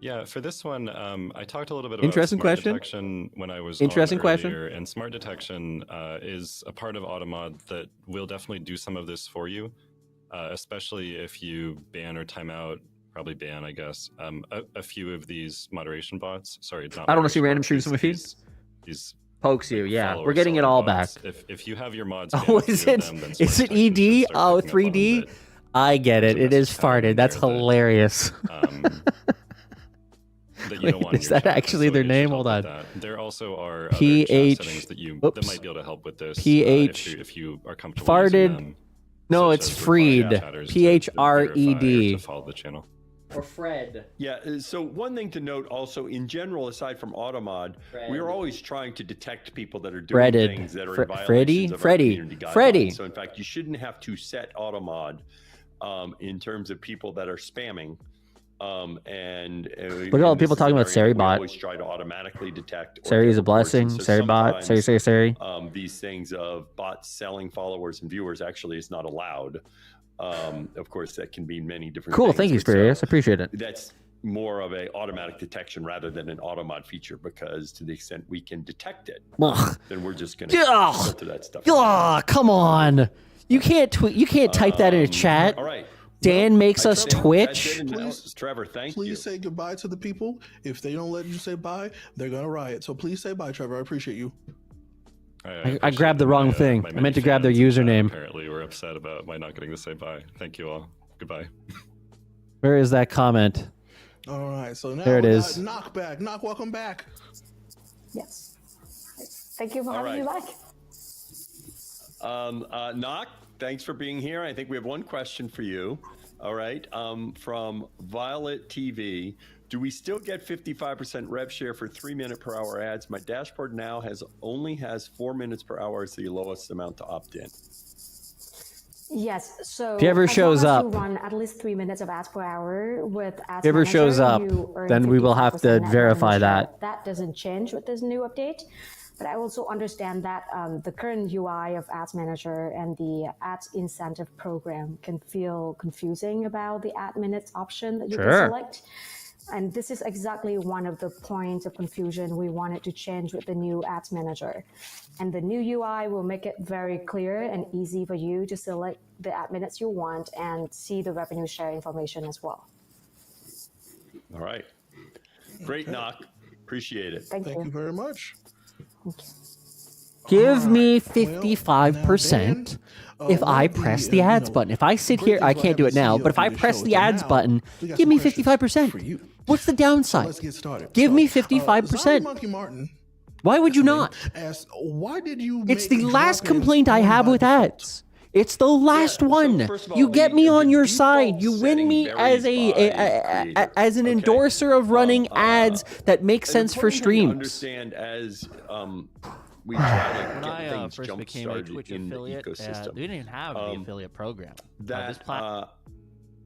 Yeah, for this one, I talked a little bit about Interesting smart question. detection when I was Interesting on question. earlier, and smart detection is a part of Automod that will definitely do some of this for you, especially if you ban or time out probably ban, I guess, a few of these moderation bots. Sorry, not. I don't want to see moderation random bots, streams on my feed. These Pokes you, yeah. follower We're getting it all bots. back. If you have your mods, Oh, is it? Is it ED? Oh, 3D. I get it. It is farted. That's hilarious. That you don't want Is that actually their name? Hold on. There also are PH. other chat settings that might be able to help with this. PH. If you are comfortable using Farted. them, No, such it's as Freed. requiring chatters to PHRED. to follow the channel. Or Fred. Yeah, so one thing to note also, in general, aside from Automod, we are always trying to detect people that are doing Freded. things that are in Freddie? violations of Freddie. our community guidelines. Freddie. So in fact, you shouldn't have to set Automod in terms of people that are spamming. Look at all the people talking about SariBot. We always try to automatically detect. Sari is a blessing. SariBot. Sari. These things of bots selling followers and viewers actually is not allowed. Of course, that can be many different Cool. things. Thank you, Spirius. I appreciate it. That's more of a automatic detection rather than an Automod feature, because to the extent we can detect it, then we're just going to filter that stuff. Come on. You can't tweet. You can't type that in a chat. All right. Dan makes us Twitch. Trevor, thank you. Please say goodbye to the people. If they don't let you say bye, they're gonna riot. So please say bye, Trevor. I appreciate you. I grabbed the wrong thing. I meant to grab their username. Apparently, we're upset about my not getting to say bye. Thank you all. Goodbye. Where is that comment? All right. So now there it we is. got Knock back. Knock, welcome back. Yes. Thank you for having me back. Knock, thanks for being here. I think we have one question for you. All right. From Violet TV. Do we still get 55% rev share for 3-minute per hour ads? My dashboard now only has 4 minutes per hour as the lowest amount to opt in. Yes. So if he ever shows up, you run at least 3 minutes of ads per hour with ads. If he ever shows up, then we will have to verify that. That doesn't change with this new update. But I also understand that the current UI of Ads Manager and the Ads Incentive Program can feel confusing about the ad minutes option that you can select. And this is exactly one of the points of confusion we wanted to change with the new Ads Manager. And the new UI will make it very clear and easy for you to select the ad minutes you want and see the revenue share information as well. All right. Great, Knock. Appreciate it. Thank you very much. Give me 55% if I press the ads button. If I sit here, I can't do it now, but if I press the ads button, give me 55%. What's the downside? Let's get started. Give me 55%. Monkey Martin. Why would you not? Asked, why did you? It's the last complaint I have with ads. It's the last one. You get me on your side. You win me as an endorser of running ads that make sense for streams. Understand as we try to When get I things first became a jump-started Twitch in the affiliate, ecosystem. we didn't even have the affiliate program.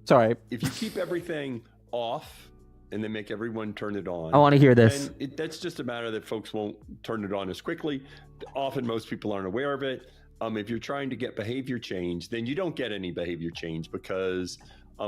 Sorry. If you keep everything off and then make everyone turn it on, I want to hear this. That's just a matter that folks won't turn it on as quickly. Often most people aren't aware of it. If you're trying to get behavior change, then you don't get any behavior change because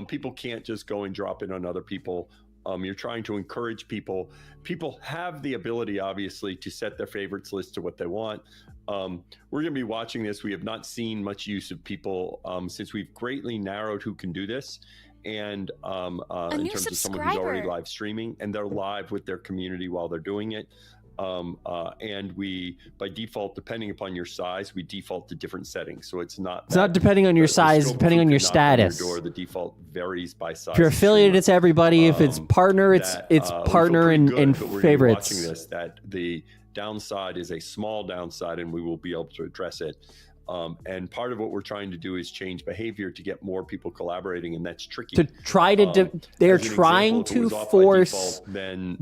people can't just go and drop in on other people. You're trying to encourage people. People have the ability, obviously, to set their favorites list to what they want. We're going to be watching this. We have not seen much use of people since we've greatly narrowed who can do this. And in terms of someone who's already live streaming, and they're live with their community while they're doing it. And we, by default, depending upon your size, we default to different settings. So it's not depending on your size, depending on your status. The default varies by size. If you're affiliated, it's everybody. If it's partner, it's partner and favorites. Watching this, that the downside is a small downside, and we will be able to address it. And part of what we're trying to do is change behavior to get more people collaborating, and that's tricky. To try to, they're trying to force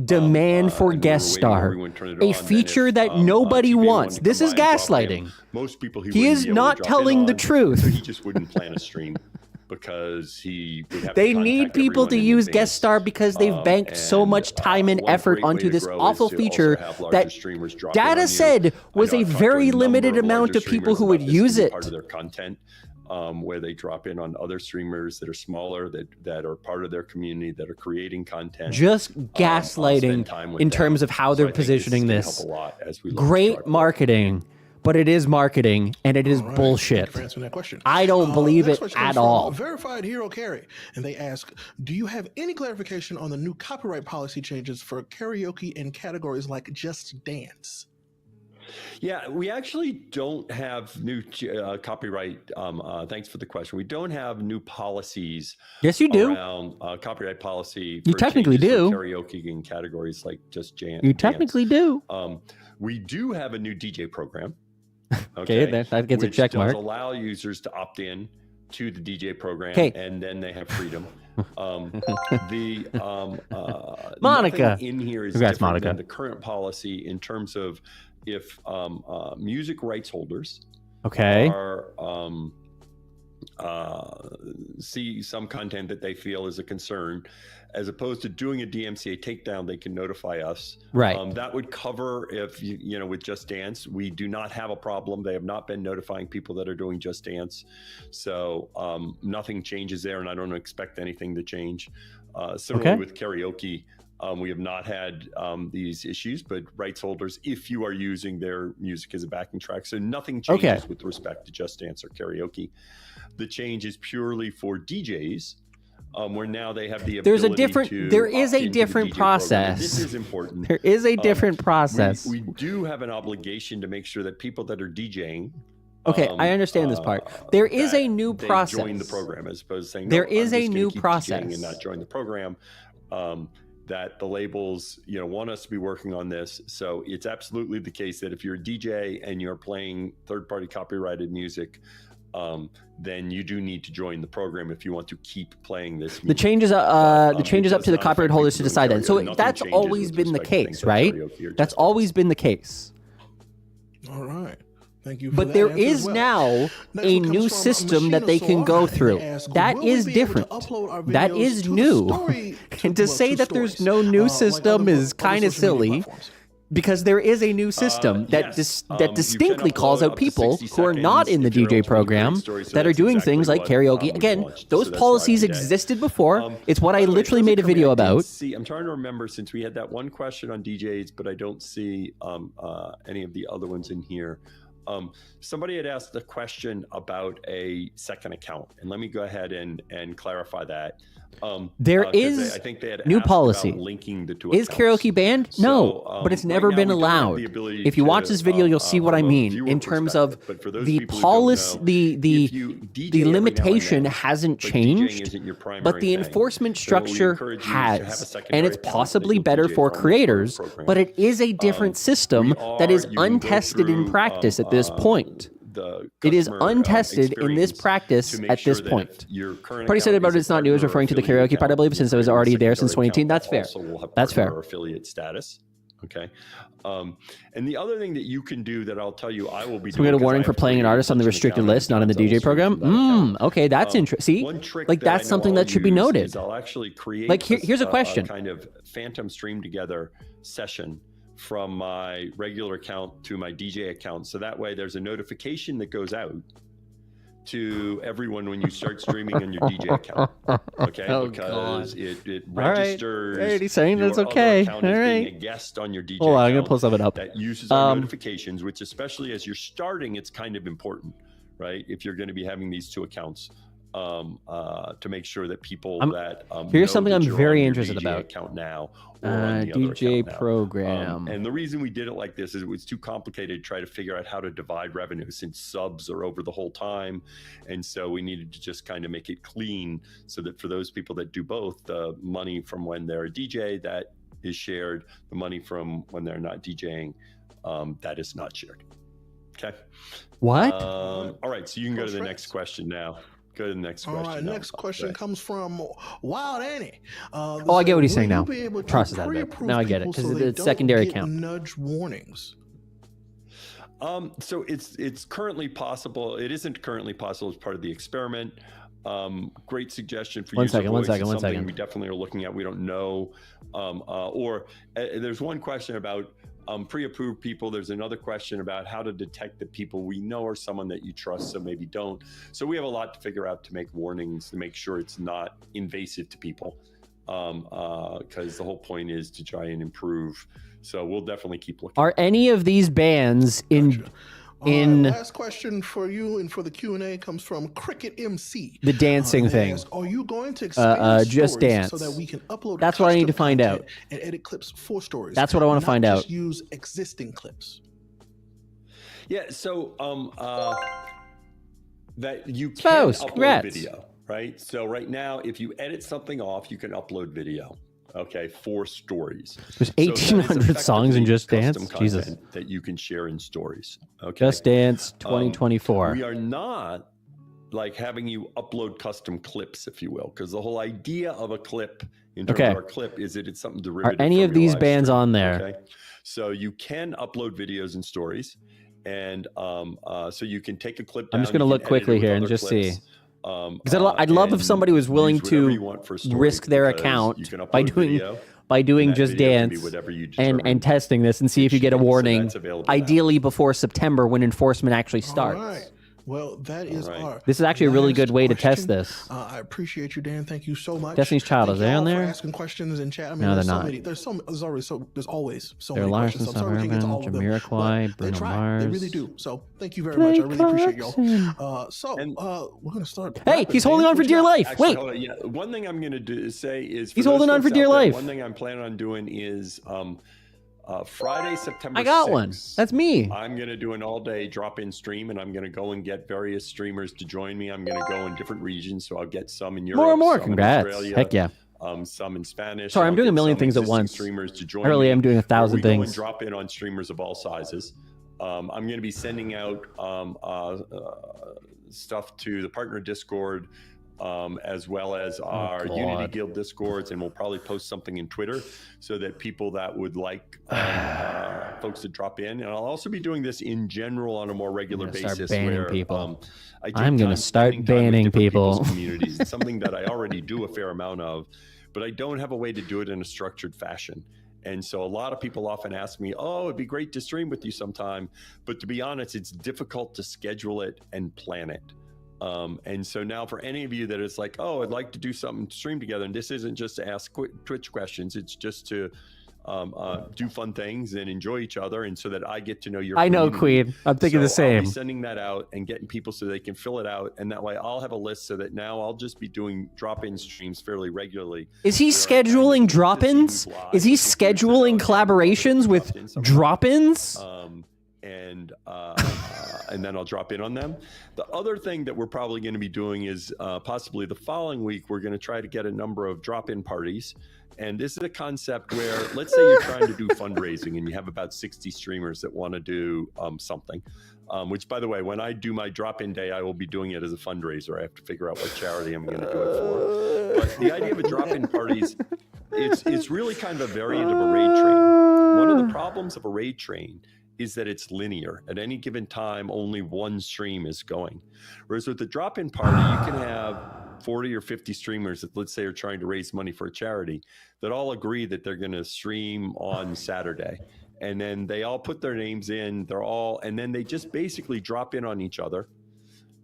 demand for guest star, a feature that nobody wants. This is gaslighting. Most people he is not telling the truth. So he just wouldn't plan a stream because he would have they need people to use guest star because they've banked so much time and effort onto this awful feature that data said was a very limited amount of people who would use it. Part of their content, where they drop in on other streamers that are smaller, that are part of their community, that are creating content. Just gaslighting in terms of how they're positioning this. Great marketing, but it is marketing and it is bullshit. For answering that question. I don't believe Next it question at comes from all. Verified Hero Carry, and they ask, do you have any clarification on the new copyright policy changes for karaoke in categories like Just Dance? Yeah, we actually don't have new copyright. Thanks for the question. We don't have new policies. Yes, you do. Around copyright policy. You technically do. For karaoke in categories like Just Dance. You technically do. We do have a new DJ program. Okay, that gets a check mark. Which does allow users to opt in to the DJ program, and then they have freedom. Monica nothing in here is Congrats, different Monica. than the current policy in terms of if music rights holders are see some content that they feel is a concern, as opposed to doing a DMCA takedown, they can notify us. Right. That would cover if with Just Dance, we do not have a problem. They have not been notifying people that are doing Just Dance, so nothing changes there, and I don't expect anything to change. Similarly with karaoke. We have not had these issues, but rights holders, if you are using their music as a backing track, so nothing changes with respect to Just Dance or karaoke. The change is purely for DJs, where now they have the ability there is a different process. This is important. There is a different process. We do have an obligation to make sure that people that are DJing. Okay, I understand this part. There is a new process. Join the program as opposed to saying there no, is I'm a just new gonna keep process DJing and not join the program. That the labels, want us to be working on this. So it's absolutely the case that if you're a DJ and you're playing third-party copyrighted music, then you do need to join the program if you want to keep playing this music. The changes up to the copyright holders to decide that. So that's always been the case, right? That's always been the case. All right. Thank you for but that there answer as is well. now Next a one comes new from system that they can go through. That will we is be able to different. upload our That videos is to the new. story- And to say that there's no new system is kind of silly. Because there is a new system that distinctly calls out people who are not in the DJ program that are doing things like karaoke. Again, those policies existed before. It's what I literally made a video about. See, I'm trying to remember since we had that one question on DJs, but I don't see any of the other ones in here. Somebody had asked a question about a second account, and let me go ahead and clarify that. There is I think they had new asked policy. about linking the two Is accounts. karaoke banned? No, but it's never been allowed. If you watch this video, you'll see what I mean in terms of the policy. The limitation hasn't changed, but the enforcement structure has, and it's possibly better for creators. But it is a different system that is untested in practice at this point. It is untested in this practice at this point. Party said about it's not new is referring to the karaoke part, I believe, since it was already there since 2018. That's fair. That's fair. Affiliate status. Okay. And the other thing that you can do that I'll tell you, I will be. So we got a warning for playing an artist on the restricted list, not in the DJ program. Okay, that's interesting. See, like that's something that should be noted. I'll actually create. Like here's a question. Kind of phantom stream together session from my regular account to my DJ account. So that way there's a notification that goes out to everyone when you start streaming on your DJ account. Okay, because it registers. All right. He's saying that's okay. All right. Being a guest on your DJ Hold on, I'm gonna account pull something up. that uses our notifications, which especially as you're starting, it's kind of important, right? If you're going to be having these two accounts. To make sure that people here's know something that I'm you're very on your interested DJ about. account now or on the other DJ account now. program. And the reason we did it like this is it was too complicated to try to figure out how to divide revenue since subs are over the whole time, and so we needed to just kind of make it clean so that for those people that do both, the money from when they're a DJ that is shared, the money from when they're not DJing that is not shared. Okay. What? All right, so you can go to the next question now. Go to the next question. All right, next question comes from Wild Annie. I get what he's saying now. Process that a bit. Now I get it because it's a secondary account. Nudge warnings. So it's currently possible. It isn't currently possible as part of the experiment. Great suggestion for One user voice. second. It's something we definitely are looking at. We don't know. There's one question about pre-approved people. There's another question about how to detect the people we know are someone that you trust, so maybe don't. So we have a lot to figure out to make warnings to make sure it's not invasive to people, because the whole point is to try and improve. So we'll definitely keep looking. Are any of these bans in last question for you and for the Q&A comes from Cricket MC. the dancing They thing. ask, are you going to expand Just stories Dance. so that we can upload That's what I need to custom find out. content and edit clips for stories? That's what I want to find not out. just use existing clips. Yeah, so that you can Spouse, upload congrats. video, right? So right now, if you edit something off, you can upload video, okay, for stories. There's So that is 1,800 songs in effectively Just Dance? custom Jesus. content that you can share in stories, okay? Just Dance 2024. We are not like having you upload custom clips, if you will, because the whole idea of a clip in terms Okay. of our clip is that it's something Are derivative any from of your these live bands stream, on there? okay? So you can upload videos and stories, and so you can take a clip down. I'm just going to you look can edit it quickly with here and other just clips, see. Because I'd love if and somebody was willing use whatever you to want for stories, risk their because account you can upload by doing video, and that Just video can be Dance whatever you determine. and testing this and see if you get a warning. that's available now. Ideally before September when enforcement actually starts. All right. Well, that is our This is actually a really good last way to test question. this. I appreciate you, Dan. Thank you so much. Destiny's Child, Thank is they y'all on for there? asking questions in chat. I mean, No, there's they're so not. many. There's always so They're many Larson, questions. So I'm sorry we can't get to all of them. Jamiroquai, But they Bruno try. Mars. They really do. So thank you very much. I really appreciate y'all. We're gonna start. Hey, he's holding on for dear life. Actually, Wait. hold on. Yeah, one thing I'm going to say is He's for those holding on folks for dear out there, life. One thing I'm planning on doing is Friday, September I got 6th, one. That's me. I'm going to do an all-day drop-in stream, and I'm going to go and get various streamers to join me. I'm going to go in different regions, so I'll get some in Europe, More and more. some Congrats. in Australia, Heck yeah. some in Spanish. Sorry, I'm I'll doing a get million some things at existing once. Streamers to join I really me, am doing 1,000 where we go and things. drop in on streamers of all sizes. I'm going to be sending out stuff to the partner Discord, as well as our Unity Guild Discords, and we'll probably post something in Twitter so that people that would like folks to drop in. And I'll also be doing this in general on a more regular start basis. banning where, people. I take I'm gonna time start spending time with banning different people. people's communities. It's something that I already do a fair amount of, but I don't have a way to do it in a structured fashion. And so a lot of people often ask me, oh, it'd be great to stream with you sometime. But to be honest, it's difficult to schedule it and plan it. And so now for any of you that is like, oh, I'd like to do something to stream together. And this isn't just to ask Twitch questions. It's just to do fun things and enjoy each other. And so that I get to know your I know, community. Queen. I'm thinking the So I'll same. be sending that out and getting people so they can fill it out. And that way I'll have a list so that now I'll just be doing drop-in streams fairly regularly. Is he scheduling drop-ins? Is he scheduling collaborations with drop-ins? And then I'll drop in on them. The other thing that we're probably going to be doing is possibly the following week, we're going to try to get a number of drop-in parties. And this is a concept where, let's say you're trying to do fundraising and you have about 60 streamers that want to do something, which, by the way, when I do my drop-in day, I will be doing it as a fundraiser. I have to figure out what charity I'm going to do it for. But the idea of a drop-in parties, it's really kind of a variant of a raid train. One of the problems of a raid train is that it's linear. At any given time, only one stream is going. Whereas with the drop-in party, you can have 40 or 50 streamers that, let's say, are trying to raise money for a charity that all agree that they're going to stream on Saturday. And then they all put their names in, and then they just basically drop in on each other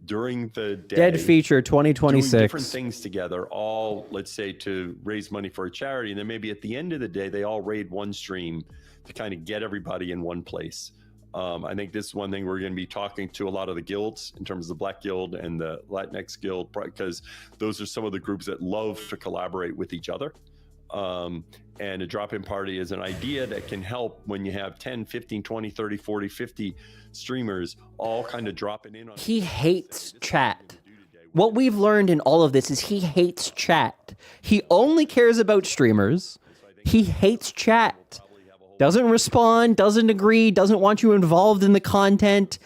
during the day. Dead Feature Doing 2026. different things together, all, let's say, to raise money for a charity. And then maybe at the end of the day, they all raid one stream to kind of get everybody in one place. I think this is one thing we're going to be talking to a lot of the guilds in terms of the Black Guild and the Latinx Guild, because those are some of the groups that love to collaborate with each other. And a drop-in party is an idea that can help when you have 10, 15, 20, 30, 40, 50 streamers all kind of dropping in on. He hates chat. What we've learned in all of this is he hates chat. He only cares about streamers. He hates chat. Doesn't respond, doesn't agree, doesn't want you involved in the content.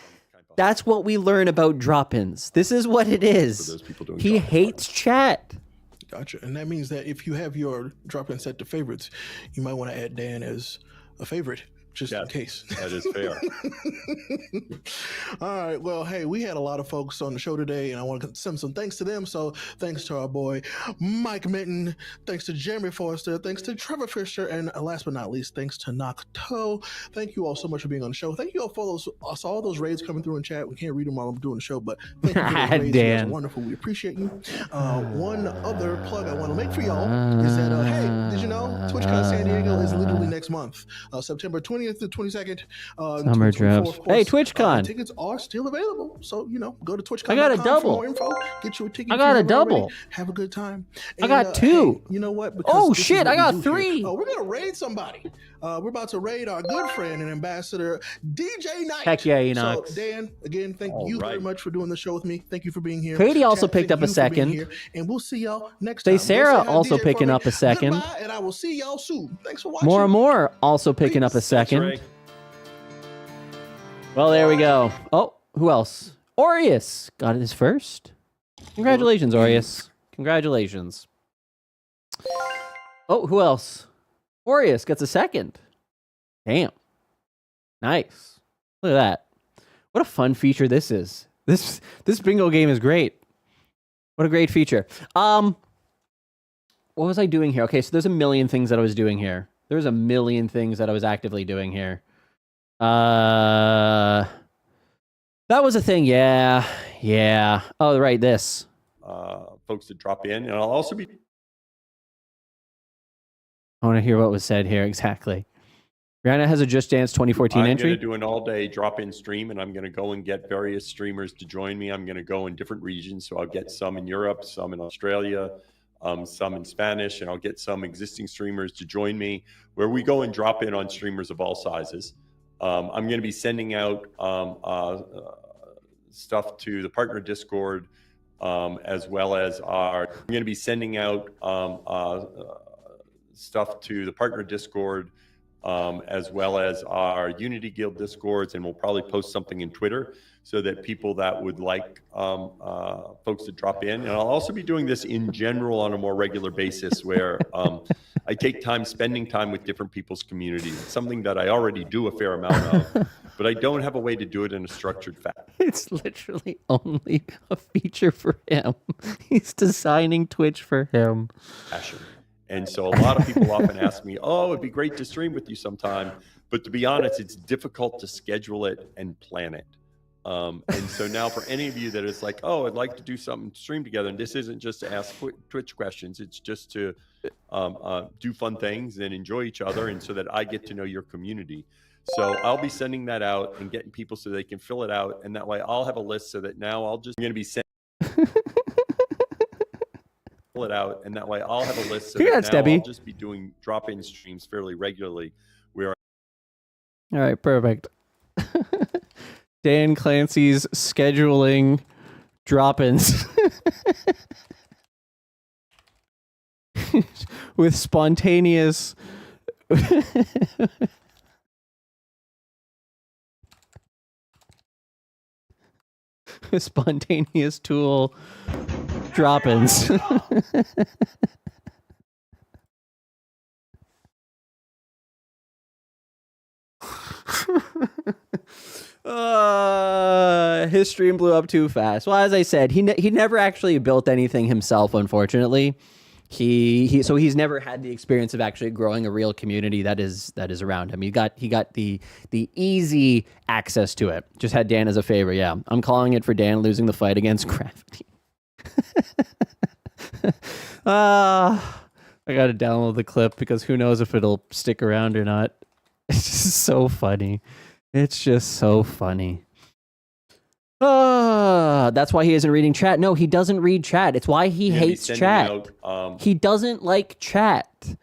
That's what we learn about drop-ins. This is what it is. He hates chat. Gotcha. And that means that if you have your drop-in set to favorites, you might want to add Dan as a favorite, just in case. That is fair. All right. Well, hey, we had a lot of folks on the show today, and I want to send some thanks to them. So thanks to our boy Mike Minton, thanks to Jeremy Forrester, thanks to Trevor Fisher, and last but not least, thanks to Nocto. Thank you all so much for being on the show. Thank you all for all those raids coming through in chat. We can't read them while I'm doing the show, but thank you for those raids. You guys are wonderful. We appreciate you. One other plug I want to make for y'all is that, hey, did you know TwitchCon San Diego is literally next month, September 20th 20th to 22nd. Summer drops. Hey, TwitchCon. Tickets are still available. So, go to TwitchCon. I got a double. For more info. Get you a ticket. I got a double. Already. Have a good time. I got 2. Hey, you know what? Oh, shit. I got 3. We're going to raid somebody. We're about to raid our good friend and ambassador, DJ Knight. Heck yeah, Enoch. So, Dan, again, thank you very much for doing the show with me. Thank you for being here. Katie also Chat, picked up a second. And we'll see y'all next time. Sarah also picking up a second. Goodbye, and I will see y'all soon. Thanks for watching. More and more also picking up a second. Well, there we go. Oh, who else? Aureus got his first. Congratulations, Aureus. Congratulations. Oh, who else? Aureus gets a second. Damn. Nice. Look at that. What a fun feature this is. This bingo game is great. What a great feature. What was I doing here? Okay, so there's a million things that I was doing here. There's a million things that I was actively doing here. That was a thing. Yeah. Oh, right. This. Folks to drop in, and I'll also be. I want to hear what was said here exactly. Rihanna has a Just Dance 2014 entry. I'm going to do an all-day drop-in stream, and I'm going to go and get various streamers to join me. I'm going to go in different regions, so I'll get some in Europe, some in Australia, some in Spanish, and I'll get some existing streamers to join me, where we go and drop in on streamers of all sizes. I'm going to be sending out stuff to the partner Discord, as well as I'm going to be sending out stuff to the partner Discord, as well as our Unity Guild Discords, and we'll probably post something in Twitter so that people that would like folks to drop in. And I'll also be doing this in general on a more regular basis, where I take time spending time with different people's communities. It's something that I already do a fair amount of, but I don't have a way to do it in a structured fashion. It's literally only a feature for him. He's designing Twitch for him. And so a lot of people often ask me, oh, it'd be great to stream with you sometime. But to be honest, it's difficult to schedule it and plan it. And so now for any of you that is like, oh, I'd like to do something to stream together, and this isn't just to ask Twitch questions, it's just to do fun things and enjoy each other, and so that I get to know your community. So I'll be sending that out and getting people so they can fill it out, and that way I'll have a list, so that now I'm going to be sending it out, and that way I'll have a list, so that now Debbie. I'll just be doing drop-in streams fairly regularly. All right, perfect. Dan Clancy's scheduling drop-ins with spontaneous spontaneous tool drop-ins. His stream blew up too fast. Well, as I said, he never actually built anything himself, unfortunately. So he's never had the experience of actually growing a real community that is around him. He got the easy access to it. Just had Dan as a favor. Yeah, I'm calling it for Dan losing the fight against Crafty. I gotta download the clip, because who knows if it'll stick around or not. It's just so funny. It's just so funny. That's why he isn't reading chat. No, he doesn't read chat. It's why he hates chat. He doesn't like chat.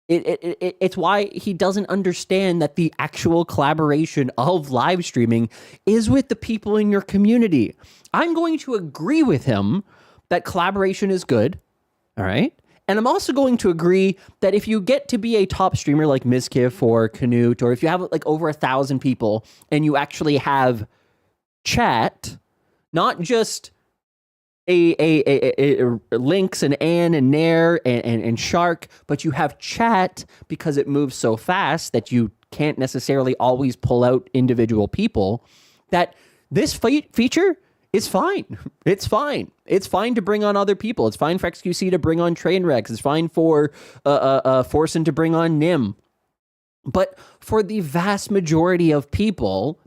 It's why he doesn't understand that the actual collaboration of live streaming is with the people in your community. I'm going to agree with him that collaboration is good. All right. And I'm also going to agree that if you get to be a top streamer like Mizkif or Canute, or if you have like over 1,000 people and you actually have chat, not just a Lynx and Ann and Nair and Shark, but you have chat because it moves so fast that you can't necessarily always pull out individual people, that this feature is fine. It's fine. It's fine to bring on other people. It's fine for XQC to bring on Trainwrecks. It's fine for Forsen to bring on Nim. But for the vast majority of people,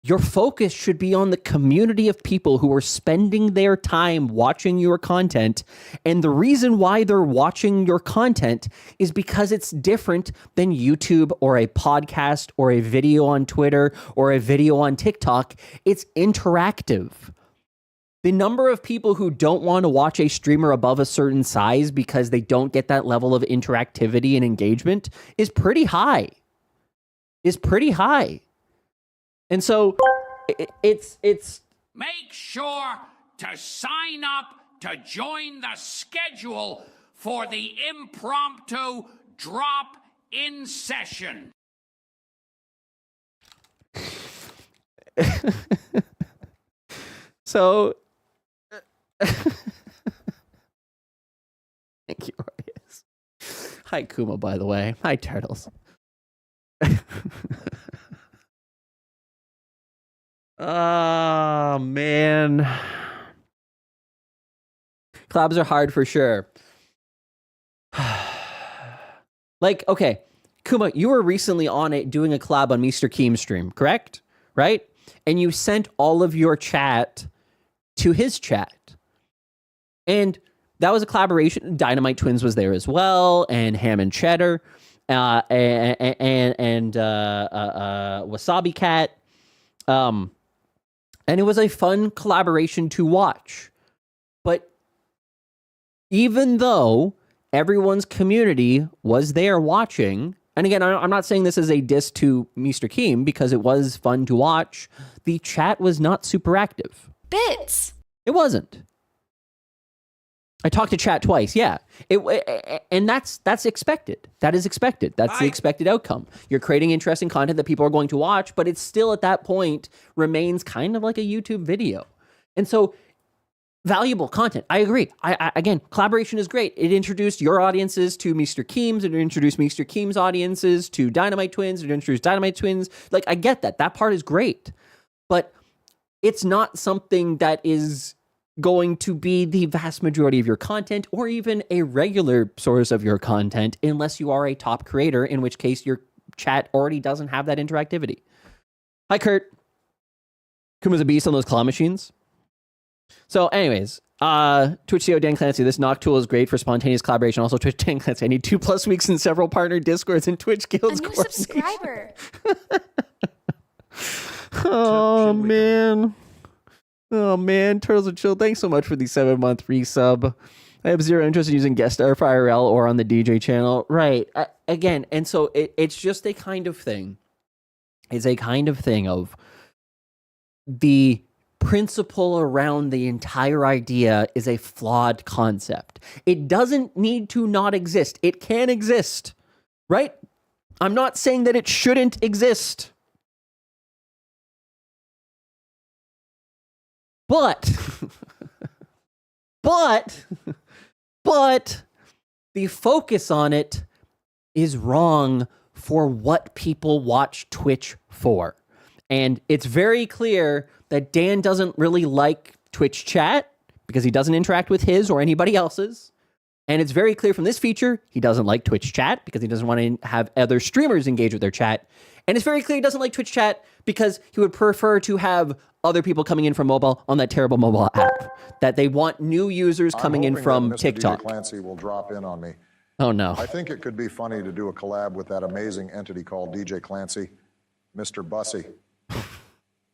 Your focus should be on the community of people who are spending their time watching your content. And the reason why they're watching your content is because it's different than YouTube or a podcast or a video on Twitter or a video on TikTok. It's interactive. The number of people who don't want to watch a streamer above a certain size because they don't get that level of interactivity and engagement is pretty high. And so it's Make sure to sign up to join the schedule for the impromptu drop-in session. So thank you, Arias. Hi, Kuma, by the way. Hi, Turtles. Oh, man. Collabs are hard for sure. Like, okay, Kuma, you were recently on it doing a collab on Mr. Keem's stream, correct? Right? And you sent all of your chat to his chat. And that was a collaboration. Dynamite Twins was there as well, and Ham and Cheddar, and Wasabi Cat. And it was a fun collaboration to watch. But even though everyone's community was there watching, and again, I'm not saying this as a diss to Mr. Keem because it was fun to watch, the chat was not super active. Bits. It wasn't. I talked to chat twice, yeah. And that's expected. That is expected. That's the expected outcome. You're creating interesting content that people are going to watch, but it's still at that point remains kind of like a YouTube video. And so valuable content. I agree. Again, collaboration is great. It introduced your audiences to Mr. Keem's. It introduced Mr. Keem's audiences to Dynamite Twins. It introduced Dynamite Twins. Like, I get that. That part is great. But it's not something that is going to be the vast majority of your content or even a regular source of your content unless you are a top creator, in which case your chat already doesn't have that interactivity. Hi, Kurt. Kuma's a beast on those claw machines. So anyways, Twitch CEO Dan Clancy, this knock tool is great for spontaneous collaboration. Also, Twitch Dan Clancy, I need 2+ weeks in several partner Discords and Twitch guilds. A new subscriber. Oh, man. Oh, man. Turtles of Chill, thanks so much for the 7-month resub. I have zero interest in using guest star for IRL or on the DJ channel. Right. Again, and so it's just a kind of thing. It's a kind of thing of the principle around the entire idea is a flawed concept. It doesn't need to not exist. It can exist, right? I'm not saying that it shouldn't exist. But the focus on it is wrong for what people watch Twitch for. And it's very clear that Dan doesn't really like Twitch chat because he doesn't interact with his or anybody else's. And it's very clear from this feature, he doesn't like Twitch chat because he doesn't want to have other streamers engage with their chat. And it's very clear he doesn't like Twitch chat because he would prefer to have other people coming in from mobile on that terrible mobile app. That they want new users coming in from TikTok. DJ Clancy will drop in on me. Oh, no. I think it could be funny to do a collab with that amazing entity called DJ Clancy, Mr. Bussey.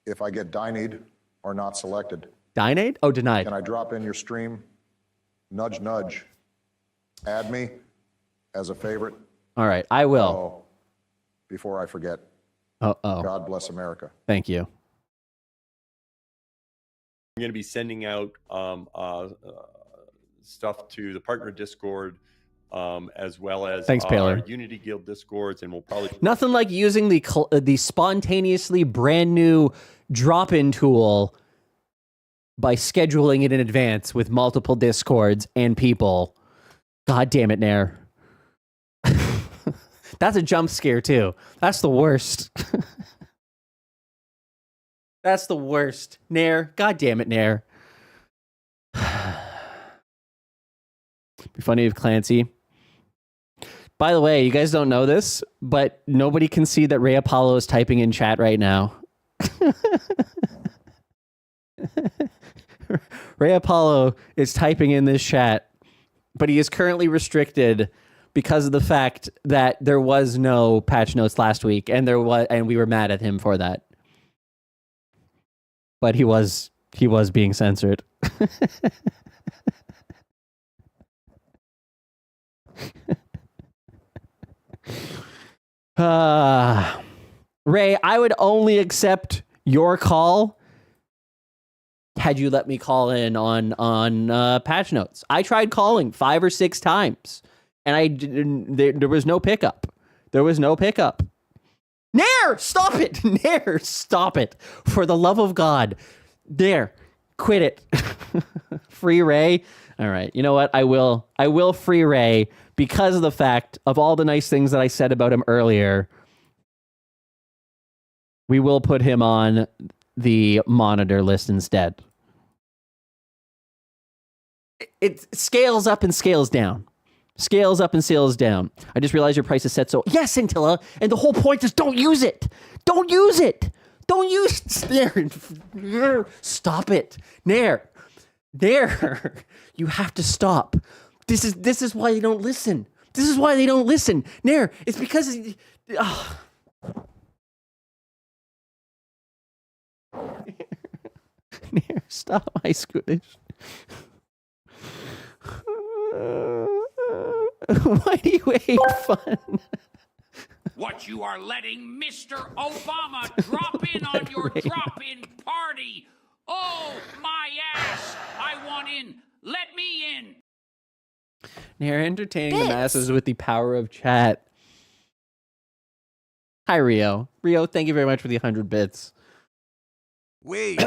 If I get denied or not selected. Denied? Oh, denied. Can I drop in your stream? Nudge, nudge. Add me as a favorite. All right, I will. Before I forget. Uh-oh. God bless America. Thank you. I'm going to be sending out stuff to the partner Discord, as well as Thanks, our Paler. Unity Guild Discords, and we'll probably Nothing like using the spontaneously brand new drop-in tool by scheduling it in advance with multiple Discords and people. God damn it, Nair. That's a jump scare, too. That's the worst. That's the worst. Nair. God damn it, Nair. Be funny if Clancy. By the way, you guys don't know this, but nobody can see that Ray Apollo is typing in chat right now. Ray Apollo is typing in this chat, but he is currently restricted because of the fact that there was no patch notes last week, and we were mad at him for that. But he was being censored. Ray, I would only accept your call had you let me call in on patch notes. I tried calling 5 or 6 times, and there was no pickup. There was no pickup. Nair, stop it! Nair, stop it! For the love of God, Nair, quit it. Free Ray. All right, you know what? I will free Ray because of the fact of all the nice things that I said about him earlier. We will put him on the monitor list instead. It scales up and scales down. Scales up and scales down. I just realized your price is set so... Yes, Antilla, and the whole point is don't use it. Don't use it. Don't use it. Nair, stop it. Nair, you have to stop. This is why they don't listen. This is why they don't listen. Nair, it's because... Nair, stop my Scootish. Why do you hate fun? What you are letting Mr. Obama drop in on your drop-in party. Oh, my ass. I want in. Let me in. Nair, entertaining the masses with the power of chat. Hi, Rio. Rio, thank you very much for the 100 bits. Wait.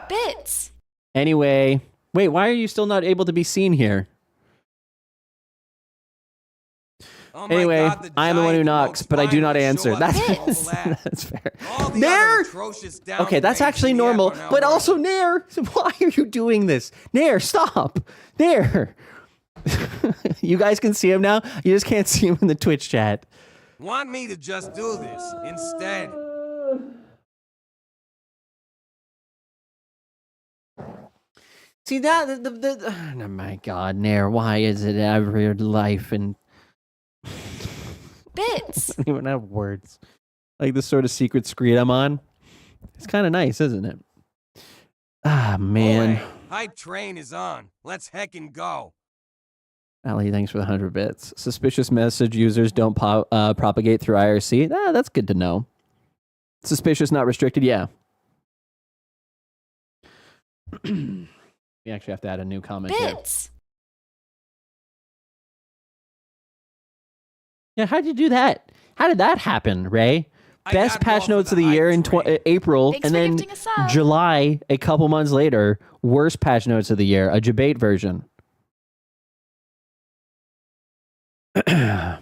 Bits. Anyway, wait, why are you still not able to be seen here? Oh anyway, God, I am the one who knocks, but I do not answer. That's fair. Nair! Okay, that's actually normal, but also Nair, why are you doing this? Nair, stop! Nair! You guys can see him now? You just can't see him in the Twitch chat. Want me to just do this instead? See that oh my God, Nair, why is it every life and Bits? I don't even have words. Like the sort of secret screen I'm on. It's kind of nice, isn't it? Ah, man. Boy, hype train is on. Let's heckin' go. Ali, thanks for the 100 bits. Suspicious message users don't propagate through IRC. That's good to know. Suspicious, not restricted, yeah. We actually have to add a new comment Bits. here. Yeah, how'd you do that? How did that happen, Ray? Best patch notes of the year in April, Thanks and for then gifting a sub. July, a couple months later, worst patch notes of the year, a debate version. A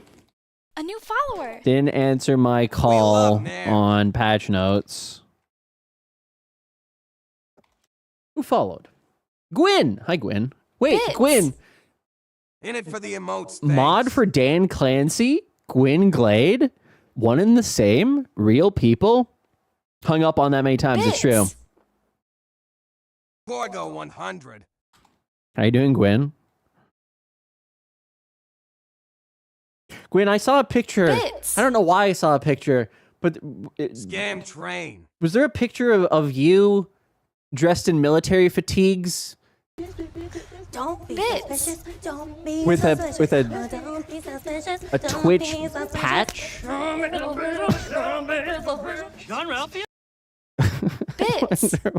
new follower. Didn't answer my call on patch notes. Who followed? Gwyn. Hi, Gwyn. Wait, Bits. Gwyn. In it for the emotes. Mod for Dan Clancy, Gwyn Glade, one and the same, real people. Hung up on that many times. Bits. It's true. Gorgo 100. How you doing, Gwyn? Gwyn, I saw a picture. Bits. I don't know why I saw a picture, but Scam train. was there a picture of you dressed in military fatigues? Don't be suspicious. Don't be With a Don't be suspicious. a Don't Twitch be suspicious. patch? John Ralphie? I wonder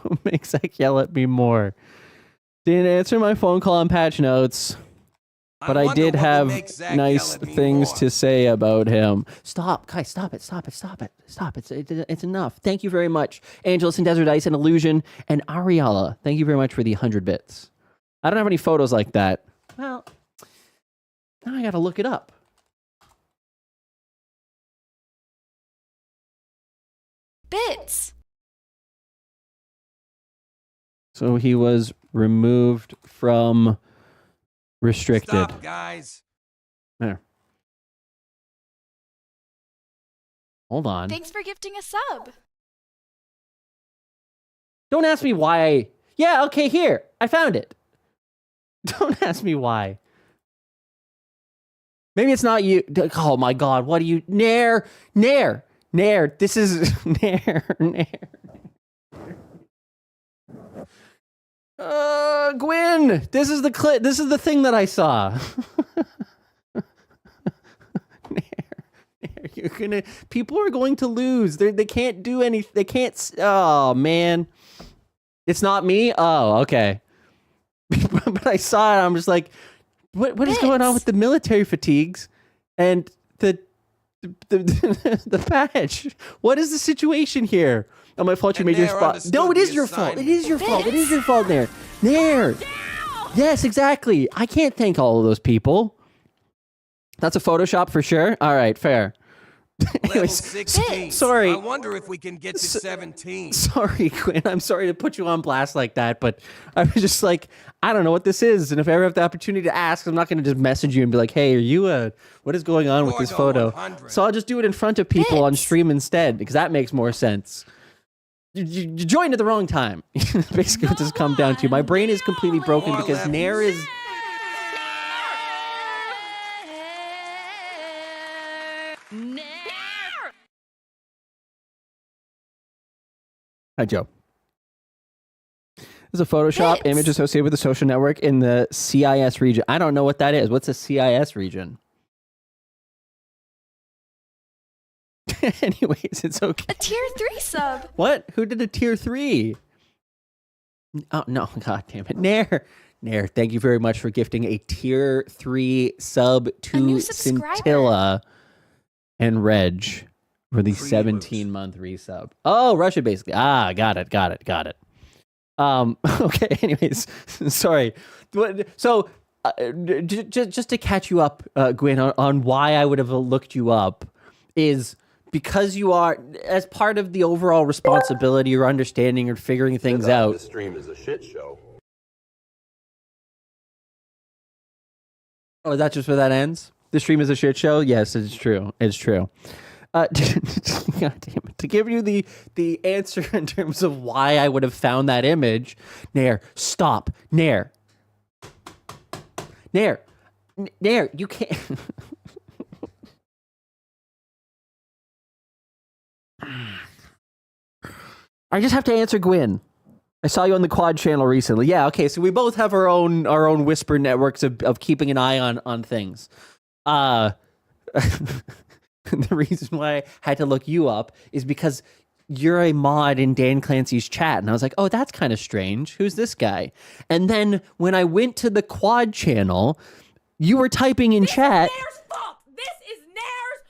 what makes Zach yell at me more. Didn't answer my phone call on patch notes, but I did have nice things to say about him. Stop, guys, stop it. It's enough. Thank you very much, Angelus and Desert Ice and Illusion and Ariala. Thank you very much for the 100 bits. I don't have any photos like that. Well, now I gotta look it up. Bits. So he was removed from restricted. Stop, guys. There. Hold on. Thanks for gifting a sub. Don't ask me why. Yeah, okay, here. I found it. Don't ask me why. Maybe it's not you. Oh my God, what are you? Nair. This is Nair. Gwyn, this is the clip. This is the thing that I saw. You're gonna. People are going to lose. They can't do anything. They can't. Oh man, it's not me. Oh, okay. But I saw it. I'm just like, what is going on with the military fatigues and the badge? What is the situation here? Oh, my fault. You made your spot. No, it is your fault. It is your fault. It is your fault. Nair. Yes, exactly. I can't thank all of those people. That's a Photoshop for sure. All right, fair. Anyways, 16. Sorry. I wonder if we can get to 17. Sorry, Quinn. I'm sorry to put you on blast like that, but I was just like, I don't know what this is. And if I ever have the opportunity to ask, I'm not going to just message you and be like, hey, are you what is going on with this photo? 100. So I'll just do it in front of people on stream instead, because that makes more sense. You joined at the wrong time. Basically what this comes down to. My brain is completely broken because Nair is... Hi, Joe. There's a Photoshop image associated with the social network in the CIS region. I don't know what that is. What's a CIS region? Anyways, it's okay. A tier 3 sub. What? Who did a tier 3? Oh, no. God damn it. Nair, thank you very much for gifting a tier 3 sub to Scintilla and Reg for the 17-month resub. Oh, Russia, basically. Ah, got it. Okay, anyways, sorry. So, just to catch you up, Gwyn, on why I would have looked you up is because you are, as part of the overall responsibility or understanding or figuring things out. This stream is a shit show. Oh, is that just where that ends? The stream is a shit show? Yes, it's true. It's true. God damn it. To give you the answer in terms of why I would have found that image, Nair, stop. Nair, you can't. I just have to answer Gwyn. I saw you on the Quad channel recently. Yeah, okay, so we both have our own whisper networks of keeping an eye on things. The reason why I had to look you up is because you're a mod in Dan Clancy's chat. And I was like, oh, that's kind of strange. Who's this guy? And then when I went to the Quad channel, you were typing in chat.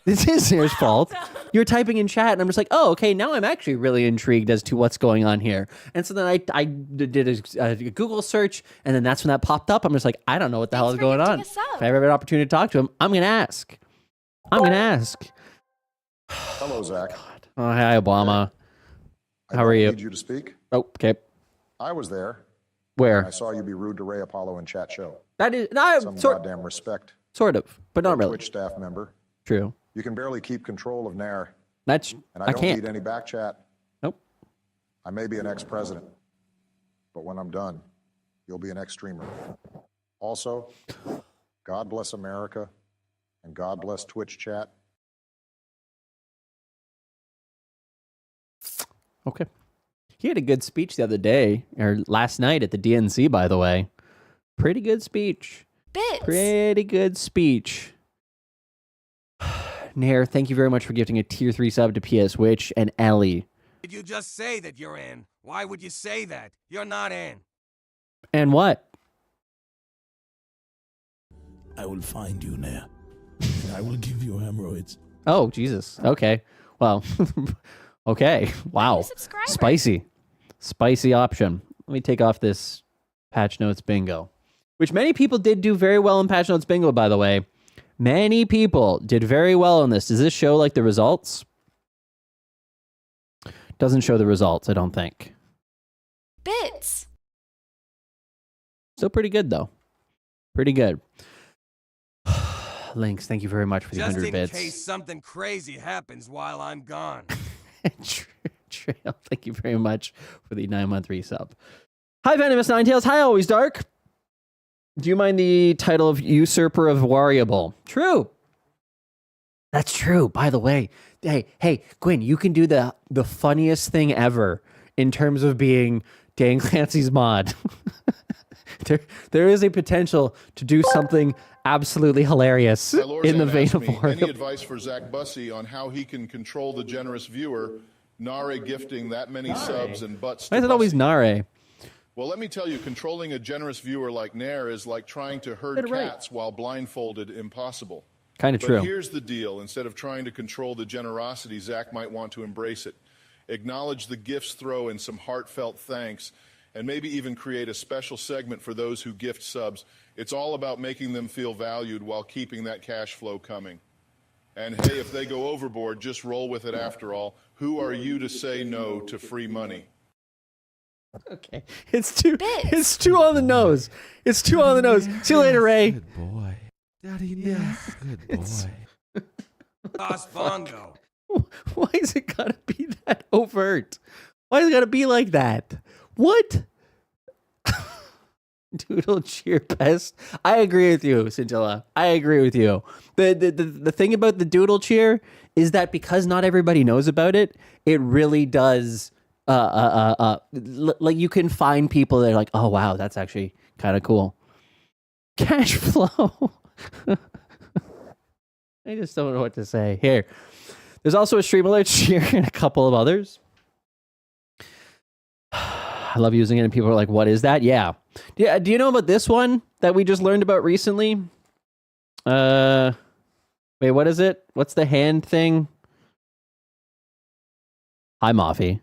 This is Nair's fault. You're typing in chat, and I'm just like, oh, okay, now I'm actually really intrigued as to what's going on here. And so then I did a Google search, and then that's when that popped up. I'm just like, I don't know what the hell is going on. If I ever have an opportunity to talk to him, I'm going to ask. Hello, Zach. Oh, hi, Obama. How are you? I need you to speak. Oh, okay. I was there. Where? I saw you be rude to Ray Apollo in chat show. That is some goddamn respect. Sort of, but not really. Twitch staff member. True. You can barely keep control of Nair. And I don't need any back chat. Nope. I may be an ex-president, but when I'm done, you'll be an ex-streamer. Also, God bless America, and God bless Twitch chat. Okay. He had a good speech the other day, or last night at the DNC, by the way. Pretty good speech. Pretty good speech. Nair, thank you very much for gifting a tier 3 sub to PS Witch and Ellie. Did you just say that you're in? Why would you say that? You're not in. And what? I will find you, Nair. And I will give you hemorrhoids. Oh, Jesus. Okay. Well, okay. Wow. Spicy option. Let me take off this patch notes bingo, which many people did do very well in patch notes bingo, by the way. Many people did very well on this. Does this show like the results? Doesn't show the results, I don't think. Bits. Still pretty good, though. Pretty good. Lynx, thank you very much for the 100 bits. Just in case something crazy happens while I'm gone. Trail. Thank you very much for the 9-month resub. Hi, Venomous Ninetails. Hi, Always Dark. Do you mind the title of Usurper of Variable? True. That's true. By the way, hey, Gwyn, you can do the funniest thing ever in terms of being Dan Clancy's mod. There is a potential to do something absolutely hilarious in the vein of Variable. Any advice for Zach Bussey on how he can control the generous viewer, Nare gifting that many subs and butts to Why is it always Bussey? Nare? Well, let me tell you, controlling a generous viewer like Nair is like trying to herd cats while blindfolded impossible. Kind of But true. here's the deal. Instead of trying to control the generosity, Zach might want to embrace it. Acknowledge the gifts throw in some heartfelt thanks, and maybe even create a special segment for those who gift subs. It's all about making them feel valued while keeping that cash flow coming. And hey, if they go overboard, just roll with it after all. Who are you to say no to free money? Okay. It's too on the nose. It's too on the nose. See you later, Ray. Good boy. Daddy, yes. Good boy. Los Bongo. Why is it gotta be that overt? Why is it gotta be like that? What? Doodle cheer pest. I agree with you, Scintilla. I agree with you. The thing about the doodle cheer is that because not everybody knows about it, it really does. Like you can find people that are like, oh wow, that's actually kind of cool. Cash flow. I just don't know what to say. Here, there's also a stream alert cheer and a couple of others. I love using it, and people are like, what is that? Yeah. Do you know about this one that we just learned about recently? Wait, what is it? What's the hand thing? Hi, Moffy.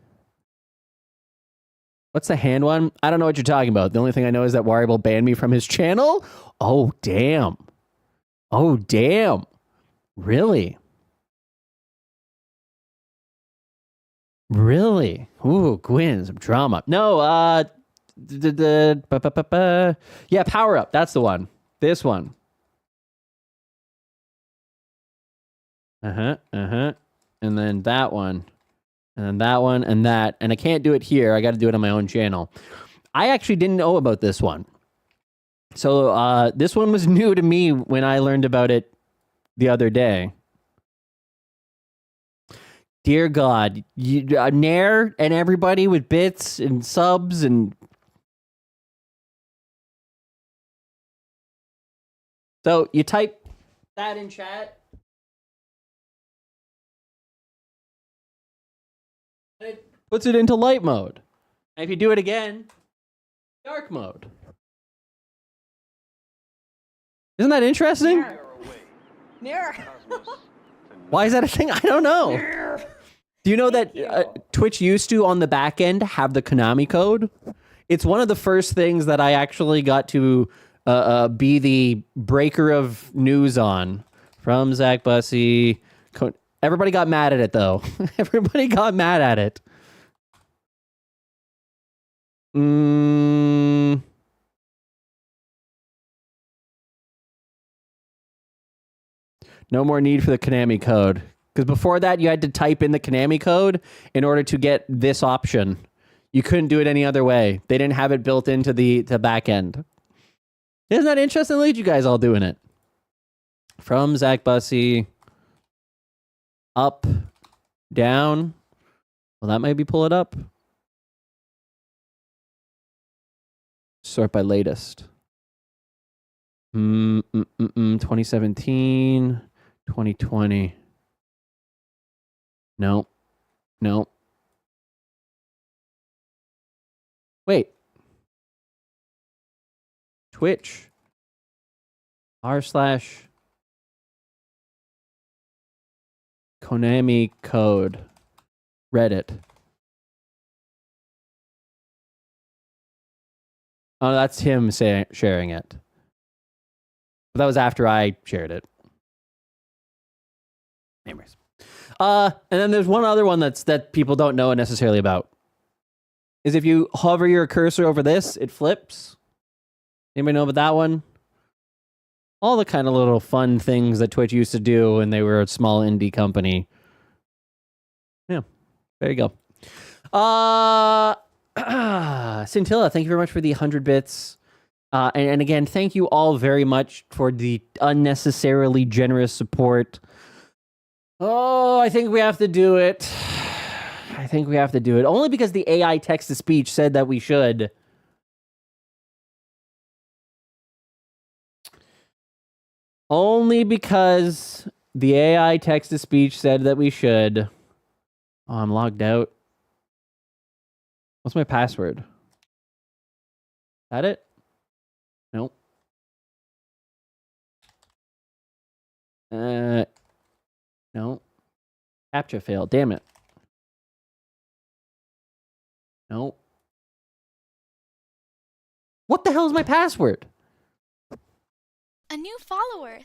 What's the hand one? I don't know what you're talking about. The only thing I know is that Variable banned me from his channel. Oh, damn. Oh, damn. Really? Really? Ooh, Gwyn, some drama. No, yeah, Power Up. That's the one. This one. And then that one. And then that one and that. And I can't do it here. I got to do it on my own channel. I actually didn't know about this one. So this one was new to me when I learned about it the other day. Dear God, Nair and everybody with bits and subs and... So you type that in chat. It puts it into light mode. And if you do it again, dark mode. Isn't that interesting? Mirror. Why is that a thing? I don't know. Do you know that Twitch used to, on the back end, have the Konami code? It's one of the first things that I actually got to be the breaker of news on. From Zach Bussey. Everybody got mad at it, though. Everybody got mad at it. No more need for the Konami code. Because before that, you had to type in the Konami code in order to get this option. You couldn't do it any other way. They didn't have it built into the back end. Isn't that interesting? Look at you guys all doing it. From Zach Bussey. Up. Down. Well, that maybe pull it up. Sort by latest. 2017. 2020. No. Wait. Twitch. r/Konami code. Reddit. Oh, that's him sharing it. But that was after I shared it. Anyways. And then there's one other one that people don't know necessarily about. Is if you hover your cursor over this, it flips. Anybody know about that one? All the kind of little fun things that Twitch used to do when they were a small indie company. Yeah, there you go. Scintilla, thank you very much for the 100 bits. And again, thank you all very much for the unnecessarily generous support. Oh, I think we have to do it. I think we have to do it. Only because the AI text-to-speech said that we should. Only because the AI text-to-speech said that we should. Oh, I'm logged out. What's my password? That it? Nope. No. CAPTCHA failed. Damn it. No. What the hell is my password? A new follower.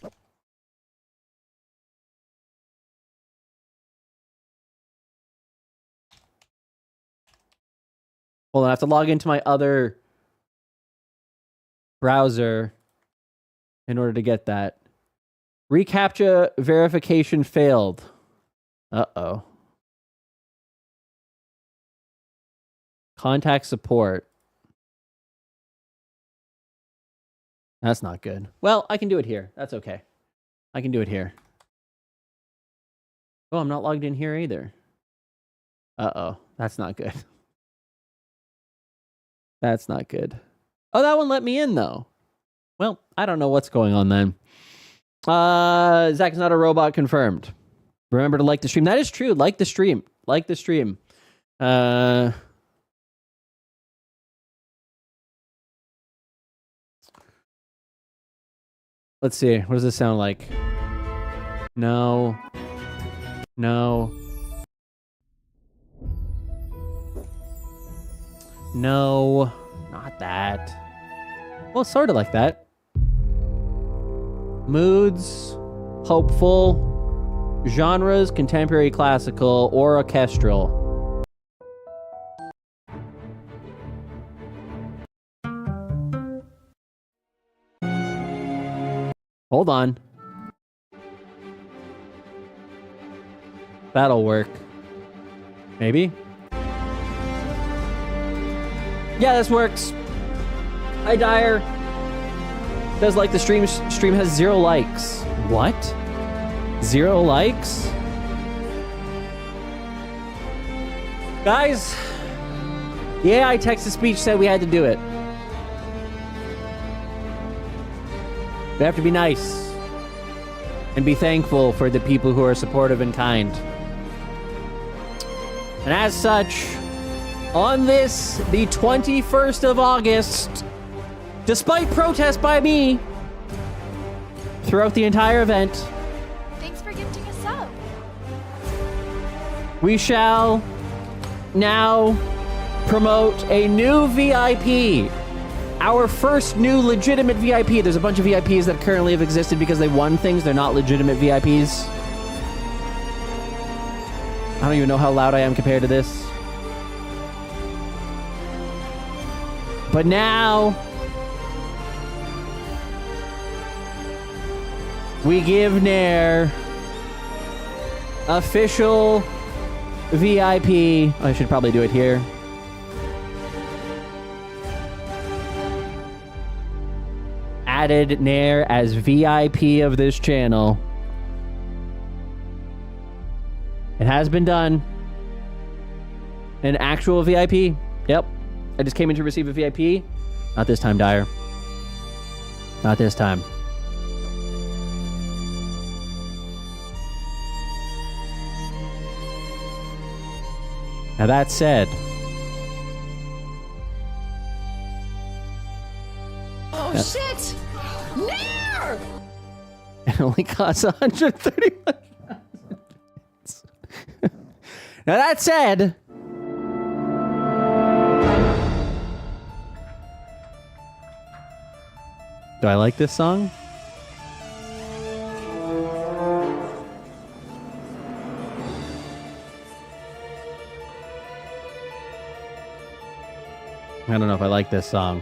Hold on, I have to log into my other browser in order to get that. ReCAPTCHA verification failed. Uh-oh. Contact support. That's not good. Well, I can do it here. That's okay. I can do it here. Oh, I'm not logged in here either. Uh-oh. That's not good. That's not good. Oh, that one let me in, though. Well, I don't know what's going on then. Zach's not a robot confirmed. Remember to like the stream. That is true. Like the stream. Like the stream. Let's see. What does this sound like? No. No. No. Not that. Well, sort of like that. Moods. Hopeful. Genres. Contemporary classical or orchestral. Hold on. That'll work. Maybe? Yeah, this works. Hi, Dyer. Does like the stream. Stream has 0 likes. What? 0 likes? Guys, the AI text-to-speech said we had to do it. We have to be nice and be thankful for the people who are supportive and kind. And as such, on this, the 21st of August, despite protest by me throughout the entire event, Thanks for gifting a sub. we shall now promote a new VIP. Our first new legitimate VIP. There's a bunch of VIPs that currently have existed because they won things. They're not legitimate VIPs. I don't even know how loud I am compared to this. But now, we give Nair official VIP. I should probably do it here. Added Nair as VIP of this channel. It has been done. An actual VIP. Yep. I just came in to receive a VIP. Not this time, Dyer. Not this time. Now that said, Oh shit! Nair! it only costs 131. Now that said, do I like this song? I don't know if I like this song.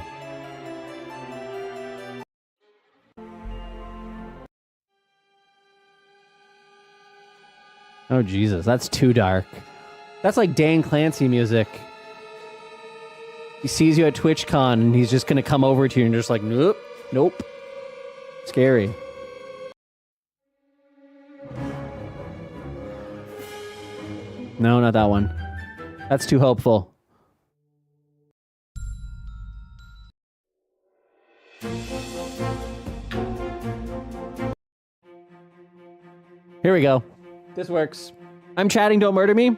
Oh, Jesus, that's too dark. That's like Dan Clancy music. He sees you at TwitchCon and he's just going to come over to you and you're just like, nope, nope. Scary. No, not that one. That's too hopeful. Here we go. This works. I'm chatting, don't murder me.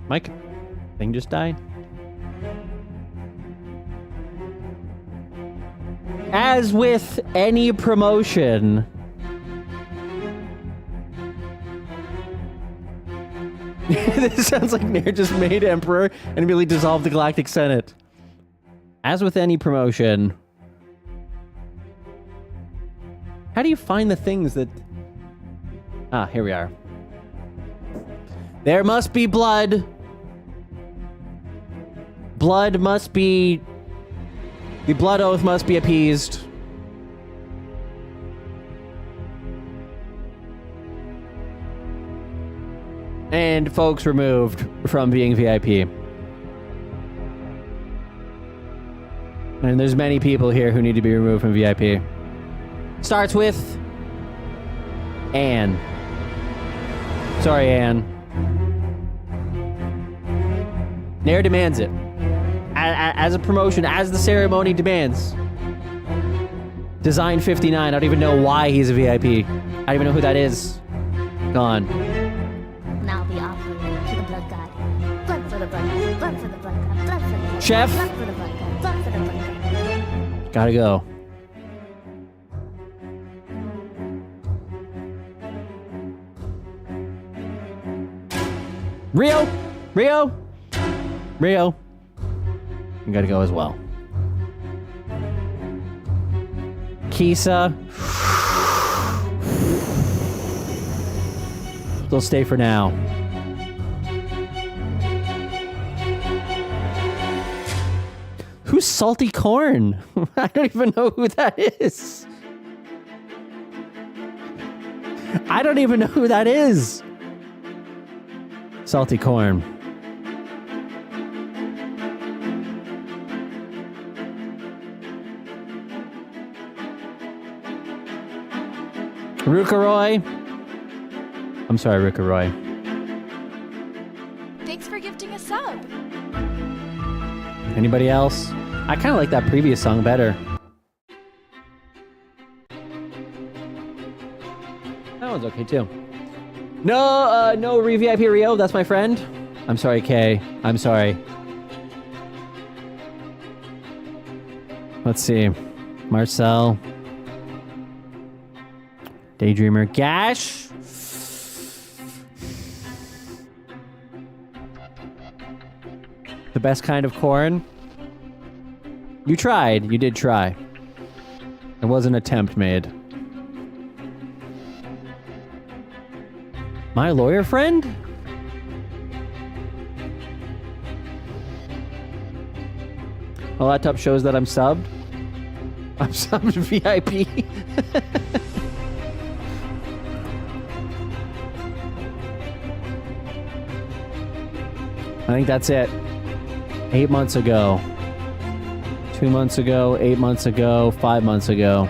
Mike, thing just died. As with any promotion, this sounds like Nair just made Emperor and immediately dissolved the Galactic Senate. As with any promotion, how do you find the things that... Ah, here we are. There must be blood. Blood must be... The blood oath must be appeased. And folks removed from being VIP. And there's many people here who need to be removed from VIP. Starts with Anne. Sorry, Anne. Nair demands it. As a promotion, as the ceremony demands. Design 59. I don't even know why he's a VIP. I don't even know who that is. Gone. Now be offering to the blood god. Blood for the blood god. Blood for the blood god. Blood for the blood god. Chef. Blood for the blood god. Blood for the blood god. Gotta go. Rio! Rio! Rio! You gotta go as well. Kisa. They'll stay for now. Who's Salty Corn? I don't even know who that is. I don't even know who that is. Salty Corn. Rukaroy. I'm sorry, Rukaroy. Thanks for gifting a sub. Anybody else? I kind of like that previous song better. That one's okay too. No, no re-VIP Rio. That's my friend. I'm sorry, Kay. I'm sorry. Let's see. Marcel. Daydreamer. Gash. The best kind of corn. You tried. You did try. There was an attempt made. My lawyer friend? Well, that top shows that I'm subbed. I'm subbed VIP. I think that's it. 8 months ago. 2 months ago, 8 months ago, 5 months ago.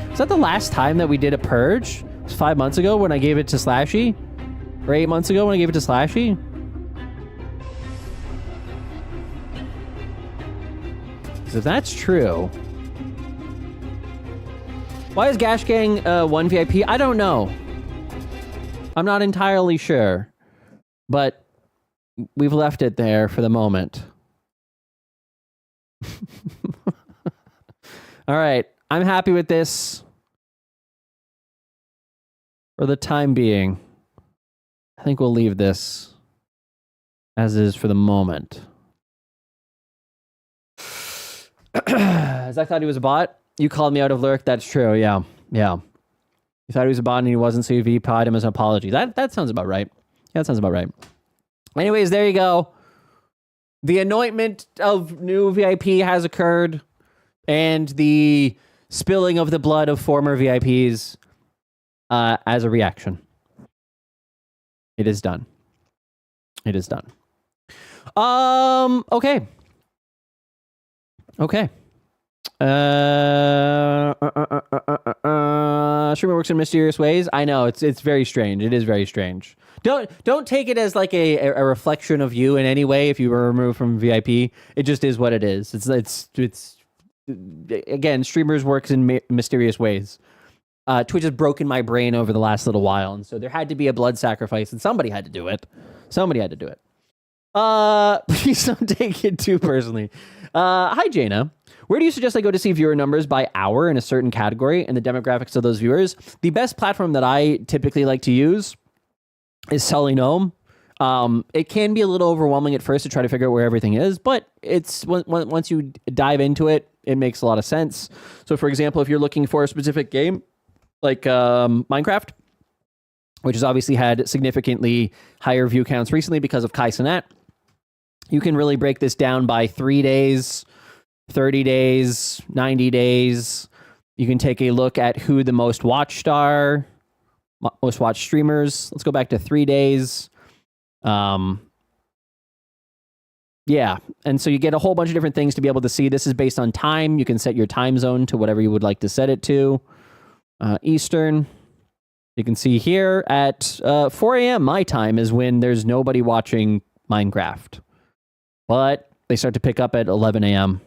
Was that the last time that we did a purge? It was 5 months ago when I gave it to Slashy? Or 8 months ago when I gave it to Slashy? So if that's true... Why is Gash Gang 1 VIP? I don't know. I'm not entirely sure. But we've left it there for the moment. All right. I'm happy with this. For the time being. I think we'll leave this as is for the moment. Zach thought he was a bot. You called me out of lurk. That's true. Yeah. Yeah. You thought he was a bot and he wasn't, so you VP'd him as an apology. That sounds about right. Yeah, that sounds about right. Anyways, there you go. The anointment of new VIP has occurred, and the spilling of the blood of former VIPs as a reaction. It is done. It is done. Okay. Okay. Streamer works in mysterious ways. I know it's very strange. It is very strange. Don't take it as like a reflection of you in any way. If you were removed from VIP, it just is what it is. It's again, streamers works in mysterious ways. Twitch has broken my brain over the last little while, and so there had to be a blood sacrifice, and somebody had to do it. Somebody had to do it. Please don't take it too personally. Hi, Jaina. Where do you suggest I go to see viewer numbers by hour in a certain category and the demographics of those viewers? The best platform that I typically like to use is Sully Gnome. It can be a little overwhelming at first to try to figure out where everything is, but it's once you dive into it, it makes a lot of sense. So, for example, if you're looking for a specific game like Minecraft, which has obviously had significantly higher view counts recently because of Kai Cenat, you can really break this down by 3 days, 30 days, 90 days. You can take a look at who the most watched streamers. Let's go back to 3 days. Yeah, and so you get a whole bunch of different things to be able to see. This is based on time. You can set your time zone to whatever you would like to set it to. Eastern. You can see here at 4 a.m. my time is when there's nobody watching Minecraft. But they start to pick up at 11 a.m.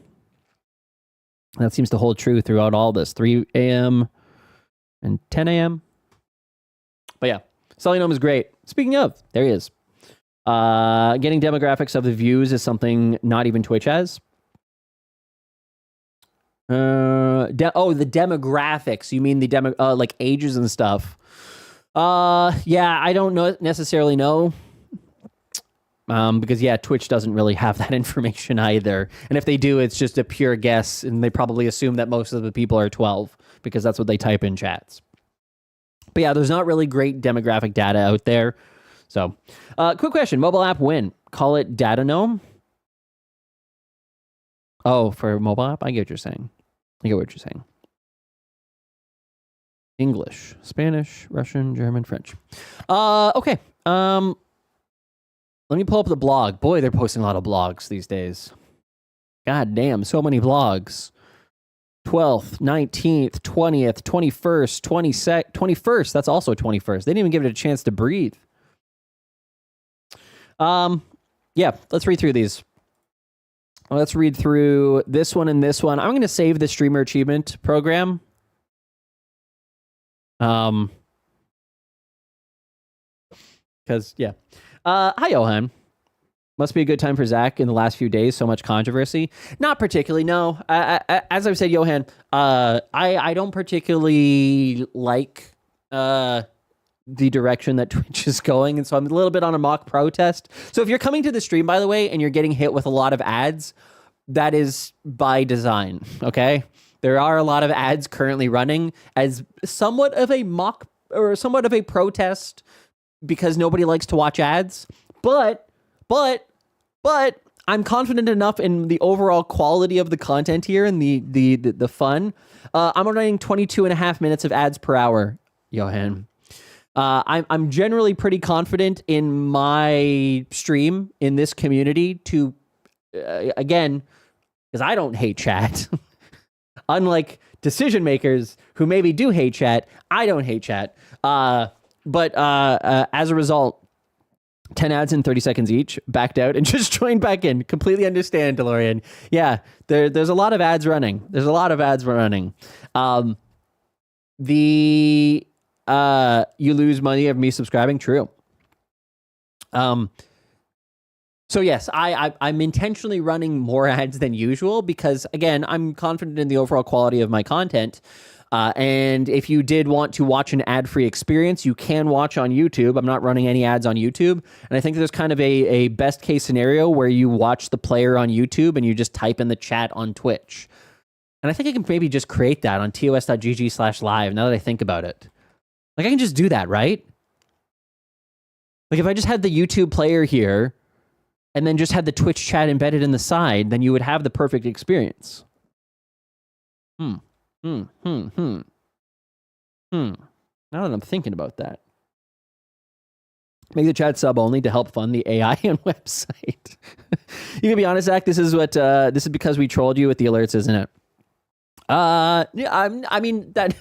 That seems to hold true throughout all this. 3 a.m. and 10 a.m. But yeah, Sully Gnome is great. Speaking of, there he is. Getting demographics of the views is something not even Twitch has. The demographics. You mean the like ages and stuff? Yeah, I don't necessarily know. Because Twitch doesn't really have that information either. And if they do, it's just a pure guess, and they probably assume that most of the people are 12 because that's what they type in chats. But yeah, there's not really great demographic data out there. So, quick question: mobile app win? Call it Data Gnome? Oh, for mobile app, I get what you're saying. English, Spanish, Russian, German, French. Okay. Let me pull up the blog. Boy, they're posting a lot of blogs these days. God damn, so many blogs. 12th, 19th, 20th, 21st, 21st. That's also 21st. They didn't even give it a chance to breathe. Yeah, let's read through these. Let's read through this one and this one. I'm going to save the streamer achievement program. Because, yeah. Hi, Johan. Must be a good time for Zach in the last few days. So much controversy. Not particularly, no. As I've said, Johan, I don't particularly like the direction that Twitch is going. And so I'm a little bit on a mock protest. So if you're coming to the stream, by the way, and you're getting hit with a lot of ads, that is by design, okay? There are a lot of ads currently running as somewhat of a mock or somewhat of a protest because nobody likes to watch ads. But I'm confident enough in the overall quality of the content here and the fun. I'm running 22 and a half minutes of ads per hour, Johan. I'm generally pretty confident in my stream in this community to, again, because I don't hate chat. Unlike decision makers who maybe do hate chat, I don't hate chat. But as a result, 10 ads in 30 seconds each, backed out and just joined back in. Completely understand, DeLorean. Yeah, there's a lot of ads running. You lose money of me subscribing. True. So yes, I'm intentionally running more ads than usual because, again, I'm confident in the overall quality of my content. And if you did want to watch an ad-free experience, you can watch on YouTube. I'm not running any ads on YouTube. And I think there's kind of a best case scenario where you watch the player on YouTube and you just type in the chat on Twitch. And I think I can maybe just create that on tos.gg/live now that I think about it. Like, I can just do that, right? Like, if I just had the YouTube player here and then just had the Twitch chat embedded in the side, then you would have the perfect experience. Now that I'm thinking about that. Make the chat sub only to help fund the AI and website. You can be honest, Zach. This is because we trolled you with the alerts, isn't it? Yeah. I mean that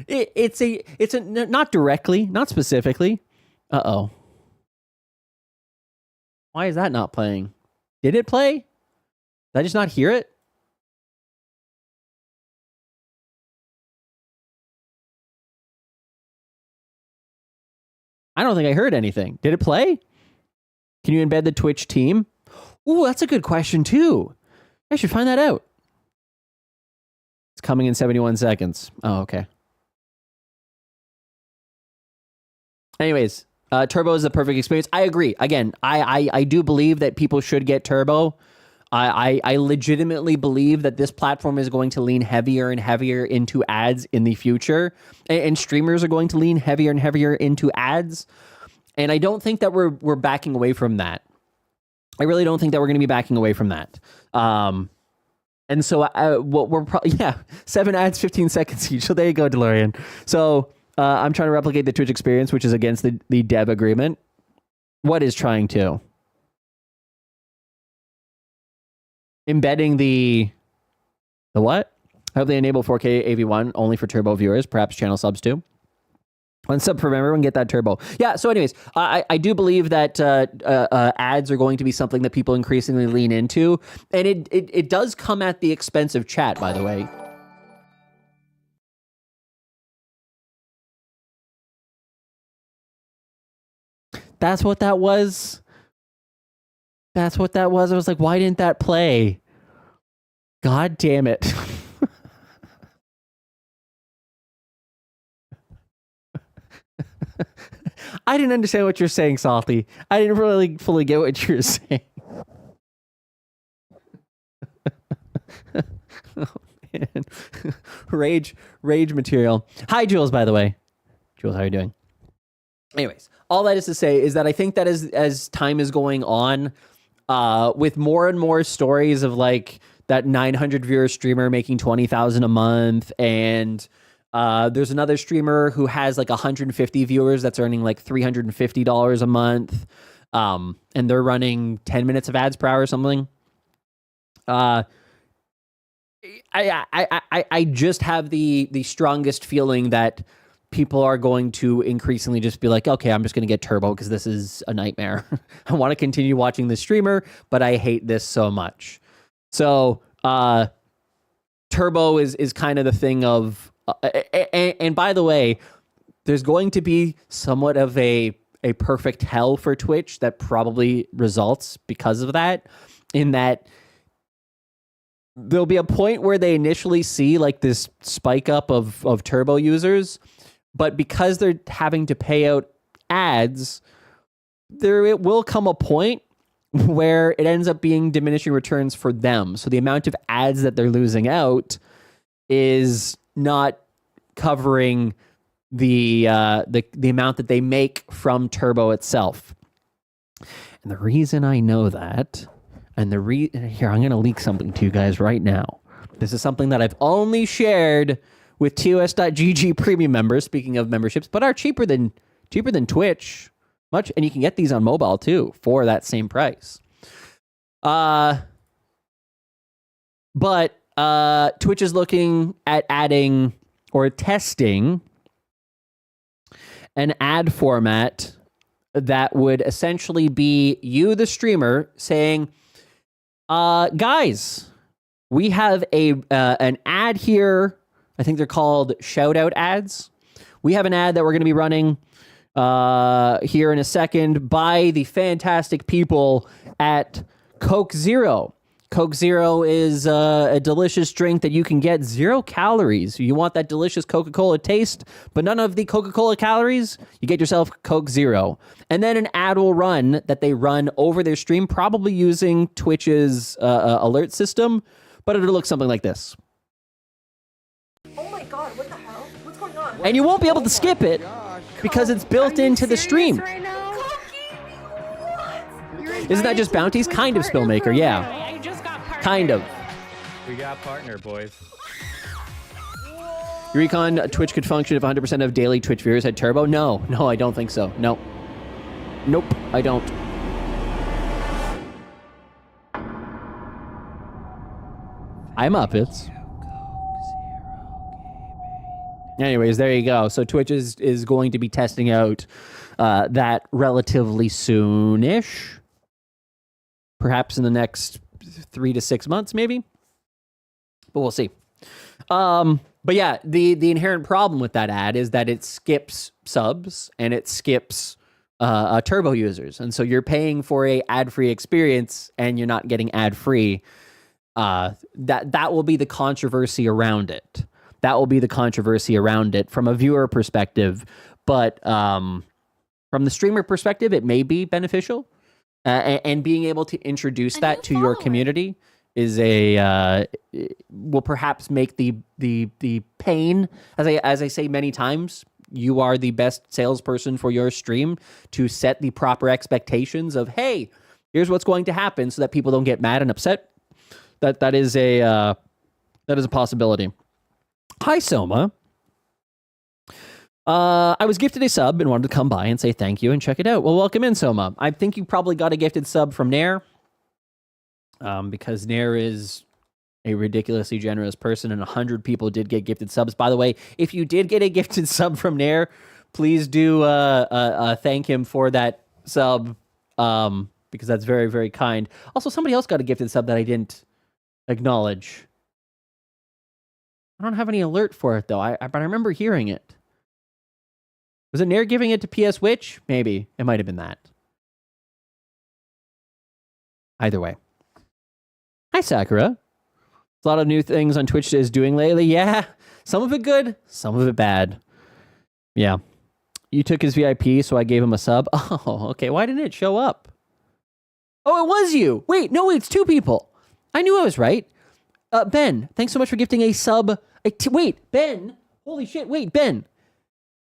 it's a not directly, not specifically. Uh-oh. Why is that not playing? Did it play? Did I just not hear it? I don't think I heard anything. Did it play? Can you embed the Twitch team? Ooh, that's a good question too. I should find that out. It's coming in 71 seconds. Oh, okay. Anyways, Turbo is the perfect experience. I agree. Again, I do believe that people should get Turbo. I legitimately believe that this platform is going to lean heavier and heavier into ads in the future, and streamers are going to lean heavier and heavier into ads. And I don't think that we're backing away from that. I really don't think that we're going to be backing away from that. And so what we're probably 7 ads, 15 seconds each. So there you go, DeLorean. So I'm trying to replicate the Twitch experience, which is against the dev agreement. What is trying to? Embedding the what? I hope they enable 4K AV1 only for Turbo viewers, perhaps channel subs too. One sub per member and get that Turbo. Yeah, so anyways, I do believe that ads are going to be something that people increasingly lean into. And it does come at the expense of chat, by the way. That's what that was. That's what that was. I was like, why didn't that play? God damn it. I didn't understand what you're saying, Salty. I didn't really fully get what you're saying. Oh, man. Rage material. Hi, Jules, by the way. Jules, how are you doing? Anyways, all that is to say is that I think that as time is going on, with more and more stories of like that 900 viewer streamer making 20,000 a month, and there's another streamer who has like 150 viewers that's earning like $350 a month, and they're running 10 minutes of ads per hour or something. I just have the strongest feeling that people are going to increasingly just be like, okay, I'm just going to get Turbo because this is a nightmare. I want to continue watching this streamer, but I hate this so much. So Turbo is kind of the thing of, and by the way, there's going to be somewhat of a perfect hell for Twitch that probably results because of that, in that there'll be a point where they initially see like this spike up of Turbo users, but because they're having to pay out ads, it will come a point where it ends up being diminishing returns for them. So the amount of ads that they're losing out is not covering the amount that they make from Turbo itself. And the reason I know that, and here, I'm going to leak something to you guys right now. This is something that I've only shared with TOS.GG premium members, speaking of memberships, but are cheaper than Twitch. Much, and you can get these on mobile too for that same price. But Twitch is looking at adding or testing an ad format that would essentially be you, the streamer, saying, guys, we have an ad here. I think they're called shout out ads. We have an ad that we're going to be running here in a second by the fantastic people at Coke Zero. Coke Zero is a delicious drink that you can get 0 calories. You want that delicious Coca-Cola taste, but none of the Coca-Cola calories? You get yourself Coke Zero. And then an ad will run that they run over their stream, probably using Twitch's alert system, but it'll look something like this. Oh my god, what the hell? What's going on? And you won't be able to skip it because it's built into the stream. Right now? Isn't that just bounties? Kind of, Spillmaker, yeah. Kind of. We got partner, boys. Recon, Twitch could function if 100% of daily Twitch viewers had turbo? No, I don't think so. No. Nope, I don't. I'm up, it's. Anyways, there you go. So Twitch is going to be testing out that relatively soonish. Perhaps in the next 3 to 6 months, maybe. But we'll see. But yeah, the inherent problem with that ad is that it skips subs and it skips turbo users. And so you're paying for a ad-free experience and you're not getting ad-free. That will be the controversy around it. That will be the controversy around it from a viewer perspective. But from the streamer perspective, it may be beneficial. And being able to introduce that to your community is will perhaps make the pain, as I say many times, you are the best salesperson for your stream to set the proper expectations of, hey, here's what's going to happen so that people don't get mad and upset. That is a possibility. Hi, Soma. I was gifted a sub and wanted to come by and say thank you and check it out. Well, welcome in, Soma. I think you probably got a gifted sub from Nair, because Nair is a ridiculously generous person, and 100 people did get gifted subs. By the way, if you did get a gifted sub from Nair, please do thank him for that sub, because that's very, very kind. Also, somebody else got a gifted sub that I didn't acknowledge. I don't have any alert for it, though, but I remember hearing it. Was it Nair giving it to PS Witch? Maybe. It might have been that. Either way. Hi, Sakura. A lot of new things on Twitch is doing lately. Yeah, some of it good, some of it bad. Yeah. You took his VIP, so I gave him a sub. Oh, okay. Why didn't it show up? Oh, it was you. Wait, no, it's 2 people. I knew I was right. Ben, thanks so much for gifting a sub. Wait, Ben. Holy shit. Wait, Ben.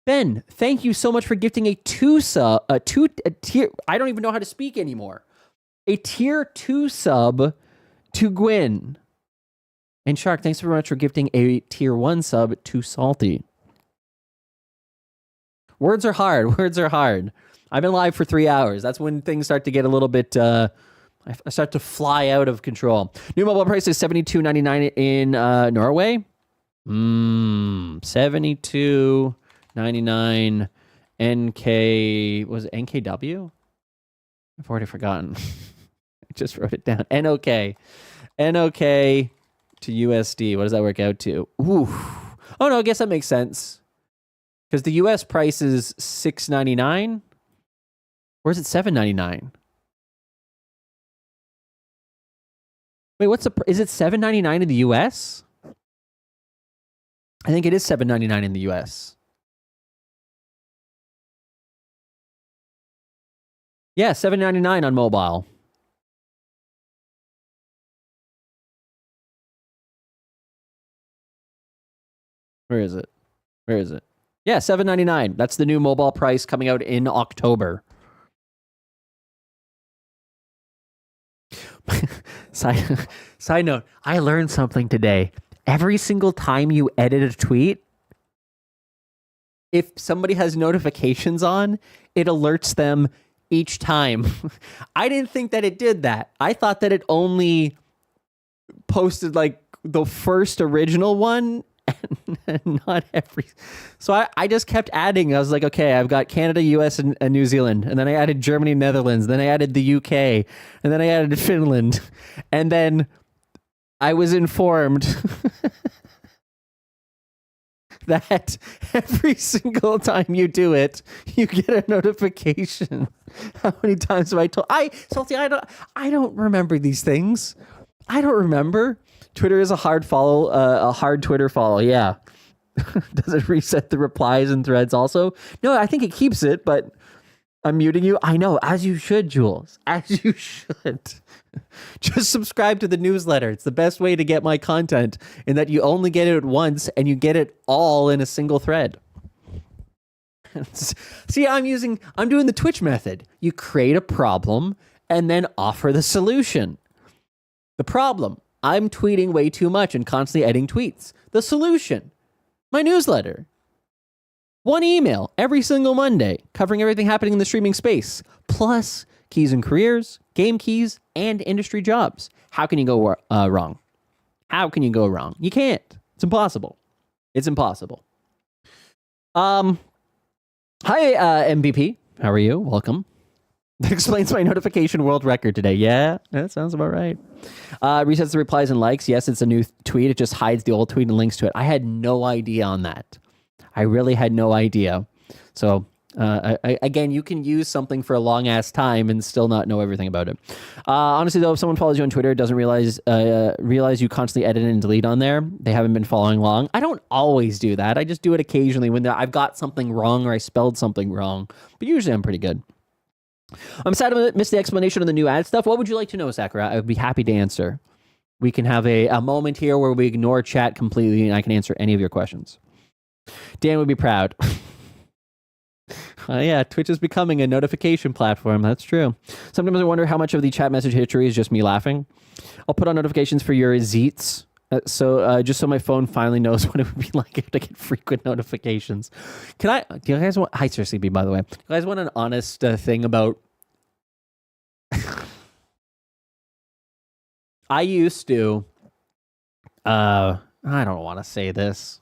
Ben, thank you so much for gifting a tier. I don't even know how to speak anymore. A tier 2 sub to Gwyn. And Shark, thanks very much for gifting a tier 1 sub to Salty. Words are hard. Words are hard. I've been live for 3 hours. That's when things start to get a little bit. I start to fly out of control. New mobile price is $72.99 in Norway. $72.99 NK. Was it NKW? I've already forgotten. I just wrote it down. NOK to USD. What does that work out to? Ooh. Oh no, I guess that makes sense. Because the US price is $6.99. Or is it $7.99? Wait, is it $7.99 in the US? I think it is $7.99 in the US. Yeah, $7.99 on mobile. Where is it? Where is it? Yeah, $7.99. That's the new mobile price coming out in October. Side note, I learned something today. Every single time you edit a tweet, if somebody has notifications on, it alerts them each time. I didn't think that it did that. I thought that it only posted like the first original one and not every. So I just kept adding. I was like, okay, I've got Canada, US, and New Zealand. And then I added Germany, Netherlands. Then I added the UK. And then I added Finland. And then I was informed that every single time you do it, you get a notification. How many times have I told? Salty, I don't remember these things. I don't remember. Twitter is a hard follow, a hard Twitter follow. Yeah. Does it reset the replies and threads also? No, I think it keeps it, but I'm muting you. I know, as you should, Jules. As you should. Just subscribe to the newsletter. It's the best way to get my content in that you only get it once and you get it all in a single thread. See, I'm doing the Twitch method. You create a problem and then offer the solution. The problem, I'm tweeting way too much and constantly editing tweets. The solution, my newsletter. One email every single Monday covering everything happening in the streaming space, plus keys and careers, game keys, and industry jobs. How can you go wrong? How can you go wrong? You can't. It's impossible. It's impossible. Hi, MVP. How are you? Welcome. That explains my notification world record today. Yeah, that sounds about right. Resets the replies and likes. Yes, it's a new tweet. It just hides the old tweet and links to it. I had no idea on that. I really had no idea. So, again, you can use something for a long ass time and still not know everything about it. Honestly, though, if someone follows you on Twitter, doesn't realize you constantly edit and delete on there, they haven't been following along. I don't always do that. I just do it occasionally when I've got something wrong or I spelled something wrong. But usually I'm pretty good. I'm sad I missed the explanation on the new ad stuff. What would you like to know, Sakura? I would be happy to answer. We can have a moment here where we ignore chat completely and I can answer any of your questions. Dan would be proud. Yeah, Twitch is becoming a notification platform. That's true. Sometimes I wonder how much of the chat message history is just me laughing. I'll put on notifications for your Zeets. Just so my phone finally knows what it would be like if I get frequent notifications. Do you guys want... Hi, Sir CB, by the way. Do you guys want an honest thing about... I used to... I don't want to say this.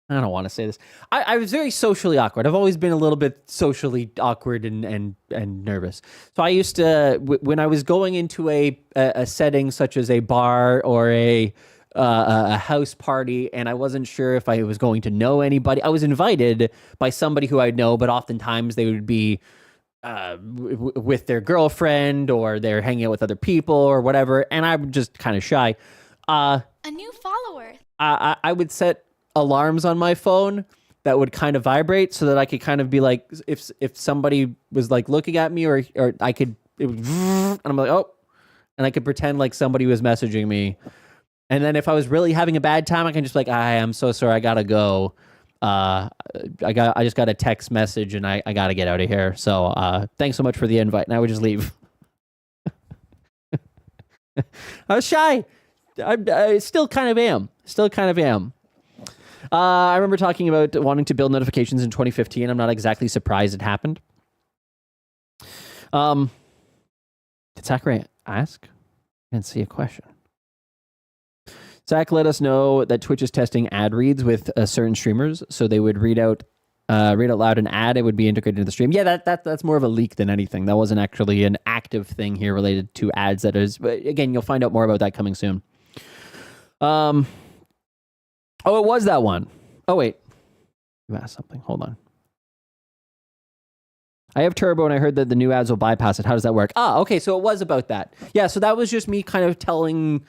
I was very socially awkward. I've always been a little bit socially awkward and nervous. So I used to... When I was going into a setting such as a bar or a house party, and I wasn't sure if I was going to know anybody. I was invited by somebody who I'd know, but oftentimes they would be with their girlfriend or they're hanging out with other people or whatever, and I'm just kind of shy. A new follower. I would set alarms on my phone that would kind of vibrate so that I could kind of be like, if somebody was like looking at me or I could, and I'm like, oh, and I could pretend like somebody was messaging me. And then if I was really having a bad time, I can just be like, I'm so sorry, I gotta go. I just got a text message and I gotta get out of here. So thanks so much for the invite. And I would just leave. I was shy. I still kind of am. I remember talking about wanting to build notifications in 2015. I'm not exactly surprised it happened. Did Sakurai ask? I didn't see a question. Zach let us know that Twitch is testing ad reads with certain streamers, so they would read out loud an ad. It would be integrated into the stream. Yeah, that's more of a leak than anything. That wasn't actually an active thing here related to ads. That is, but again, you'll find out more about that coming soon. Oh, it was that one. Oh wait, you asked something. Hold on. I have Turbo, and I heard that the new ads will bypass it. How does that work? Okay, so it was about that. Yeah, so that was just me kind of doing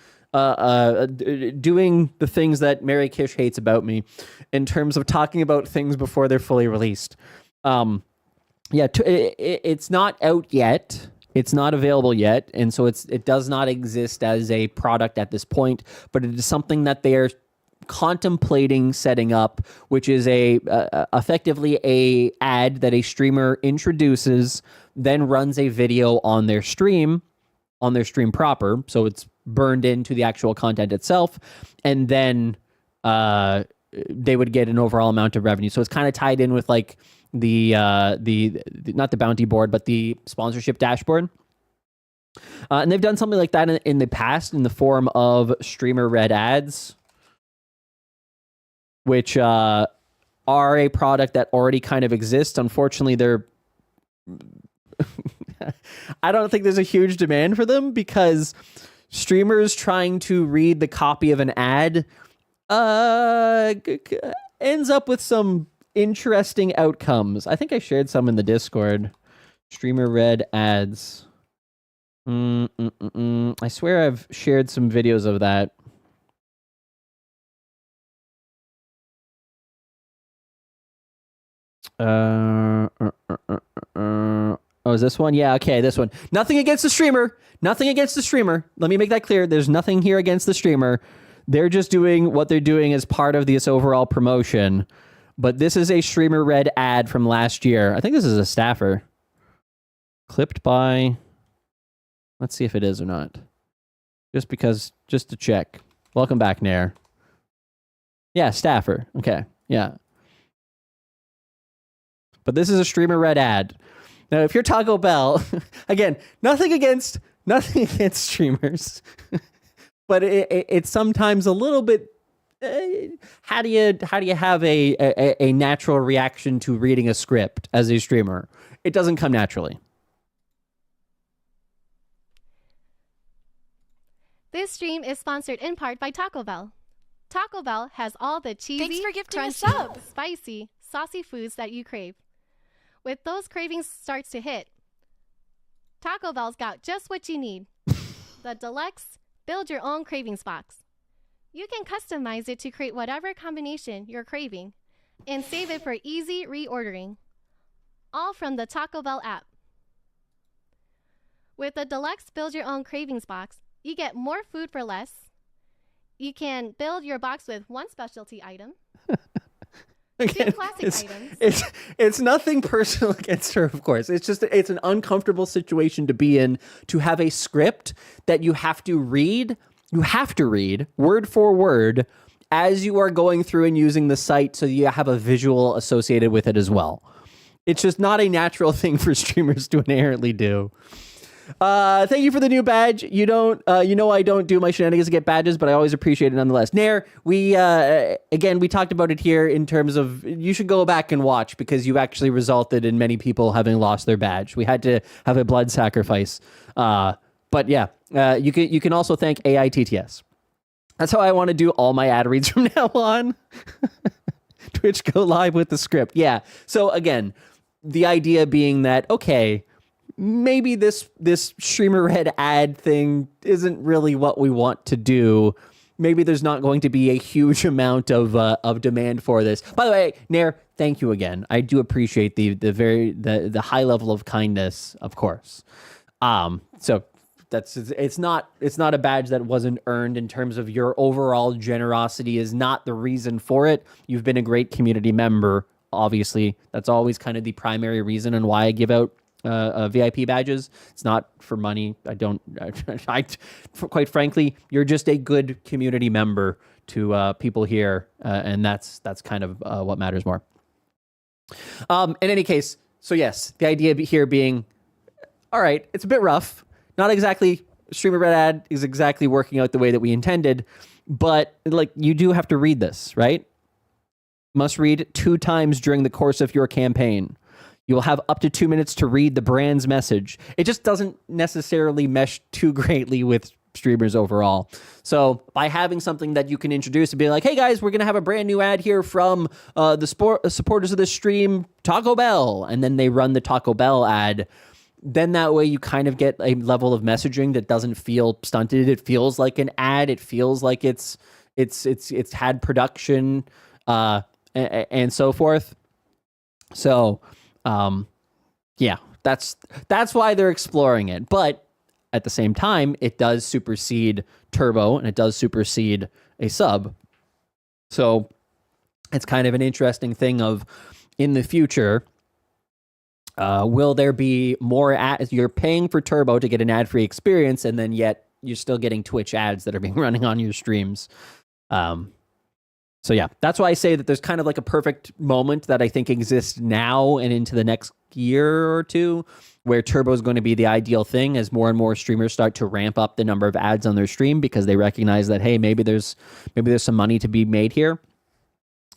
the things that Mary Kish hates about me in terms of talking about things before they're fully released. It's not out yet. It's not available yet, and so it does not exist as a product at this point, but it is something that they are contemplating setting up, which is effectively a ad that a streamer introduces, then runs a video on their stream proper, so it's burned into the actual content itself, and then they would get an overall amount of revenue. So it's kind of tied in with like the not the bounty board, but the sponsorship dashboard. And they've done something like that in the past in the form of streamer read ads, which are a product that already kind of exists. Unfortunately, they're I don't think there's a huge demand for them because streamers trying to read the copy of an ad ends up with some interesting outcomes. I think I shared some in the Discord. Streamer read ads. I swear I've shared some videos of that. Oh, is this one? Yeah, okay, this one. Nothing against the streamer. Let me make that clear. There's nothing here against the streamer. They're just doing what they're doing as part of this overall promotion. But this is a streamer read ad from last year. I think this is a staffer. Clipped by... Let's see if it is or not. Just to check. Welcome back, Nair. Yeah, staffer. Okay. Yeah. But this is a Streamer Red ad. Now, if you're Taco Bell, again, nothing against streamers, but it's sometimes a little bit. How do you have a natural reaction to reading a script as a streamer? It doesn't come naturally. This stream is sponsored in part by Taco Bell. Taco Bell has all the cheesy, Thanks for gifting a crunchy, sub. spicy, saucy foods that you crave. With those cravings starts to hit, Taco Bell's got just what you need. The Deluxe Build Your Own Cravings Box. You can customize it to create whatever combination you're craving and save it for easy reordering. All from the Taco Bell app. With the Deluxe Build Your Own Cravings Box, you get more food for less. You can build your box with one specialty item. Again, Two classic items. It's nothing personal against her, of course. It's just it's an uncomfortable situation to be in, to have a script that you have to read. You have to read word for word as you are going through and using the site, so you have a visual associated with it as well. It's just not a natural thing for streamers to inherently do. Thank you for the new badge. You don't, I don't do my shenanigans to get badges, but I always appreciate it nonetheless. Nair, we talked about it here in terms of you should go back and watch, because you actually resulted in many people having lost their badge. We had to have a blood sacrifice. But yeah, you can also thank AITTS. That's how I want to do all my ad reads from now on. Twitch go live with the script. Yeah. So again, the idea being that, okay, maybe this Streamer Red ad thing isn't really what we want to do. Maybe there's not going to be a huge amount of demand for this. By the way, Nair, thank you again. I do appreciate the high level of kindness, of course. So it's not a badge that wasn't earned in terms of your overall generosity is not the reason for it. You've been a great community member. Obviously, that's always kind of the primary reason and why I give out VIP badges. It's not for money. Quite frankly, you're just a good community member to people here, and that's kind of what matters more. In any case, so yes, the idea here being, all right, it's a bit rough. Not exactly Streamer Red ad is exactly working out the way that we intended, but like you do have to read this, right? Must read 2 times during the course of your campaign. You will have up to 2 minutes to read the brand's message. It just doesn't necessarily mesh too greatly with streamers overall. So by having something that you can introduce and be like, hey guys, we're going to have a brand new ad here from the supporters of this stream, Taco Bell. And then they run the Taco Bell ad. Then that way you kind of get a level of messaging that doesn't feel stunted. It feels like an ad. It feels like it's had production and so forth. So yeah, that's why they're exploring it. But at the same time, it does supersede Turbo and it does supersede a sub. So it's kind of an interesting thing of in the future, will there be more ads? You're paying for Turbo to get an ad-free experience, and then yet you're still getting Twitch ads that are being running on your streams. So yeah, that's why I say that there's kind of like a perfect moment that I think exists now and into the next year or two, where Turbo is going to be the ideal thing as more and more streamers start to ramp up the number of ads on their stream, because they recognize that, hey, maybe there's some money to be made here.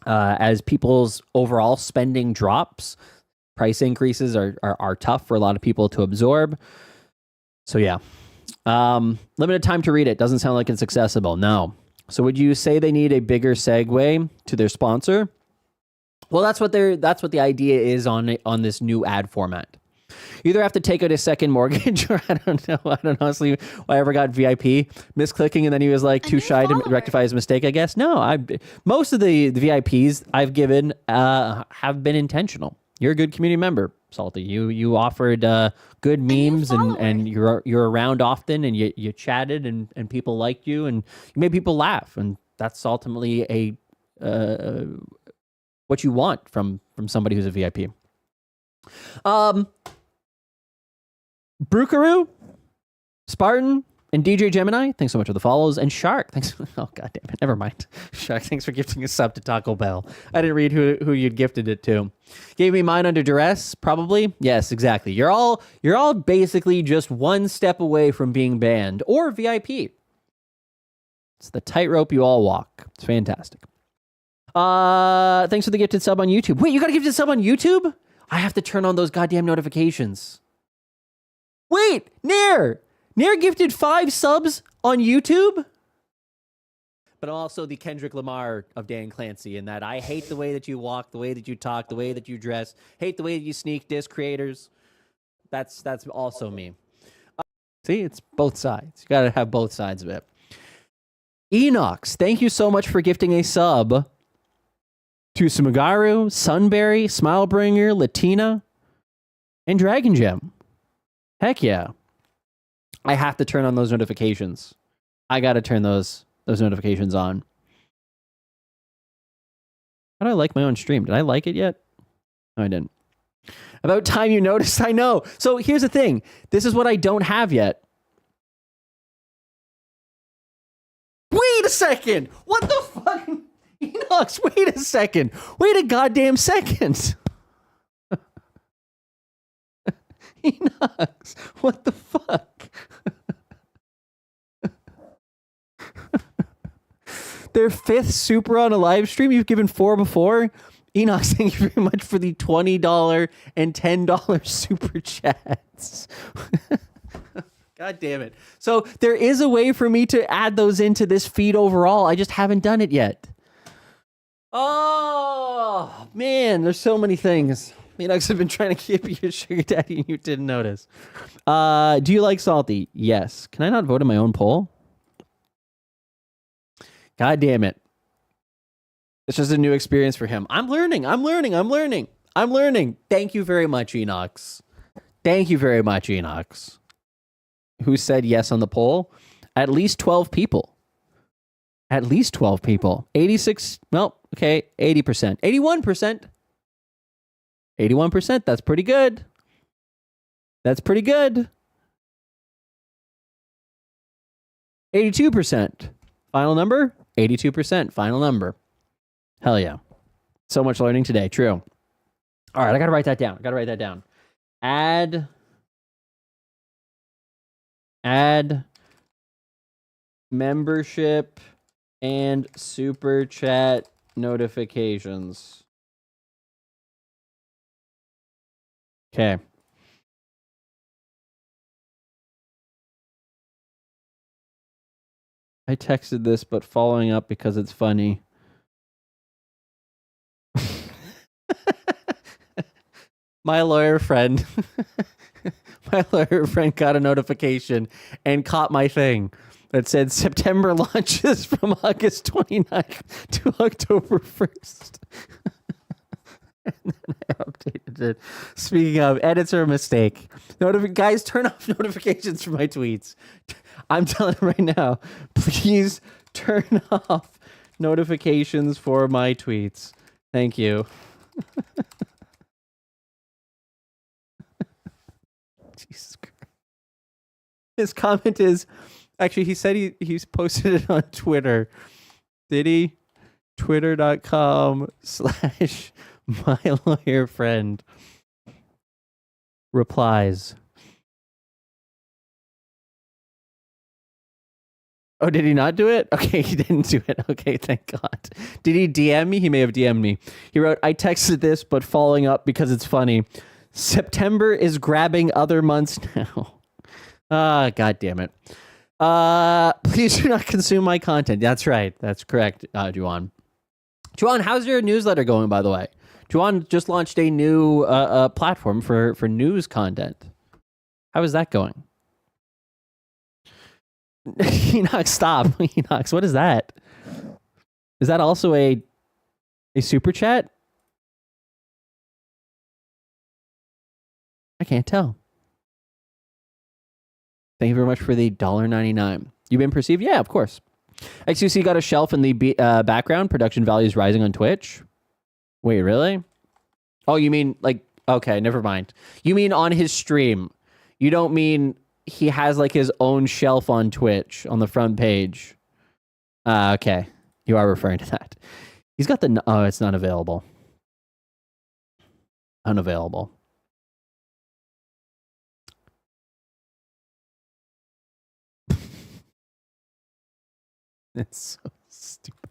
As people's overall spending drops, price increases are tough for a lot of people to absorb. So yeah, limited time to read it. Doesn't sound like it's accessible. No. So would you say they need a bigger segue to their sponsor? Well, that's what the idea is on this new ad format. You either have to take out a second mortgage, or I don't know honestly why I ever got VIP. Misclicking, and then he was like too shy to rectify his mistake, I guess. No, most of the VIPs I've given have been intentional. You're a good community member, Salty. You offered good memes and you're around often, and you chatted and people liked you and you made people laugh, and that's ultimately a what you want from somebody who's a VIP. Brukaroo, Spartan, And DJ Gemini, thanks so much for the follows. And Shark, thanks. Oh, god damn it. Never mind. Shark, thanks for gifting a sub to Taco Bell. I didn't read who you'd gifted it to. Gave me mine under duress, probably. Yes, exactly. You're all basically just one step away from being banned or VIP. It's the tightrope you all walk. It's fantastic. Thanks for the gifted sub on YouTube. Wait, you got a gifted sub on YouTube? I have to turn on those goddamn notifications. Wait, Nair gifted 5 subs on YouTube? But I'm also the Kendrick Lamar of Dan Clancy in that I hate the way that you walk, the way that you talk, the way that you dress, hate the way that you sneak diss creators. That's also me. See, it's both sides. You gotta have both sides of it. Enox, thank you so much for gifting a sub to Sumagaru, Sunberry, Smilebringer, Latina, and Dragon Gem. Heck yeah. I have to turn on those notifications. I gotta turn those notifications on. How do I like my own stream? Did I like it yet? No, I didn't. About time you noticed, I know. So here's the thing. This is what I don't have yet. Wait a second. What the fuck? Enox, wait a second. Wait a goddamn second. Enox, what the fuck? Their 5th super on a live stream. You've given 4 before. Enox, thank you very much for the $20 and $10 super chats. God damn it. So there is a way for me to add those into this feed overall. I just haven't done it yet. Oh, man, there's so many things. Enox have been trying to give you a sugar daddy and you didn't notice. Do you like salty? Yes. Can I not vote in my own poll? God damn it. It's just a new experience for him. I'm learning. Thank you very much, Enox. Who said yes on the poll? At least 12 people. 86, well, okay, 80%. 81%. 81%, that's pretty good. 82%. Final number? 82%. Final number. Hell yeah. So much learning today. True. All right, I got to write that down. Add membership and super chat notifications. Okay. I texted this, but following up because it's funny. My lawyer friend got a notification and caught my thing that said September launches from August 29th to October 1st. And then I updated it. Speaking of, edits are a mistake. Guys, turn off notifications for my tweets. I'm telling you right now, please turn off notifications for my tweets. Thank you. Jesus Christ. His comment is, actually, he said he's posted it on Twitter. Did he? Twitter.com/mylawyer replies. Oh, did he not do it? Okay, he didn't do it. Okay, thank God. Did he DM me? He may have DM'd me. He wrote, I texted this, but following up because it's funny. September is grabbing other months now. God damn it. Please do not consume my content. That's right. That's correct, Juan. Juan, how's your newsletter going, by the way? Juan just launched a new platform for news content. How is that going? Enox, stop. Enox, what is that? Is that also a super chat? I can't tell. Thank you very much for the $1.99. You've been perceived? Yeah, of course. XUC got a shelf in the background. Production values rising on Twitch. Wait, really? Oh, you mean like, okay, never mind. You mean on his stream. You don't mean he has like his own shelf on Twitch on the front page. Okay. You are referring to that. He's got the... Oh, it's not available. Unavailable. It's so stupid.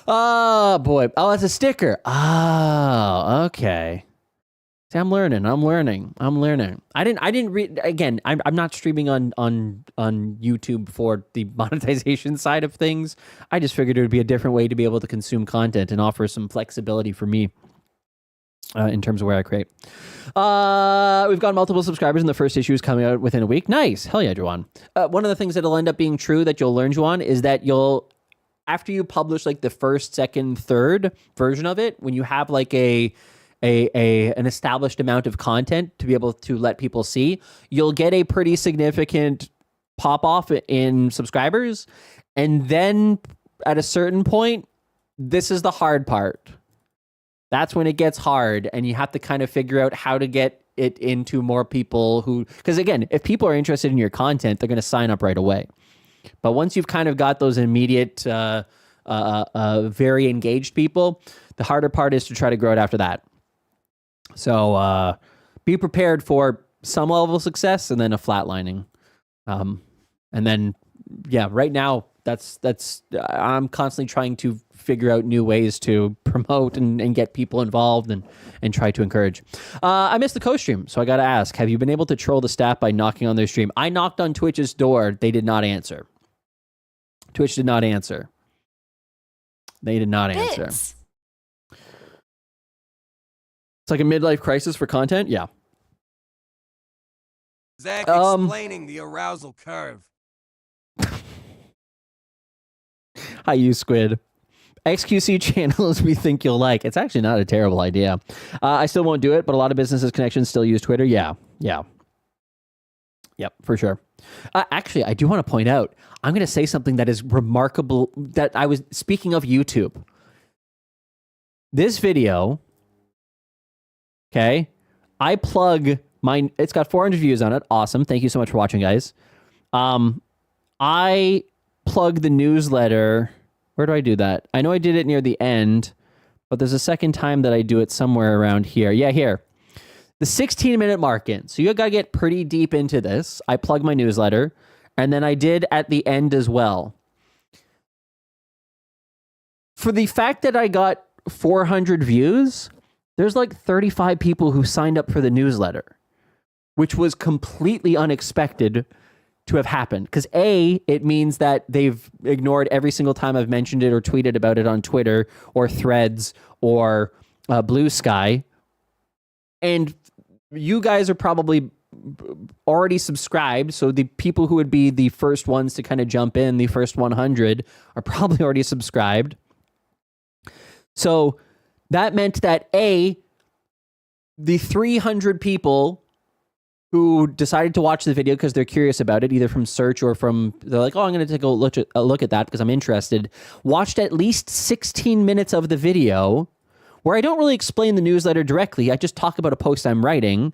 Oh, boy. Oh, that's a sticker. Oh, okay. See, I'm learning. I didn't read... Again, I'm not streaming on YouTube for the monetization side of things. I just figured it would be a different way to be able to consume content and offer some flexibility for me in terms of where I create. We've got multiple subscribers, and the first issue is coming out within a week. Nice. Hell yeah, Juwan. One of the things that'll end up being true that you'll learn, Juwan, is that after you publish like the first, second, third version of it, when you have like an established amount of content to be able to let people see, you'll get a pretty significant pop off in subscribers. And then at a certain point, this is the hard part. That's when it gets hard, and you have to kind of figure out how to get it into more people because again, if people are interested in your content, they're going to sign up right away. But once you've kind of got those immediate, very engaged people, the harder part is to try to grow it after that. So be prepared for some level of success and then a flatlining. And then, yeah, right now, that's I'm constantly trying to figure out new ways to promote and get people involved and try to encourage. I missed the co-stream, so I got to ask, have you been able to troll the staff by knocking on their stream? I knocked on Twitch's door. They did not answer. Twitch did not answer. They did not answer. It's like a midlife crisis for content? Yeah. Zach explaining the arousal curve. Hi, you squid. XQC channels we think you'll like. It's actually not a terrible idea. I still won't do it, but a lot of businesses connections still use Twitter. Yeah. Yep, for sure. Actually, I do want to point out, I'm going to say something that is remarkable, that I was speaking of YouTube. This video, okay, I plug it's got 400 views on it. Awesome. Thank you so much for watching, guys. I plug the newsletter. Where do I do that? I know I did it near the end, but there's a second time that I do it somewhere around here. Yeah, here. The 16-minute mark in. So you got to get pretty deep into this. I plug my newsletter, and then I did at the end as well. For the fact that I got 400 views, there's like 35 people who signed up for the newsletter, which was completely unexpected to have happened. Because A, it means that they've ignored every single time I've mentioned it or tweeted about it on Twitter or Threads or Blue Sky. And you guys are probably already subscribed, so the people who would be the first ones to kind of jump in, the first 100, are probably already subscribed. So that meant that A, the 300 people who decided to watch the video because they're curious about it, either from search or from, they're like, oh, I'm going to take a look at that because I'm interested, watched at least 16 minutes of the video where I don't really explain the newsletter directly. I just talk about a post I'm writing,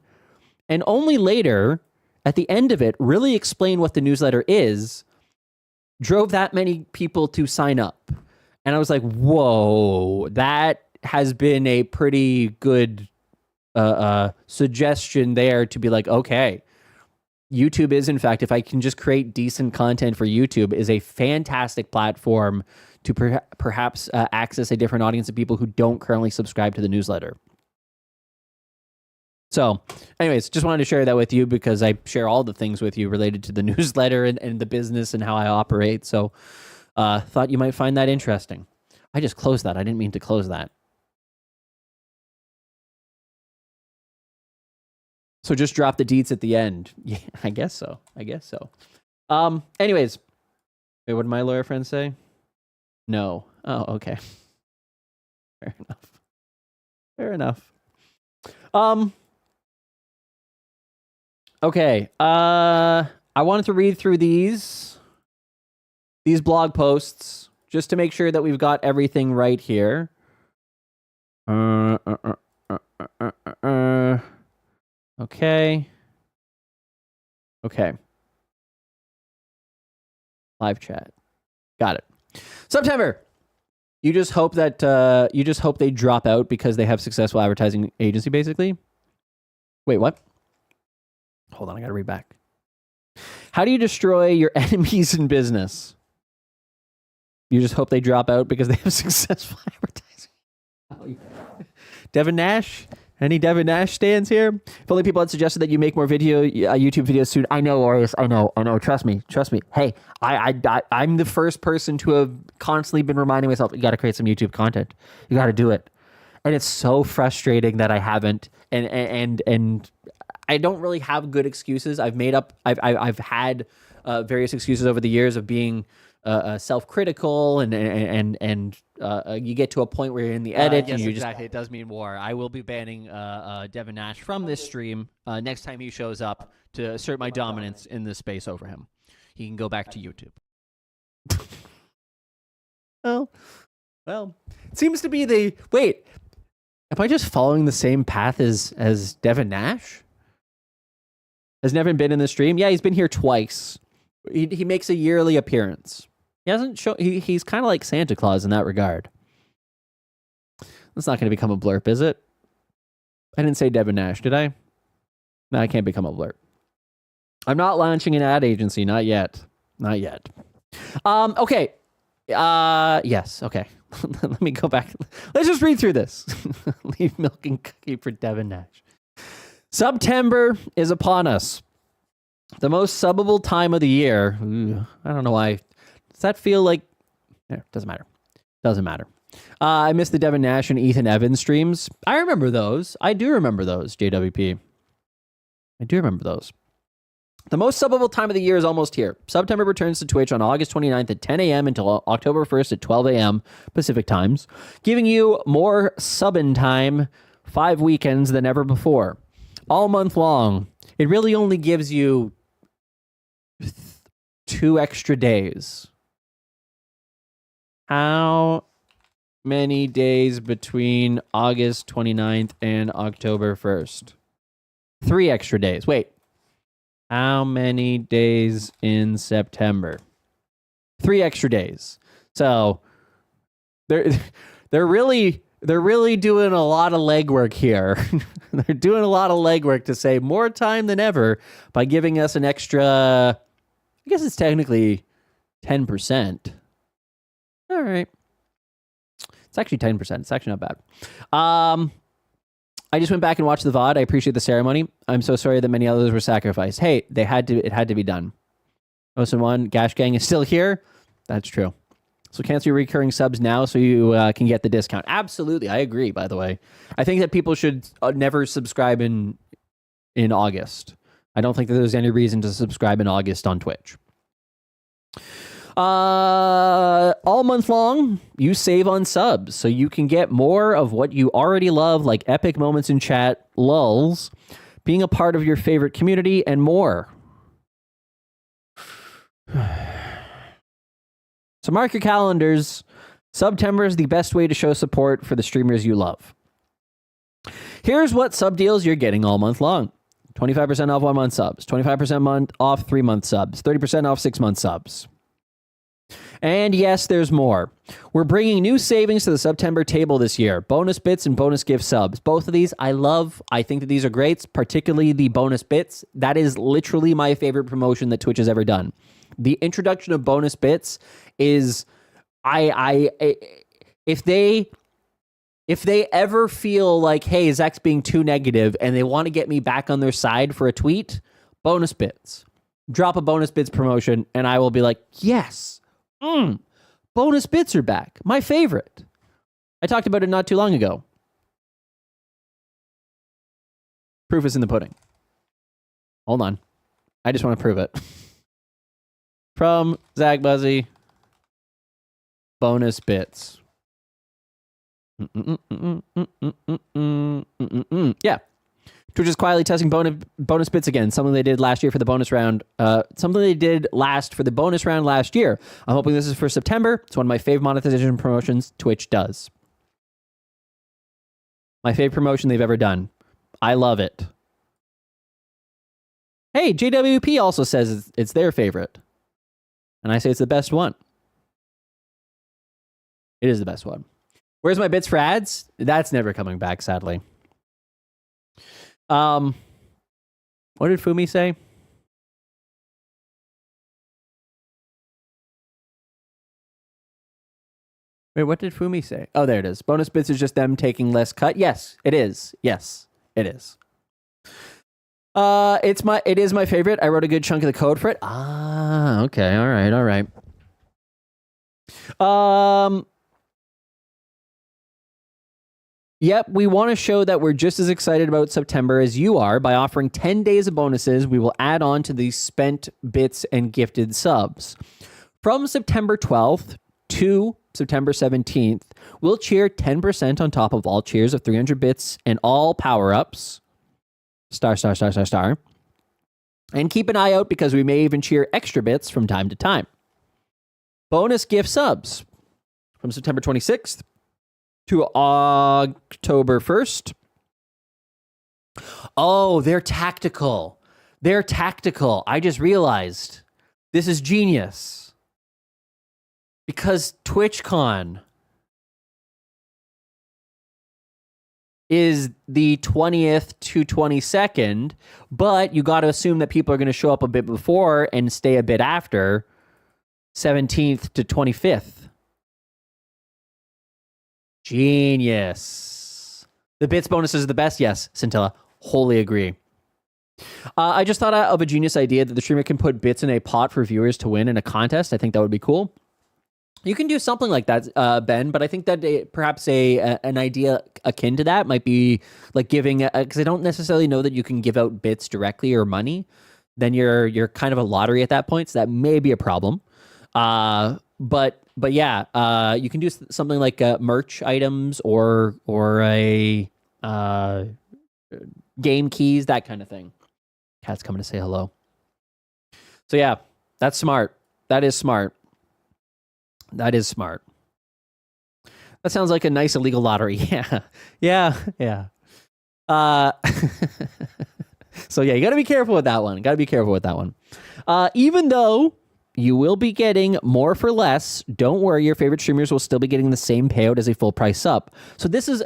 and only later, at the end of it, really explain what the newsletter is, drove that many people to sign up. And I was like, whoa, that has been a pretty good suggestion there to be like, okay, YouTube is, in fact, if I can just create decent content for YouTube, is a fantastic platform to perhaps access a different audience of people who don't currently subscribe to the newsletter. So, anyways, just wanted to share that with you because I share all the things with you related to the newsletter and the business and how I operate. So, thought you might find that interesting. I just closed that. I didn't mean to close that. So just drop the deets at the end. Yeah, I guess so. Anyways, wait, what did my lawyer friend say? No. Oh, okay. Fair enough. Okay. I wanted to read through these blog posts just to make sure that we've got everything right here. Okay. Live chat. Got it. September. You just hope that they drop out because they have successful advertising agency, basically. Wait, what? Hold on, I gotta read back. How do you destroy your enemies in business? You just hope they drop out because they have successful advertising. Devin Nash? Any Devin Nash stands here? If only people had suggested that you make more YouTube videos soon. I know, Aureus. I know. Trust me. Hey, I'm the first person to have constantly been reminding myself, you got to create some YouTube content. You got to do it. And it's so frustrating that I haven't. And I don't really have good excuses. I've had various excuses over the years of being self-critical and you get to a point where you're in the edit. Yes, and you exactly. It does mean war. I will be banning Devin Nash from this stream next time he shows up to assert my dominance in this space over him. He can go back to YouTube. Well, it seems to be the... Wait, am I just following the same path as Devin Nash? Has Devin been in the stream? Yeah, he's been here twice. He makes a yearly appearance. He hasn't shown. He's kind of like Santa Claus in that regard. That's not going to become a blurb, is it? I didn't say Devin Nash, did I? No, I can't become a blurb. I'm not launching an ad agency. Not yet. Not yet. Okay. Yes. Okay. Let me go back. Let's just read through this. Leave milk and cookie for Devin Nash. September is upon us. The most subbable time of the year. Ooh, I don't know why. Does that feel like... Doesn't matter. Doesn't matter. I missed the Devin Nash and Ethan Evans streams. I remember those. I do remember those, JWP. I do remember those. The most subbable time of the year is almost here. September returns to Twitch on August 29th at 10 a.m. until October 1st at 12 a.m. Pacific times, giving you more subbing time 5 weekends than ever before. All month long. It really only gives you 2 extra days. How many days between August 29th and October 1st? 3 extra days. Wait. How many days in September? 3 extra days. So they're really doing a lot of legwork here. They're doing a lot of legwork to say more time than ever by giving us an extra, I guess it's technically 10%. All right. It's actually 10%. It's actually not bad. I just went back and watched the VOD. I appreciate the ceremony. I'm so sorry that many others were sacrificed. Hey, it had to be done. OSN1, Gash Gang is still here. That's true. So cancel your recurring subs now so you can get the discount. Absolutely. I agree, by the way. I think that people should never subscribe in August. I don't think that there's any reason to subscribe in August on Twitch. All month long, you save on subs, so you can get more of what you already love, like epic moments in chat, lulls, being a part of your favorite community, and more. So mark your calendars. September is the best way to show support for the streamers you love. Here's what sub deals you're getting all month long. 25% off 1 month subs, 25% off 3 month subs, 30% off 6 month subs. And yes, there's more. We're bringing new savings to the September table this year. Bonus bits and bonus gift subs. Both of these I love. I think that these are great, particularly the bonus bits. That is literally my favorite promotion that Twitch has ever done. The introduction of bonus bits is... If they ever feel like, hey, Zach's being too negative and they want to get me back on their side for a tweet, bonus bits. Drop a bonus bits promotion and I will be like, yes. Bonus bits are back. My favorite. I talked about it not too long ago. Proof is in the pudding. Hold on. I just want to prove it. From Zach Bussey. Bonus bits. Yeah. Twitch is quietly testing bonus bits again. Something they did last year for the bonus round. Something they did for the bonus round last year. I'm hoping this is for September. It's one of my favorite monetization promotions Twitch does. My favorite promotion they've ever done. I love it. Hey, JWP also says it's their favorite. And I say it's the best one. It is the best one. Where's my bits for ads? That's never coming back, sadly. What did Fumi say? Wait, what did Fumi say? Oh, there it is. Bonus bits is just them taking less cut. Yes, it is. Yes, it is. It is my favorite. I wrote a good chunk of the code for it. Ah, okay. All right. Yep, we want to show that we're just as excited about September as you are by offering 10 days of bonuses we will add on to these spent bits and gifted subs. From September 12th to September 17th, we'll cheer 10% on top of all cheers of 300 bits and all power-ups. Star. And keep an eye out because we may even cheer extra bits from time to time. Bonus gift subs from September 26th to October 1st. Oh, they're tactical. I just realized this is genius. Because TwitchCon is the 20th to 22nd, but you got to assume that people are going to show up a bit before and stay a bit after 17th to 25th. Genius. The bits bonuses are the best. Yes, Scintilla. Wholly agree. I just thought of a genius idea that the streamer can put bits in a pot for viewers to win in a contest. I think that would be cool. You can do something like that, Ben, but I think that perhaps an idea akin to that might be like giving, because I don't necessarily know that you can give out bits directly or money. Then you're kind of a lottery at that point, so that may be a problem. But yeah, you can do something like merch items or a game keys, that kind of thing. Cat's coming to say hello. So yeah, that's smart. That is smart. That sounds like a nice illegal lottery. Yeah. So yeah, you got to be careful with that one. Even though you will be getting more for less, don't worry, your favorite streamers will still be getting the same payout as a full price sub. So this is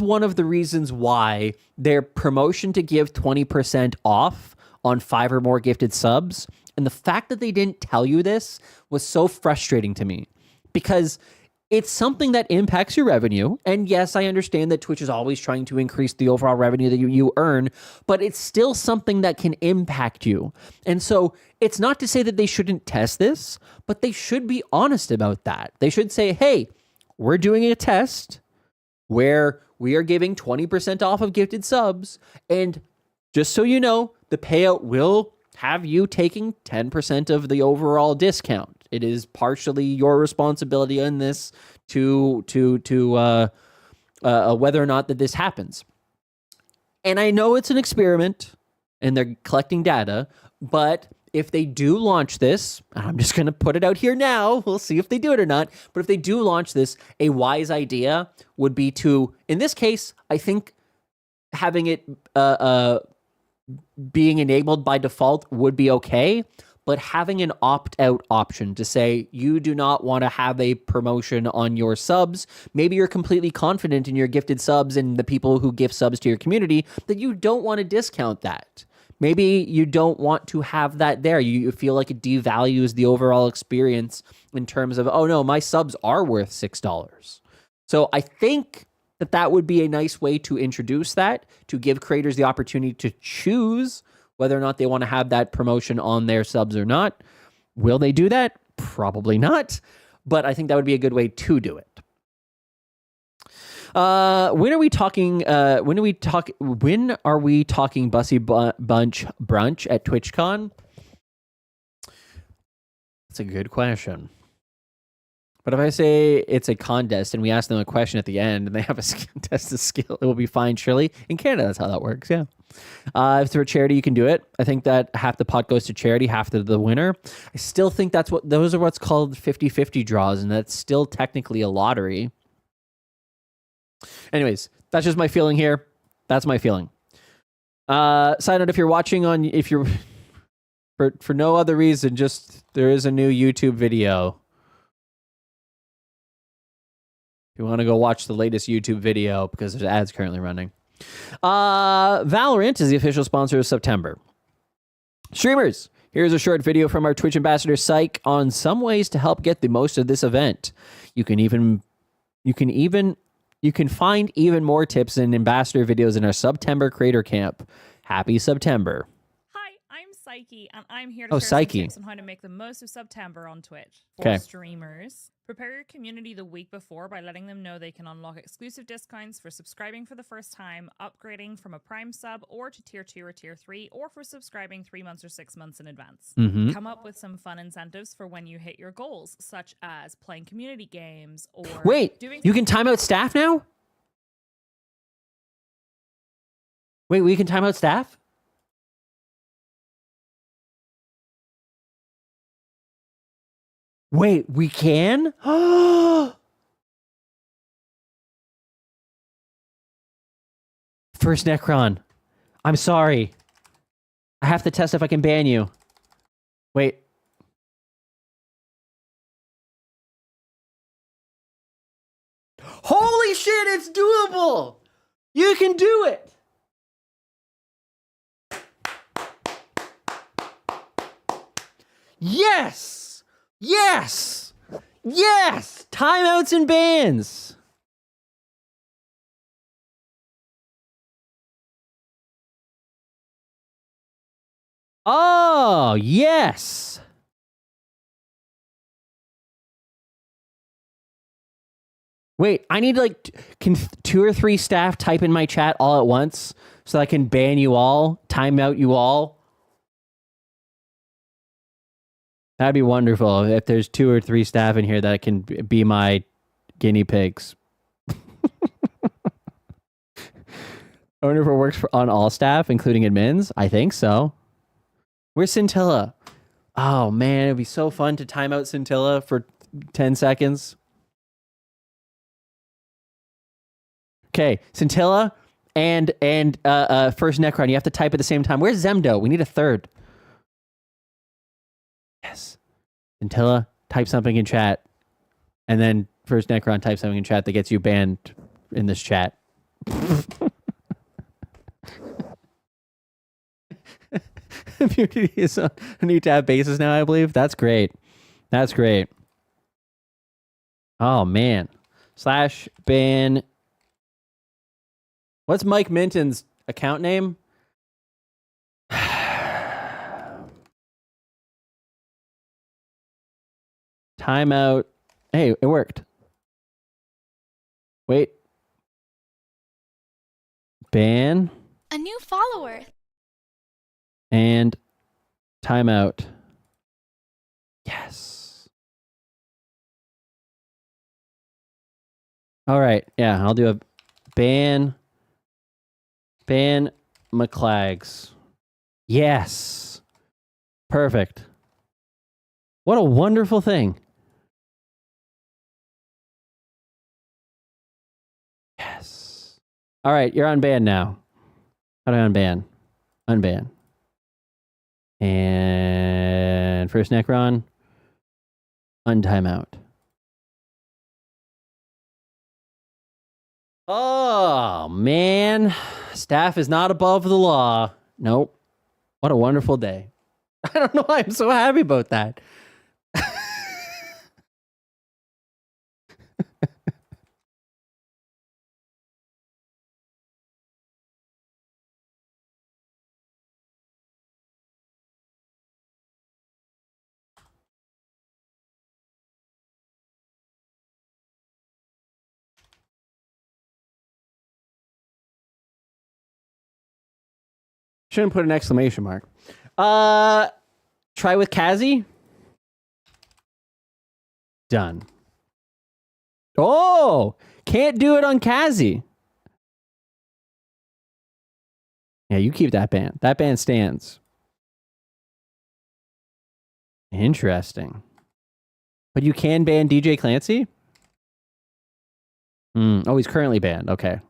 one of the reasons why their promotion to give 20% off on 5 or more gifted subs, and the fact that they didn't tell you this was so frustrating to me, because it's something that impacts your revenue. And yes, I understand that Twitch is always trying to increase the overall revenue that you earn, but it's still something that can impact you. And so it's not to say that they shouldn't test this, but they should be honest about that. They should say, hey, we're doing a test where we are giving 20% off of gifted subs, and just so you know, the payout will have you taking 10% of the overall discount. It is partially your responsibility in this to whether or not that this happens. And I know it's an experiment and they're collecting data, but if they do launch this, I'm just going to put it out here now. We'll see if they do it or not. But if they do launch this, a wise idea would be to, in this case, I think having it being enabled by default would be okay, but having an opt-out option to say you do not want to have a promotion on your subs. Maybe you're completely confident in your gifted subs and the people who gift subs to your community that you don't want to discount that. Maybe you don't want to have that there. You feel like it devalues the overall experience in terms of, oh no, my subs are worth $6. So I think that would be a nice way to introduce that, to give creators the opportunity to choose whether or not they want to have that promotion on their subs or not. Will they do that? Probably not, but I think that would be a good way to do it. When are we talking Bussey Bunch brunch at TwitchCon? That's a good question. But if I say it's a contest and we ask them a question at the end and they have a test of skill, it will be fine, surely. In Canada, that's how that works, yeah. If it's for charity, you can do it. I think that half the pot goes to charity, half to the winner. I still think those are what's called 50-50 draws, and that's still technically a lottery. Anyways, that's just my feeling here. That's my feeling. Side note, if you're For no other reason, just there is a new YouTube video. If you want to go watch the latest YouTube video, because there's ads currently running. Valorant is the official sponsor of September. Streamers, here's a short video from our Twitch ambassador Psych on some ways to help get the most of this event. You can find even more tips and ambassador videos in our September Creator Camp. Happy September. I'm Psyche, and I'm here to share Psyche. some tips on how to make the most of September on Twitch. For 'Kay. streamers, prepare your community the week before by letting them know they can unlock exclusive discounts for subscribing for the first time, upgrading from a Prime sub or to Tier 2 or Tier 3, or for subscribing 3 months or 6 months in advance. Mhm. Come up with some fun incentives for when you hit your goals, such as playing community games or Wait, doing you can time out staff now? Wait, we can time out staff? Wait, we can? First Necron. I'm sorry. I have to test if I can ban you. Wait. Holy shit, it's doable! You can do it! Yes! Yes! Yes! Timeouts and bans! Oh, yes! Wait, I need like, can 2 or 3 staff type in my chat all at once so I can ban you all, time out you all? That'd be wonderful if there's 2 or 3 staff in here that can be my guinea pigs. I wonder if it works on all staff, including admins. I think so. Where's Scintilla? Oh man, it'd be so fun to time out Scintilla for 10 seconds. Okay, Scintilla and first Necron. You have to type at the same time. Where's Zemdo? We need a third. Yes. Scintilla, type something in chat. And then first Necron, type something in chat that gets you banned in this chat. Immunity is on a new tab basis now, I believe. That's great. That's great. Oh, man. /ban. What's Mike Minton's account name? Timeout. Hey, it worked. Wait. Ban. A new follower. And timeout. Yes. All right. Yeah, I'll do a ban McClags. Yes. Perfect. What a wonderful thing. Yes. All right, you're unbanned now. How do I unban? Unban. And first Necron. Untimeout. Oh, man. Staff is not above the law. Nope. What a wonderful day. I don't know why I'm so happy about that. Shouldn't put an exclamation mark. Try with Kazi. Done. Oh, can't do it on Kazi. Yeah, you keep that ban. That ban stands. Interesting. But you can ban DJ Clancy? Oh, he's currently banned. Okay.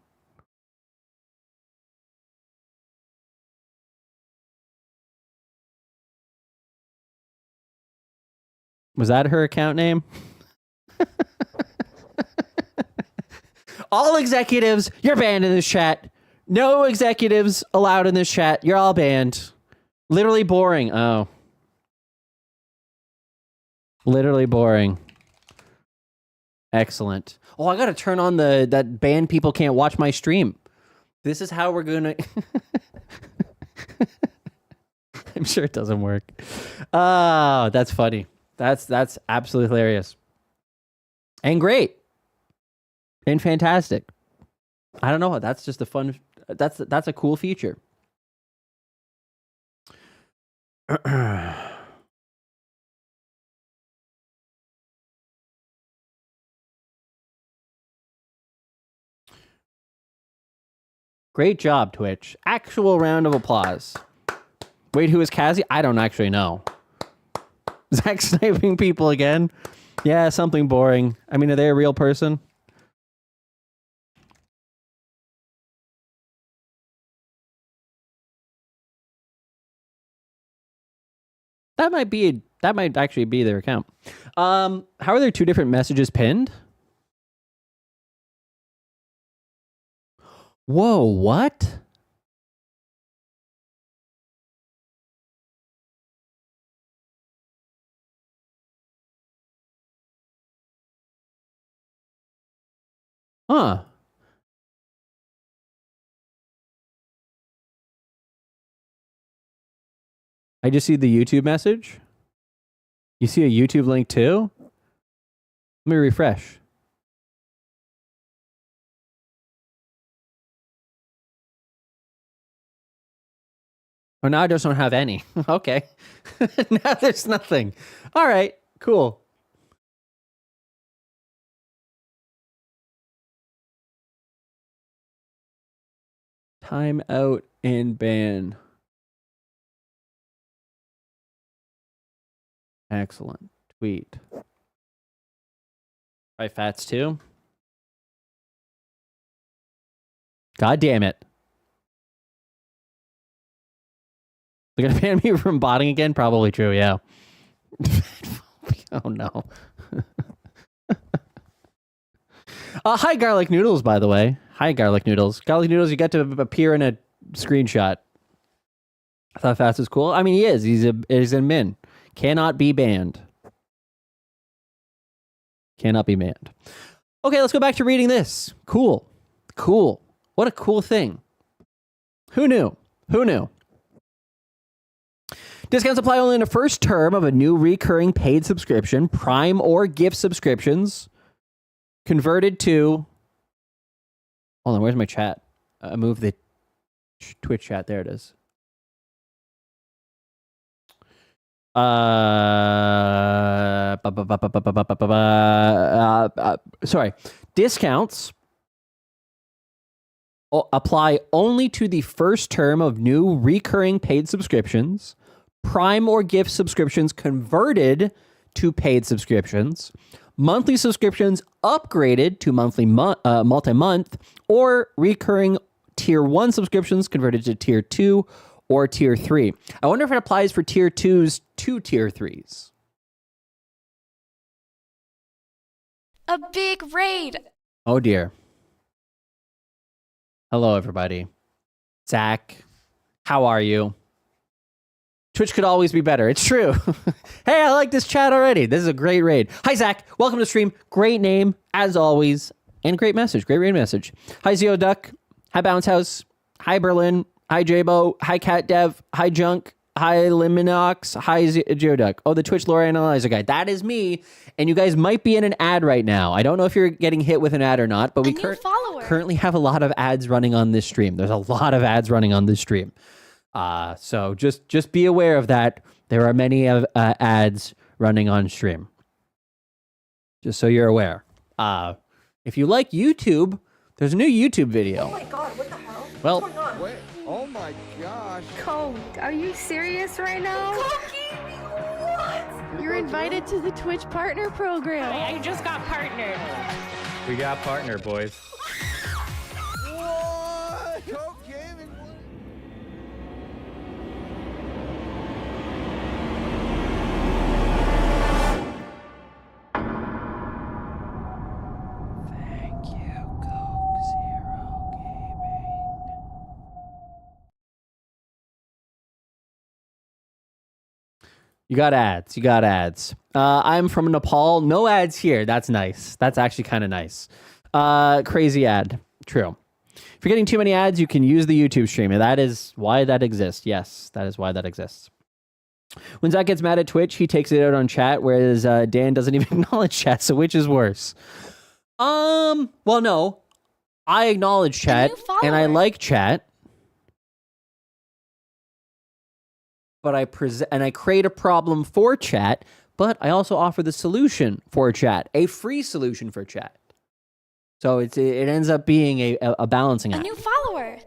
Was that her account name? All executives, you're banned in this chat. No executives allowed in this chat. You're all banned. Literally boring. Oh. Literally boring. Excellent. Oh, I gotta turn on that banned people can't watch my stream. This is how we're gonna... I'm sure it doesn't work. Oh, that's funny. That's absolutely hilarious. And great. And fantastic. I don't know. That's just a fun... That's a cool feature. Great job, Twitch. Actual round of applause. Wait, who is Kazi? I don't actually know. Zach sniping people again? Yeah, something boring. I mean, are they a real person? That might actually be their account. How are there two different messages pinned? Whoa, what? Huh. I just see the YouTube message. You see a YouTube link too? Let me refresh. Oh, now I just don't have any. Okay. Now there's nothing. All right, cool. Time out and ban. Excellent. Tweet. Right, Fats too. God damn it. They're gonna ban me from botting again? Probably true, yeah. Oh no. Hi, Garlic Noodles, by the way. Hi, Garlic Noodles. Garlic Noodles, you got to appear in a screenshot. I thought Fats was cool. I mean, he is. He's in min. Cannot be banned. Cannot be banned. Okay, let's go back to reading this. Cool. Cool. What a cool thing. Who knew? Who knew? Discounts apply only in the first term of a new recurring paid subscription, Prime or gift subscriptions, converted to... Hold on, where's my chat? I moved the Twitch chat. There it is. Sorry. Discounts apply only to the first term of new recurring paid subscriptions, Prime or gift subscriptions converted to paid subscriptions, monthly subscriptions upgraded to monthly multi-month, or recurring tier 1 subscriptions converted to tier 2 or tier 3. I wonder if it applies for tier 2s to tier 3s. A big raid. Oh dear. Hello, everybody. Zach, how are you? Twitch could always be better. It's true. Hey, I like this chat already. This is a great raid. Hi, Zach. Welcome to the stream. Great name, as always. And great message. Great raid message. Hi, Zio Duck. Hi, Bounce House. Hi, Berlin. Hi, Jabo. Hi, Cat Dev. Hi, Junk. Hi, Liminox. Hi, Geoduck. Oh, the Twitch lore analyzer guy. That is me. And you guys might be in an ad right now. I don't know if you're getting hit with an ad or not, but we currently have a lot of ads running on this stream. There's a lot of ads running on this stream. So just be aware of that. There are many ads running on stream. Just so you're aware. If you like YouTube, there's a new YouTube video. Oh my god, what the hell? Well, what's going on? Wait, oh my gosh. Cole, are you serious right now? What? You're invited to the Twitch Partner Program. I just got partnered. We got partner, boys. What? Coke Gaming. You got ads. You got ads. I'm from Nepal. No ads here. That's nice. That's actually kind of nice. Crazy ad. True. If you're getting too many ads, you can use the YouTube stream. And that is why that exists. Yes, that is why that exists. When Zach gets mad at Twitch, he takes it out on chat, whereas Dan doesn't even acknowledge chat. So which is worse? Well, no. I acknowledge chat and I like chat. But I create a problem for chat, but I also offer the solution for chat, a free solution for chat. So it ends up being a balancing act. A new follower.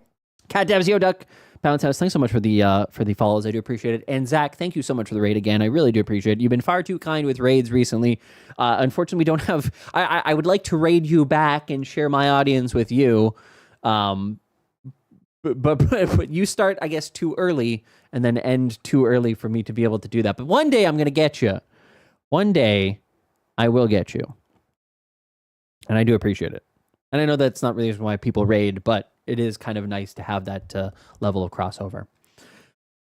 Cat Dabs, Yo Duck, Bounce House, thanks so much for the follows. I do appreciate it. And Zach, thank you so much for the raid again. I really do appreciate it. You've been far too kind with raids recently. Unfortunately, we don't have. I would like to raid you back and share my audience with you. But you start, I guess, too early and then end too early for me to be able to do that. But one day I'm going to get you. One day I will get you. And I do appreciate it. And I know that's not really why people raid, but it is kind of nice to have that level of crossover.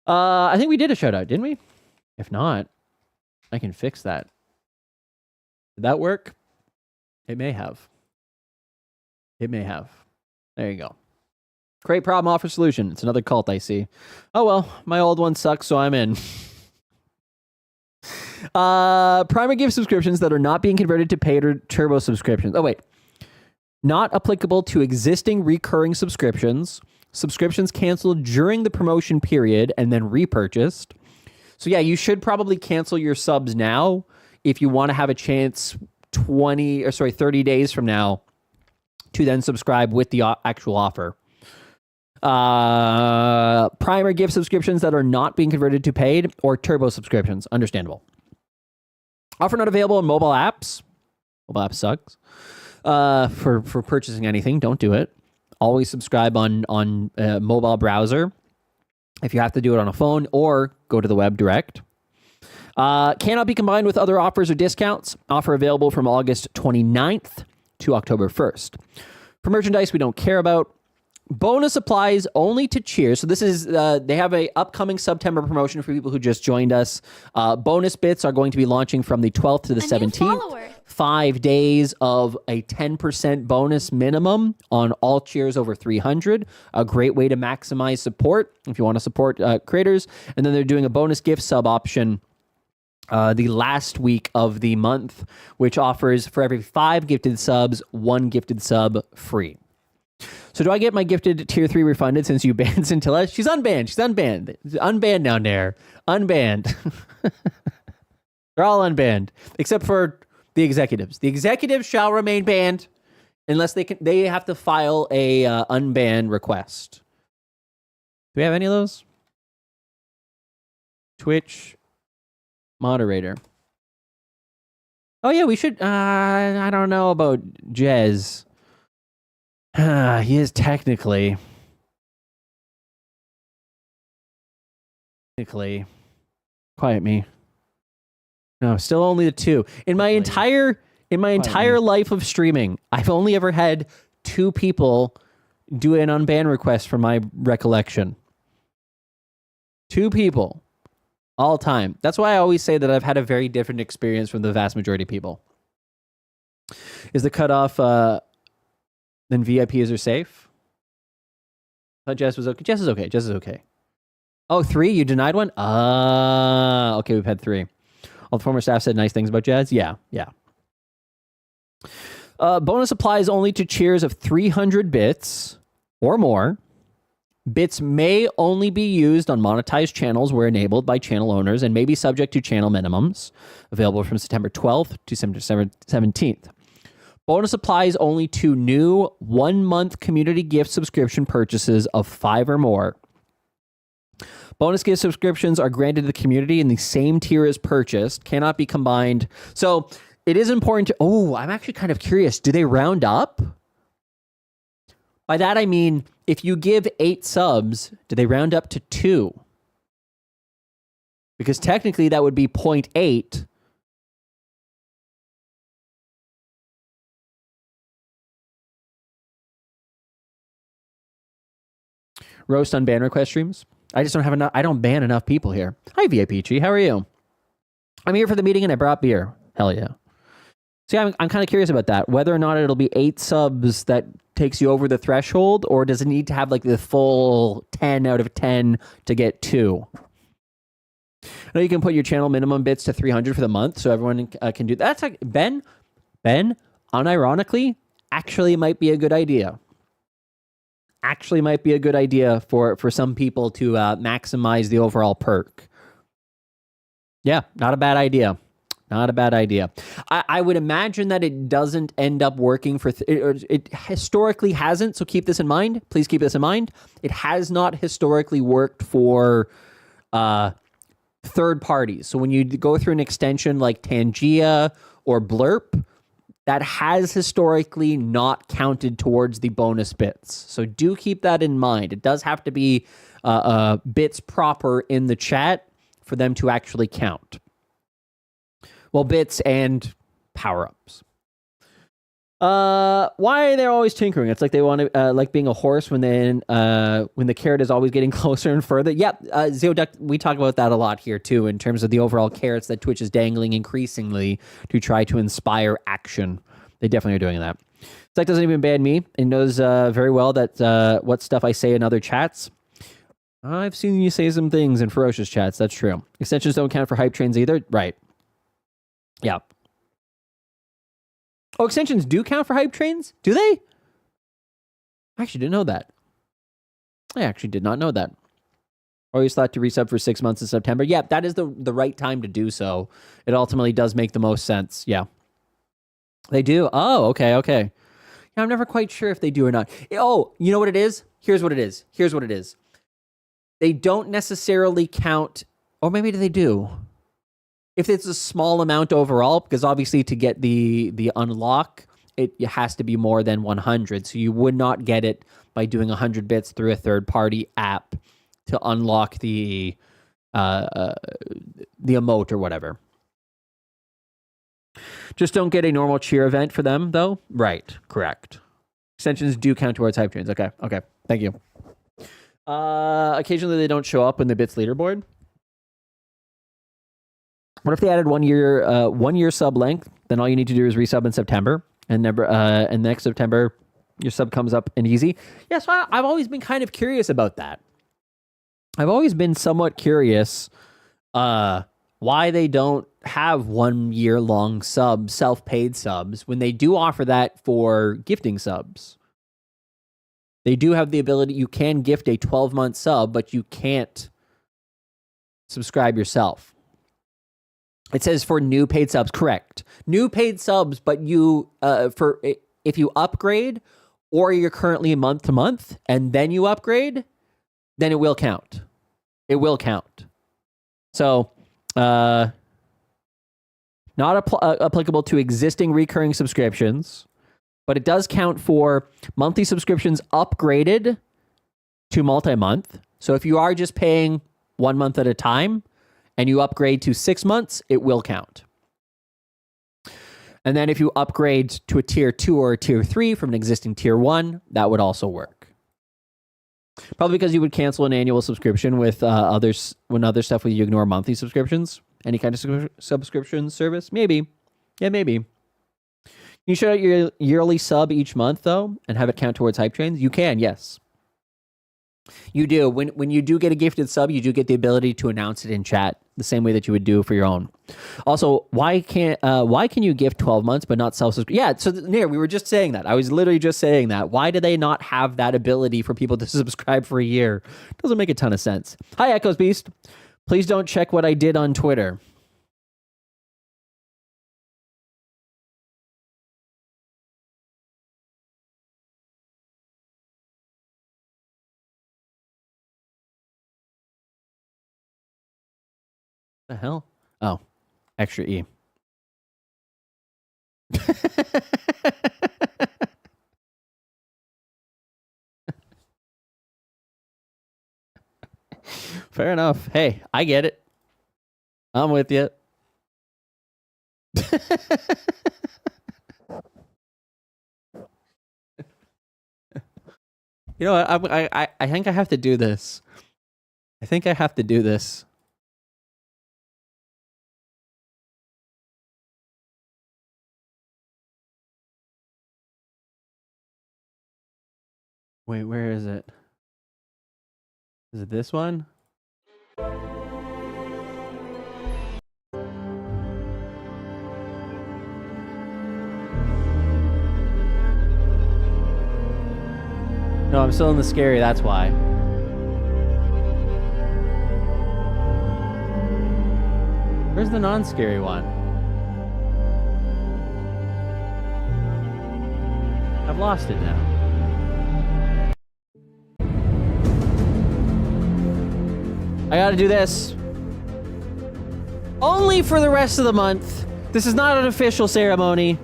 I think we did a shout out, didn't we? If not, I can fix that. Did that work? It may have. It may have. There you go. Great problem, offer solution. It's another cult I see. Oh well, my old one sucks, so I'm in. Primer gives subscriptions that are not being converted to paid or turbo subscriptions. Oh wait. Not applicable to existing recurring subscriptions. Subscriptions canceled during the promotion period and then repurchased. So yeah, you should probably cancel your subs now if you want to have a chance 30 days from now to then subscribe with the actual offer. Primer gift subscriptions that are not being converted to paid or turbo subscriptions. Understandable. Offer not available on mobile apps. Mobile app sucks. For purchasing anything, don't do it. Always subscribe on mobile browser if you have to do it on a phone, or go to the web direct. Cannot be combined with other offers or discounts. Offer available from August 29th to October 1st. For merchandise we don't care about. Bonus applies only to cheers. So this is, they have a upcoming September promotion for people who just joined us. Bonus bits are going to be launching from the 12th to the 17th. 5 days of a 10% bonus minimum on all cheers over 300. A great way to maximize support if you want to support creators. And then they're doing a bonus gift sub option the last week of the month, which offers for every 5 gifted subs, 1 gifted sub free. So do I get my gifted tier 3 refunded since you banned Scintilla? She's unbanned. She's unbanned. Unbanned down there. Unbanned. They're all unbanned except for the executives. The executives shall remain banned unless they have to file a unban request. Do we have any of those? Twitch moderator. Oh yeah, we should. I don't know about Jez. He is technically. Quiet me. No, still only the 2. In my entire life of streaming, I've only ever had 2 people do an unban request from my recollection. 2 people. All time. That's why I always say that I've had a very different experience from the vast majority of people. Is the cutoff then VIPs are safe? I thought Jess was okay. Jess is okay. Jess is okay. Oh, 3? You denied one? Okay, we've had 3. All the former staff said nice things about Jazz. Yeah. Bonus applies only to cheers of 300 bits or more. Bits may only be used on monetized channels where enabled by channel owners and may be subject to channel minimums. Available from September 12th to September 17th. Bonus applies only to new 1-month community gift subscription purchases of 5 or more. Bonus gift subscriptions are granted to the community in the same tier as purchased, cannot be combined. So it is important to... Oh, I'm actually kind of curious. Do they round up? By that, I mean, if you give 8 subs, do they round up to 2? Because technically that would be 0.8. Roast on ban request streams. I just don't have enough. I don't ban enough people here. Hi, VIPG. How are you? I'm here for the meeting and I brought beer. Hell yeah. See, I'm kind of curious about that. Whether or not it'll be 8 subs that takes you over the threshold, or does it need to have like the full 10 out of 10 to get 2? I know you can put your channel minimum bits to 300 for the month, so everyone can do that. That's like Ben, unironically, actually might be a good idea. Actually might be a good idea for some people to maximize the overall perk. Yeah, not a bad idea. Not a bad idea. I would imagine that it doesn't end up working for... it historically hasn't, so keep this in mind. Please keep this in mind. It has not historically worked for third parties. So when you go through an extension like Tangia or Blurp, that has historically not counted towards the bonus bits. So do keep that in mind. It does have to be bits proper in the chat for them to actually count. Well, bits and power-ups. Why are they always tinkering? It's like they want to, like being a horse when the carrot is always getting closer and further. Yep, Zeoduck, we talk about that a lot here too, in terms of the overall carrots that Twitch is dangling increasingly to try to inspire action. They definitely are doing that. Zach doesn't even ban me and knows very well that what stuff I say in other chats. I've seen you say some things in ferocious chats. That's true. Extensions don't count for hype trains either. Right. Yeah. Oh, extensions do count for hype trains? Do they? I actually didn't know that. I actually did not know that. Always thought to resub for 6 months in September. Yeah, that is the right time to do so. It ultimately does make the most sense. Yeah. They do? Oh, okay. Yeah, I'm never quite sure if they do or not. Oh, you know what it is? Here's what it is. They don't necessarily count, or maybe they do. If it's a small amount overall, because obviously to get the unlock, it has to be more than 100. So you would not get it by doing 100 bits through a third-party app to unlock the emote or whatever. Just don't get a normal cheer event for them, though. Right, correct. Extensions do count towards hype trains. Okay, thank you. Occasionally they don't show up in the bits leaderboard. What if they added 1 year sub length? Then all you need to do is resub in September, and next September your sub comes up and easy. Yeah, so I've always been kind of curious about that. I've always been somewhat curious why they don't have 1 year long subs, self-paid subs, when they do offer that for gifting subs. They do have the ability, you can gift a 12-month sub, but you can't subscribe yourself. It says for new paid subs, correct. New paid subs, but you if you upgrade or you're currently month to month and then you upgrade, then it will count. It will count. So, not applicable to existing recurring subscriptions, but it does count for monthly subscriptions upgraded to multi-month. So if you are just paying 1 month at a time, and you upgrade to 6 months, it will count. And then if you upgrade to a tier 2 or a tier 3 from an existing tier 1, that would also work. Probably because you would cancel an annual subscription with other stuff where you ignore monthly subscriptions. Any kind of subscription service? Maybe. Yeah, maybe. You shout out your yearly sub each month, though, and have it count towards hype trains? You can, yes. You do. When you do get a gifted sub, you do get the ability to announce it in chat the same way that you would do for your own. Also, why can you gift 12 months but not self-subscribe? Yeah, so Nair, we were just saying that. I was literally just saying that. Why do they not have that ability for people to subscribe for a year? Doesn't make a ton of sense. Hi, Echoes Beast. Please don't check what I did on Twitter. The hell? Oh, extra E. Fair enough. Hey, I get it. I'm with you. You know what? I think I have to do this. I think I have to do this. Wait, where is it? Is it this one? No, I'm still in the scary, that's why. Where's the non-scary one? I've lost it now. I gotta do this. Only for the rest of the month. This is not an official ceremony.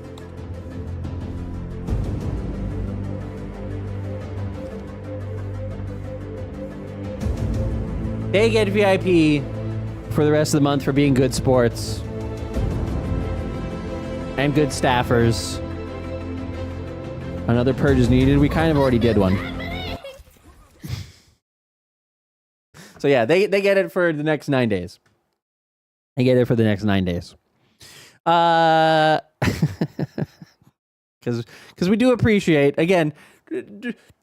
They get VIP for the rest of the month for being good sports and good staffers. Another purge is needed. We kind of already did one. So yeah, they get it for the next 9 days. They get it for the next 9 days. Because we do appreciate, again,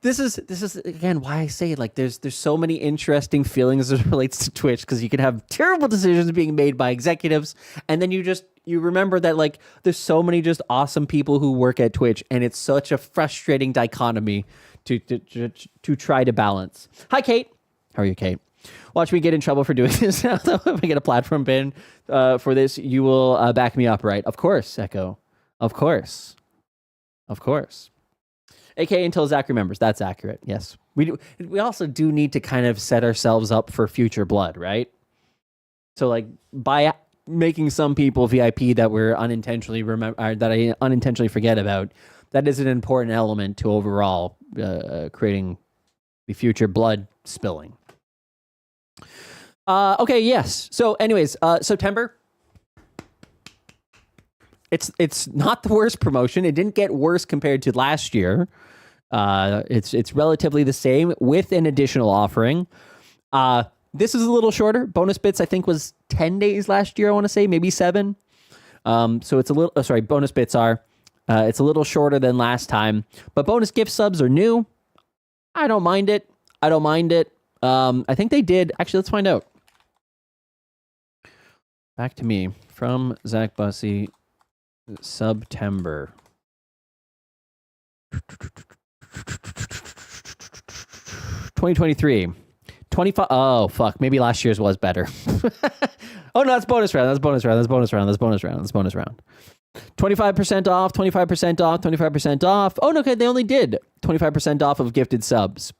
this is again why I say, like, there's so many interesting feelings as it relates to Twitch, because you can have terrible decisions being made by executives, and then you remember that, like, there's so many just awesome people who work at Twitch, and it's such a frustrating dichotomy to try to balance. Hi, Kate. How are you, Kate? Watch me get in trouble for doing this now, though. If I get a platform ban for this, you will back me up, right? Of course, Echo. Of course. Of course. AKA until Zach remembers. That's accurate. Yes. We also do need to kind of set ourselves up for future blood, right? So, like, by making some people VIP that we're unintentionally that I unintentionally forget about, that is an important element to overall creating the future blood spilling. Okay, yes. So anyways, September. It's not the worst promotion. It didn't get worse compared to last year. It's relatively the same with an additional offering. This is a little shorter. Bonus bits, I think, was 10 days last year, I want to say, maybe 7. So it's a little, bonus bits are, it's a little shorter than last time, but bonus gift subs are new. I don't mind it. I think they did. Actually, let's find out. Back to me from Zach Bussey, September. 2023. 25. Oh, fuck. Maybe last year's was better. Oh, no, that's bonus round. 25% off, 25% off, 25% off. Oh, no, okay. They only did 25% off of gifted subs.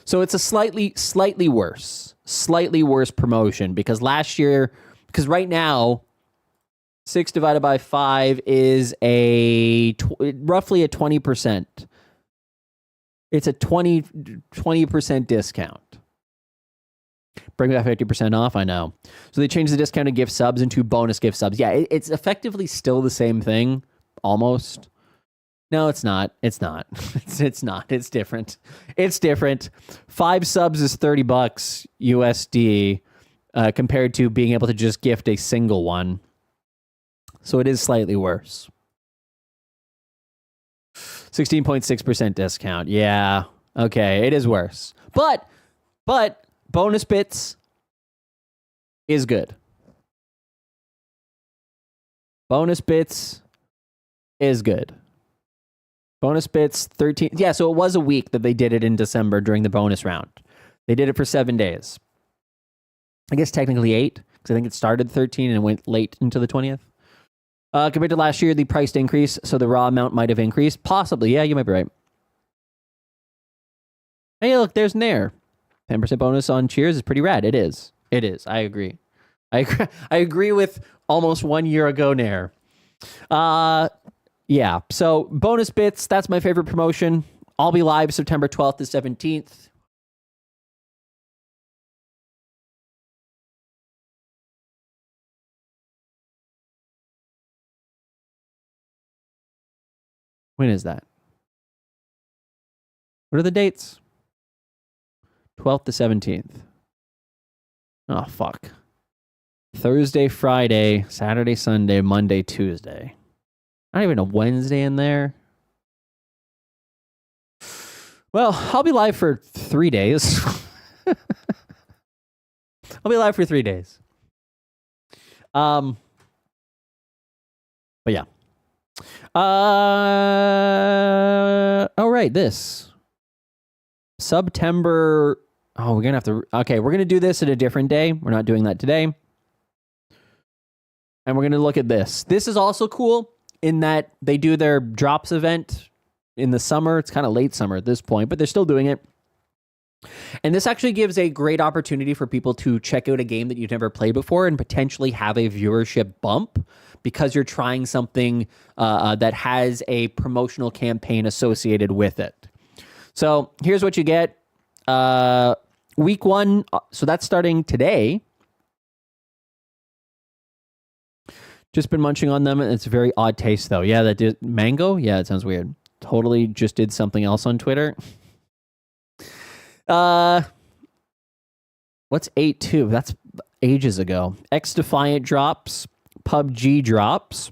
So it's a slightly worse promotion, because last year, because right now, 6 divided by 5 is roughly a 20%. It's a 20% discount. Bring that 50% off, I know. So they changed the discounted gift subs into bonus gift subs. Yeah, it's effectively still the same thing, almost. No, it's not. It's not. It's not. It's different. 5 subs is $30 USD compared to being able to just gift a single one. So it is slightly worse. 16.6% discount. Yeah. Okay, it is worse. But bonus bits is good. Bonus bits is good. Bonus bits 13. Yeah, so it was a week that they did it in December during the bonus round. They did it for 7 days. I guess technically 8, because I think it started 13 and went late into the 20th. Compared to last year, the price increase, so the raw amount might have increased. Possibly, yeah, you might be right. Hey, look, there's Nair. 10% bonus on Cheers is pretty rad. It is. I agree. I agree with almost 1 year ago Nair. Yeah, so bonus bits, that's my favorite promotion. I'll be live September 12th to 17th. When is that? What are the dates? 12th to 17th. Oh, fuck. Thursday, Friday, Saturday, Sunday, Monday, Tuesday. Not even a Wednesday in there. Well, I'll be live for 3 days. I'll be live for 3 days. But yeah. All right, this September. Oh, we're gonna have to. Okay, we're gonna do this at a different day. We're not doing that today. And we're gonna look at this. This is also cool in that they do their drops event in the summer. It's kind of late summer at this point, but they're still doing it. And this actually gives a great opportunity for people to check out a game that you've never played before and potentially have a viewership bump because you're trying something that has a promotional campaign associated with it. So here's what you get. Week 1, so that's starting today. Just been munching on them, and it's a very odd taste, though. Yeah, that did mango? Yeah, it sounds weird. Totally just did something else on Twitter. What's 8.2? That's ages ago. X-Defiant drops. PUBG drops.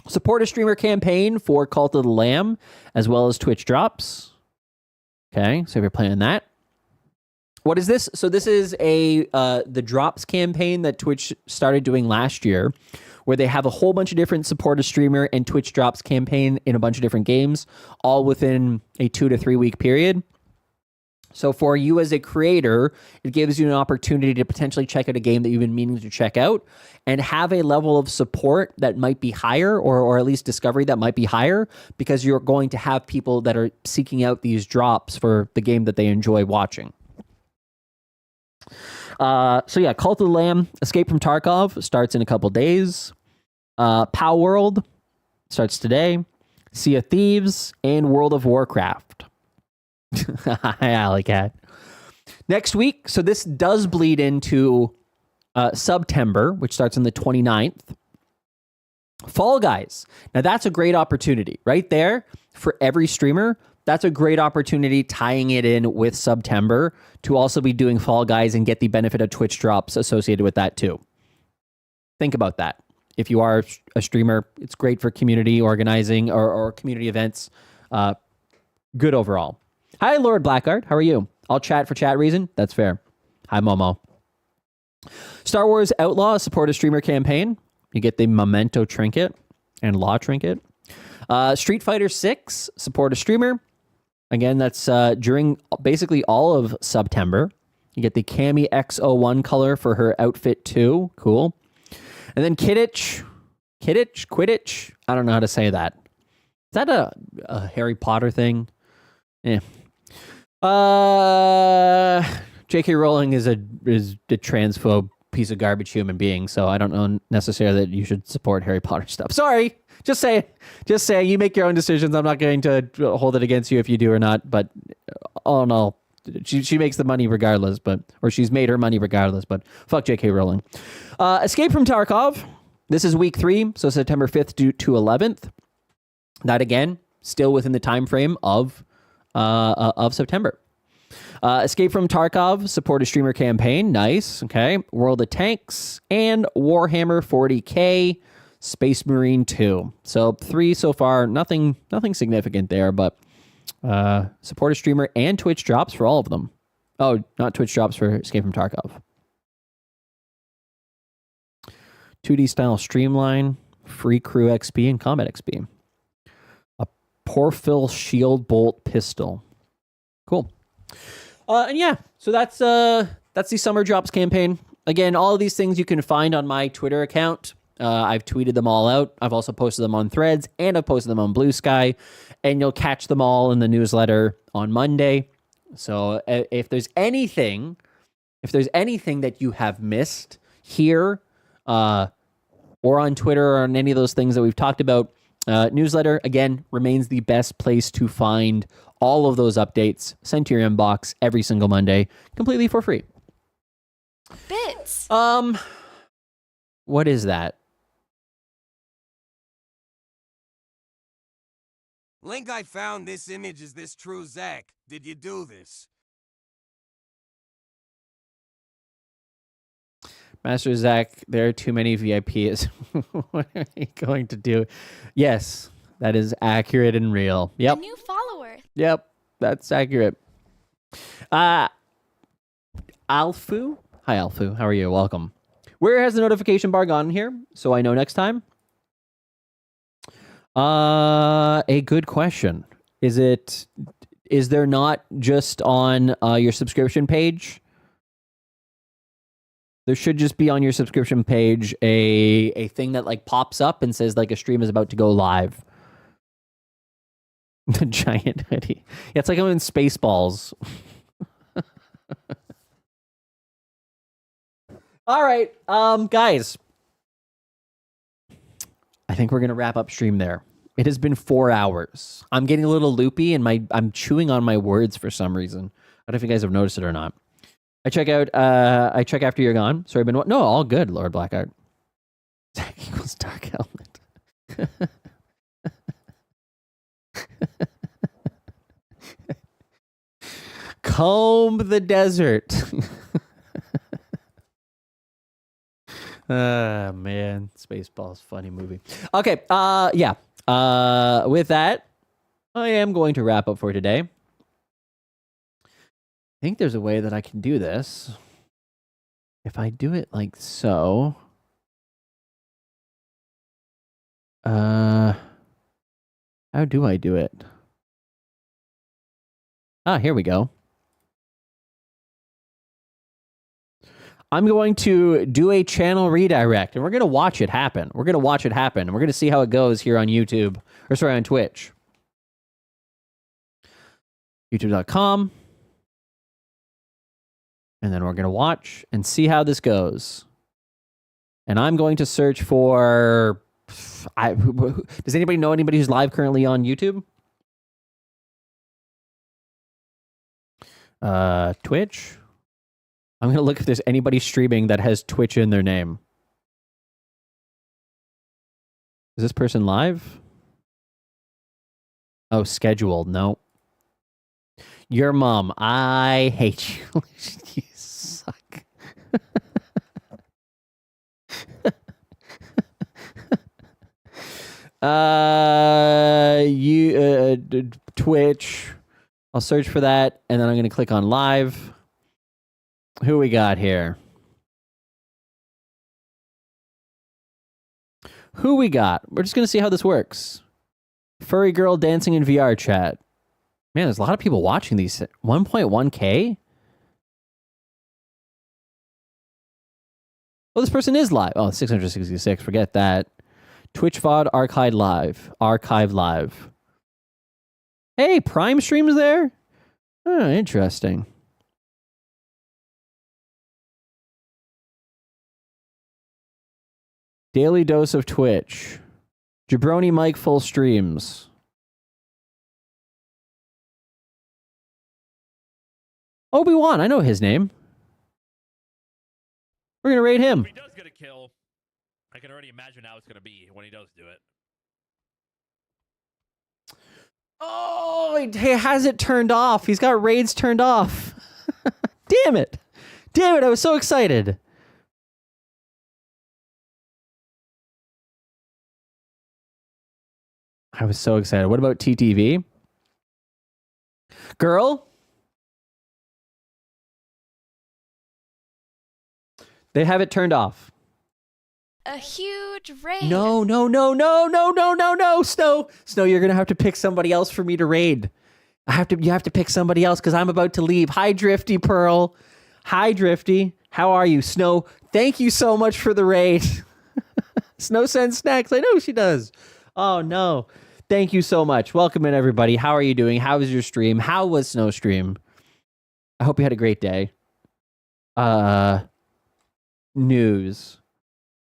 Support a streamer campaign for Cult of the Lamb, as well as Twitch drops. Okay, so if you're playing that. What is this? So this is the drops campaign that Twitch started doing last year, where they have a whole bunch of different support a streamer and Twitch drops campaign in a bunch of different games, all within a 2 to 3 week period. So for you as a creator, it gives you an opportunity to potentially check out a game that you've been meaning to check out and have a level of support that might be higher, or at least discovery that might be higher, because you're going to have people that are seeking out these drops for the game that they enjoy watching. So yeah, Cult of the Lamb, Escape from Tarkov starts in a couple days. POW World starts today. Sea of Thieves and World of Warcraft. Hi, Alley Cat. Next week, so this does bleed into September, which starts on the 29th. Fall Guys. Now that's a great opportunity right there for every streamer. That's a great opportunity tying it in with September to also be doing Fall Guys and get the benefit of Twitch drops associated with that too. Think about that. If you are a streamer, it's great for community organizing or community events. Good overall. Hi, Lord Blackguard. How are you? I'll chat for chat reason. That's fair. Hi, Momo. Star Wars Outlaw, support a streamer campaign. You get the Memento Trinket and Law Trinket. Street Fighter 6, support a streamer. Again, that's during basically all of September. You get the Cammy X01 color for her outfit too. Cool. And then Quidditch. I don't know how to say that. Is that a Harry Potter thing? Yeah. J.K. Rowling is a transphobe piece of garbage human being, so I don't know necessarily that you should support Harry Potter stuff. Sorry. Just say you make your own decisions. I'm not going to hold it against you if you do or not, but all in all, she makes the money regardless, or she's made her money regardless, but fuck J.K. Rowling. Escape from Tarkov. This is week 3, so September 5th to 11th. That again, still within the time frame of September. Escape from Tarkov, support a streamer campaign. Nice. Okay. World of Tanks and Warhammer 40K, Space Marine 2. So 3 so far. Nothing significant there, but support a streamer and Twitch drops for all of them. Oh, not Twitch drops for Escape from Tarkov. 2D style streamline, free crew XP and combat XP. A Porfil shield bolt pistol. Cool. And yeah, so that's the summer drops campaign. Again, all of these things you can find on my Twitter account. I've tweeted them all out. I've also posted them on Threads, and I've posted them on Blue Sky, and you'll catch them all in the newsletter on Monday. So if there's anything that you have missed here, or on Twitter or on any of those things that we've talked about, newsletter again remains the best place to find all of those updates sent to your inbox every single Monday, completely for free. Bits. What is that? Link, I found this image. Is this true, Zach? Did you do this? Master Zach, there are too many VIPs. What are you going to do? Yes, that is accurate and real. Yep. A new follower. Yep. That's accurate. Alfu? Hi, Alfu. How are you? Welcome. Where has the notification bar gone here? So I know next time. A good question. Is there not just on your subscription page? There should just be on your subscription page a thing that like pops up and says like a stream is about to go live. The giant hoodie. Yeah, it's like I'm in Spaceballs. All right, guys. I think we're gonna wrap up stream there. It has been 4 hours. I'm getting a little loopy and I'm chewing on my words for some reason. I don't know if you guys have noticed it or not. I check after you're gone. Sorry, no, all good, Lord Blackheart. Zach equals Dark Helmet. Comb the desert. Man, Spaceballs, funny movie. Okay, yeah. With that, I am going to wrap up for today. I think there's a way that I can do this. If I do it like so. How do I do it? Ah, here we go. I'm going to do a channel redirect, and we're going to watch it happen. We're going to watch it happen, and we're going to see how it goes here on YouTube. Or sorry, on Twitch. YouTube.com. And then we're going to watch and see how this goes. And I'm going to search for... does anybody know anybody who's live currently on YouTube? Twitch? I'm going to look if there's anybody streaming that has Twitch in their name. Is this person live? Oh, scheduled. No. Your mom. I hate you. You suck. Twitch. I'll search for that, and then I'm going to click on live. Who we got here? Who we got? We're just going to see how this works. Furry girl dancing in VR chat. Man, there's a lot of people watching these. 1.1K? Oh, this person is live. Oh, 666. Forget that. Twitch VOD archive live. Archive live. Hey, Prime streams there? Oh, interesting. Daily dose of Twitch. Jabroni Mike full streams. Obi-Wan, I know his name. We're gonna raid him. If he does get a kill, I can already imagine how it's gonna be when he does do it. Oh, he has it turned off. He's got raids turned off. Damn it. Damn it, I was so excited. I was so excited. What about TTV? Girl? They have it turned off. A huge raid. No. Snow, you're gonna have to pick somebody else for me to raid. You have to pick somebody else because I'm about to leave. Hi, Drifty Pearl. Hi, Drifty. How are you? Snow, thank you so much for the raid. Snow sends snacks. I know she does. Oh, no. Thank you so much. Welcome in, everybody. How are you doing? How was your stream? How was Snow stream? I hope you had a great day. News.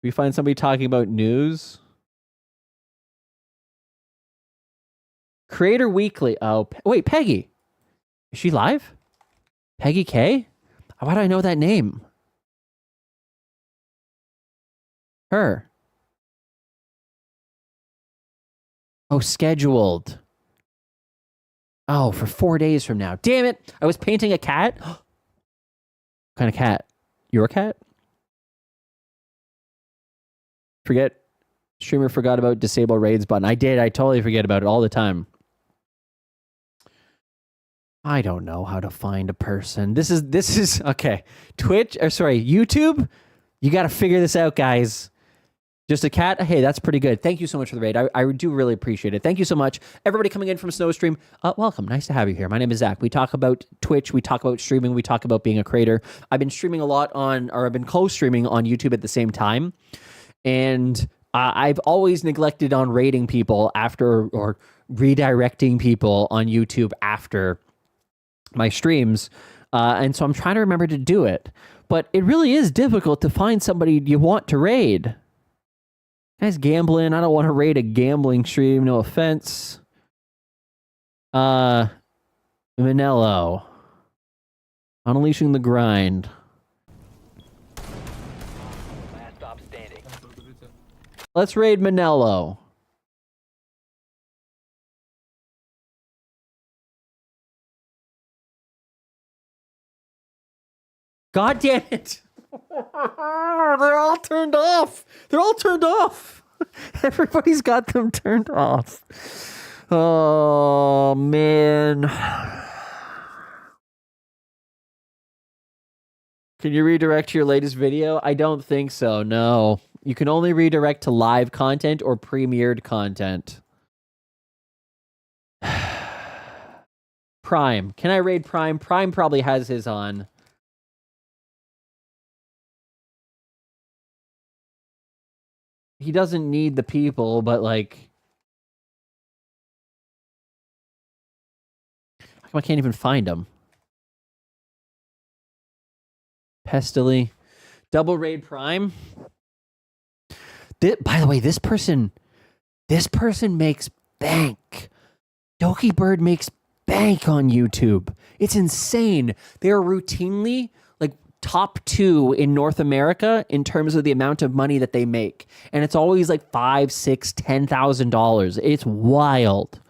We find somebody talking about news. Creator Weekly. Oh, wait, Peggy. Is she live? Peggy K? Why do I know that name? Her. Oh, scheduled. Oh, for 4 days from now. Damn it. I was painting a cat. What kind of cat? Your cat? Streamer forgot about disable raids button. I did. I totally forget about it all the time. I don't know how to find a person. This is okay. YouTube. You got to figure this out, guys. Just a cat? Hey, that's pretty good. Thank you so much for the raid. I do really appreciate it. Thank you so much. Everybody coming in from Snowstream, welcome. Nice to have you here. My name is Zach. We talk about Twitch. We talk about streaming. We talk about being a creator. I've been streaming a lot I've been co-streaming on YouTube at the same time. And I've always neglected on raiding people after or redirecting people on YouTube after my streams. And so I'm trying to remember to do it. But it really is difficult to find somebody you want to raid. Guys gambling. I don't want to raid a gambling stream. No offense. Manello. Unleashing the grind. Last stop standing. Let's raid Manello. God damn it. They're all turned off. They're all turned off. Everybody's got them turned off. Oh, man. Can you redirect to your latest video? I don't think so, no. You can only redirect to live content or premiered content. Prime. Can I raid Prime? Prime probably has his on. He doesn't need the people, but like... How come I can't even find him? Pestily. Double raid Prime. By the way, this person makes bank. Doki Bird makes bank on YouTube. It's insane. They are routinely like top 2 in North America in terms of the amount of money that they make. And it's always like $5,000, $6,000, $10,000. It's wild.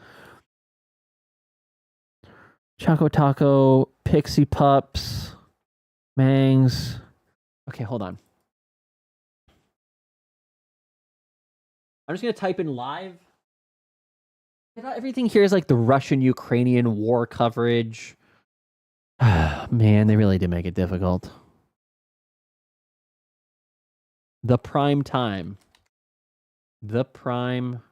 Choco Taco, Pixie Pups, Mangs. Okay, hold on. I'm just going to type in live. Everything here is like the Russian-Ukrainian war coverage. Man, they really did make it difficult. The prime time. The prime.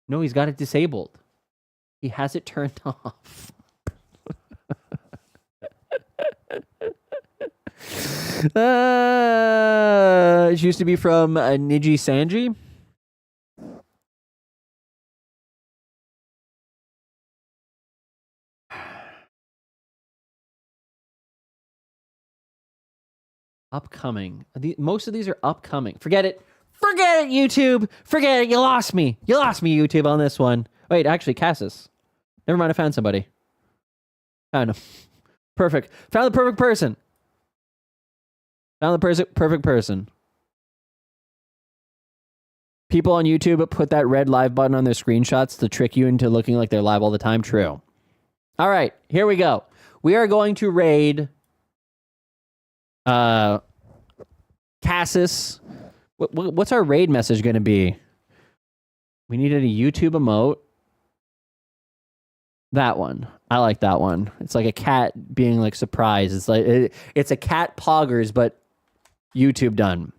No, he's got it disabled. He has it turned off. It used to be from Niji Sanji. Upcoming. Most of these are upcoming. Forget it. Forget it, YouTube. Forget it. You lost me. You lost me, YouTube, on this one. Wait, actually, Cassis. Never mind, I found somebody. Found him. Perfect. Found the perfect person. Found the perfect person. People on YouTube put that red live button on their screenshots to trick you into looking like they're live all the time. True. All right, here we go. We are going to raid Cassis. What's our raid message going to be? We needed a YouTube emote. That one. I like that one. It's like a cat being like surprised. It's like it's a cat poggers, but YouTube done.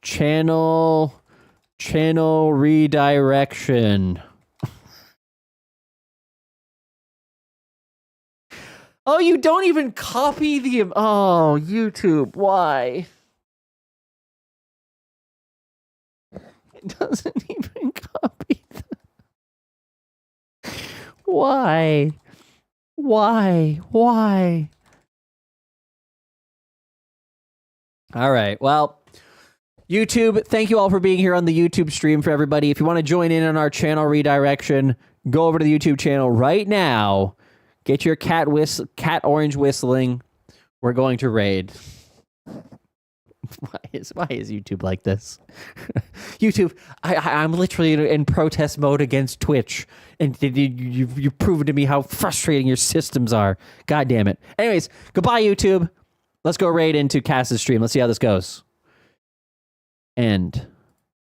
Channel redirection. Oh, you don't even copy the... Oh, YouTube, why? It doesn't even copy Why? Why? All right, well... YouTube, thank you all for being here on the YouTube stream. For everybody, if you want to join in on our channel redirection, go over to the YouTube channel right now. Get your cat orange whistling. We're going to raid. Why is YouTube like this? YouTube, I'm literally in protest mode against Twitch, and you've proven to me how frustrating your systems are. God damn it. Anyways, goodbye, YouTube. Let's go raid into Cass's stream. Let's see how this goes. End.